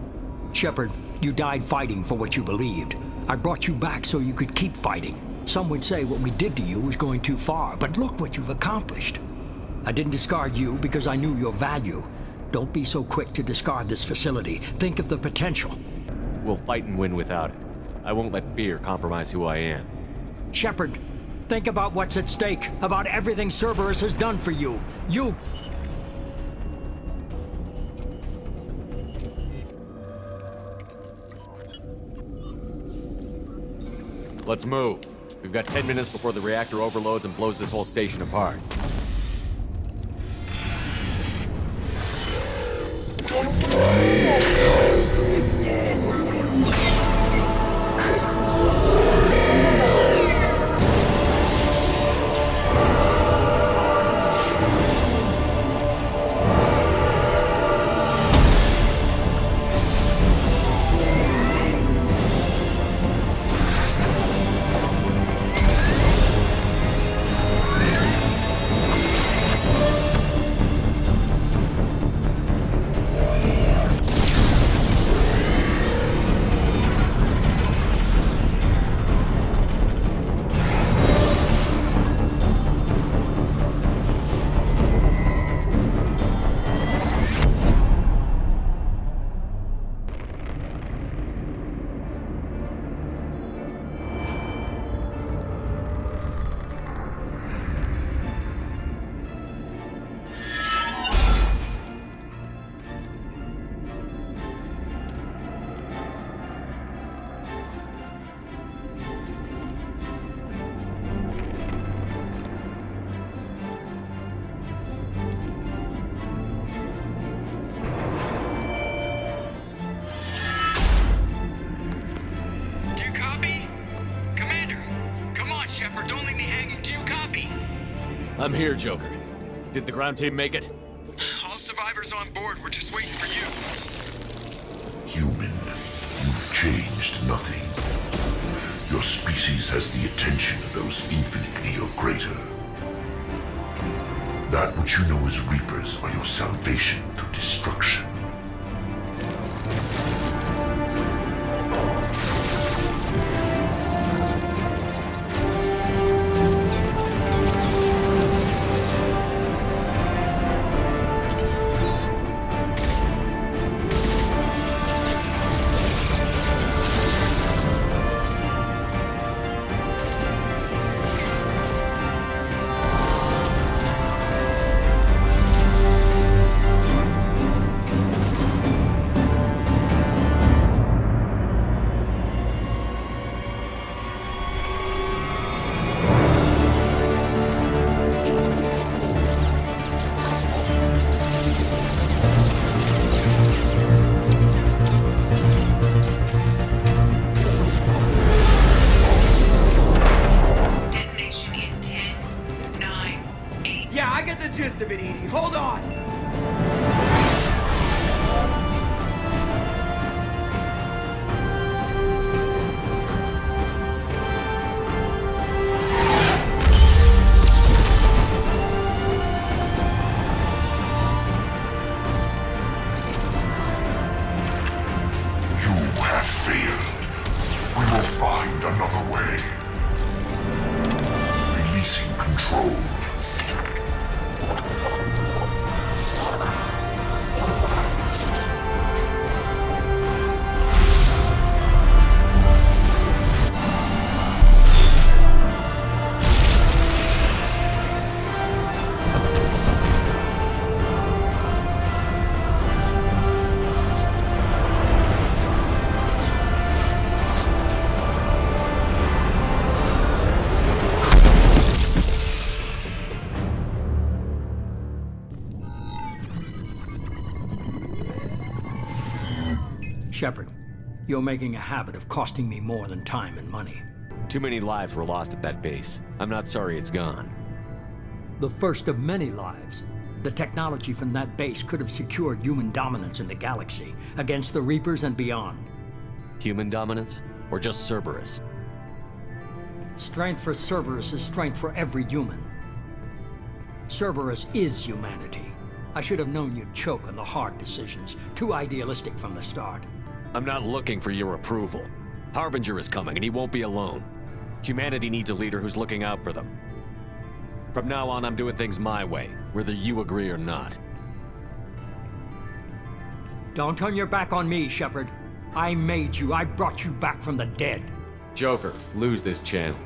Shepard, you died fighting for what you believed. I brought you back so you could keep fighting. Some would say what we did to you was going too far, but look what you've accomplished. I didn't discard you because I knew your value. Don't be so quick to discard this facility. Think of the potential. We'll fight and win without it. I won't let fear compromise who I am. Shepard, think about what's at stake, about everything Cerberus has done for you. You... Let's move. We've got 10 minutes before the reactor overloads and blows this whole station apart. Shepard. Don't leave me hanging. Do you copy? I'm here, Joker. Did the ground team make it? All survivors on board. We're just waiting for you. Human, you've changed nothing. Your species has the attention of those infinitely or greater. That which you know as Reapers are your salvation through destruction. Hold on! You have failed. We will find another way. Releasing control. Shepard, you're making a habit of costing me more than time and money. Too many lives were lost at that base. I'm not sorry it's gone. The first of many lives. The technology from that base could have secured human dominance in the galaxy against the Reapers and beyond. Human dominance? Or just Cerberus? Strength for Cerberus is strength for every human. Cerberus is humanity. I should have known you'd choke on the hard decisions. Too idealistic from the start. I'm not looking for your approval. Harbinger is coming, and he won't be alone. Humanity needs a leader who's looking out for them. From now on, I'm doing things my way, whether you agree or not. Don't turn your back on me, Shepard. I made you. I brought you back from the dead. Joker, lose this channel.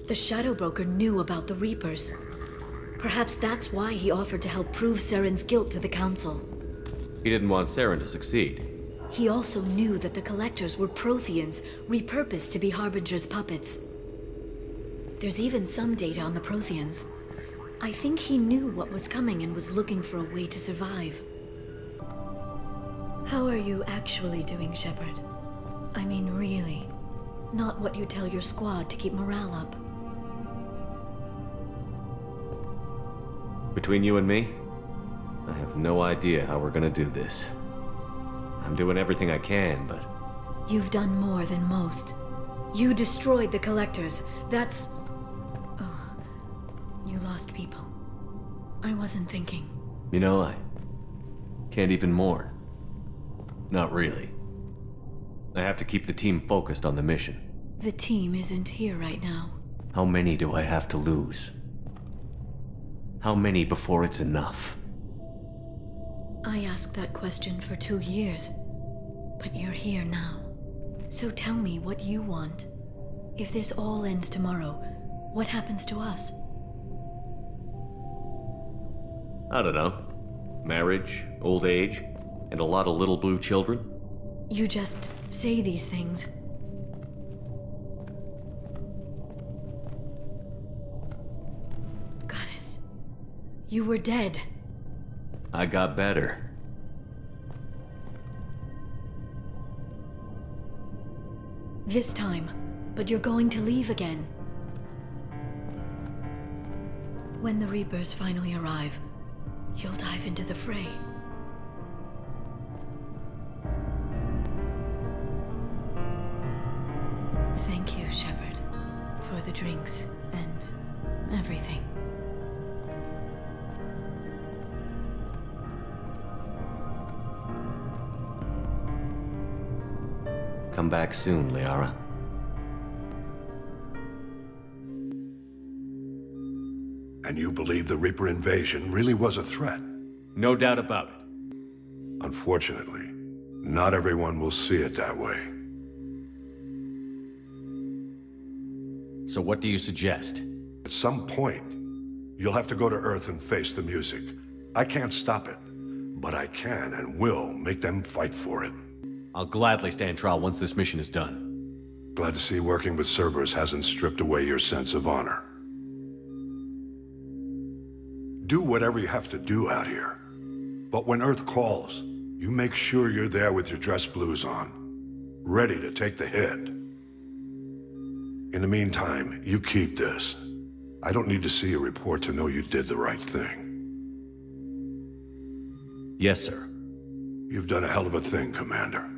The Shadow Broker knew about the Reapers. Perhaps that's why he offered to help prove Saren's guilt to the Council. He didn't want Saren to succeed. He also knew that the Collectors were Protheans, repurposed to be Harbinger's puppets. There's even some data on the Protheans. I think he knew what was coming and was looking for a way to survive. How are you actually doing, Shepard? I mean, really. Not what you tell your squad to keep morale up. Between you and me, I have no idea how we're gonna do this. I'm doing everything I can, but... You've done more than most. You destroyed the Collectors. That's... Oh, you lost people. I wasn't thinking. You know, I can't even mourn. Not really. I have to keep the team focused on the mission. The team isn't here right now. How many do I have to lose? How many before it's enough? I asked that question for 2 years, but you're here now. So tell me what you want. If this all ends tomorrow, what happens to us? I don't know. Marriage, old age, and a lot of little blue children? You just say these things. Goddess, you were dead. I got better. This time, but you're going to leave again. When the Reapers finally arrive, you'll dive into the fray. Thank you, Shepard, for the drinks and everything. Come back soon, Liara. And you believe the Reaper invasion really was a threat? No doubt about it. Unfortunately, not everyone will see it that way. So what do you suggest? At some point, you'll have to go to Earth and face the music. I can't stop it, but I can and will make them fight for it. I'll gladly stand trial once this mission is done. Glad to see working with Cerberus hasn't stripped away your sense of honor. Do whatever you have to do out here. But when Earth calls, You make sure you're there with your dress blues on, ready to take the hit. In the meantime, you keep this. I don't need to see a report to know you did the right thing. Yes, sir. You've done a hell of a thing, Commander.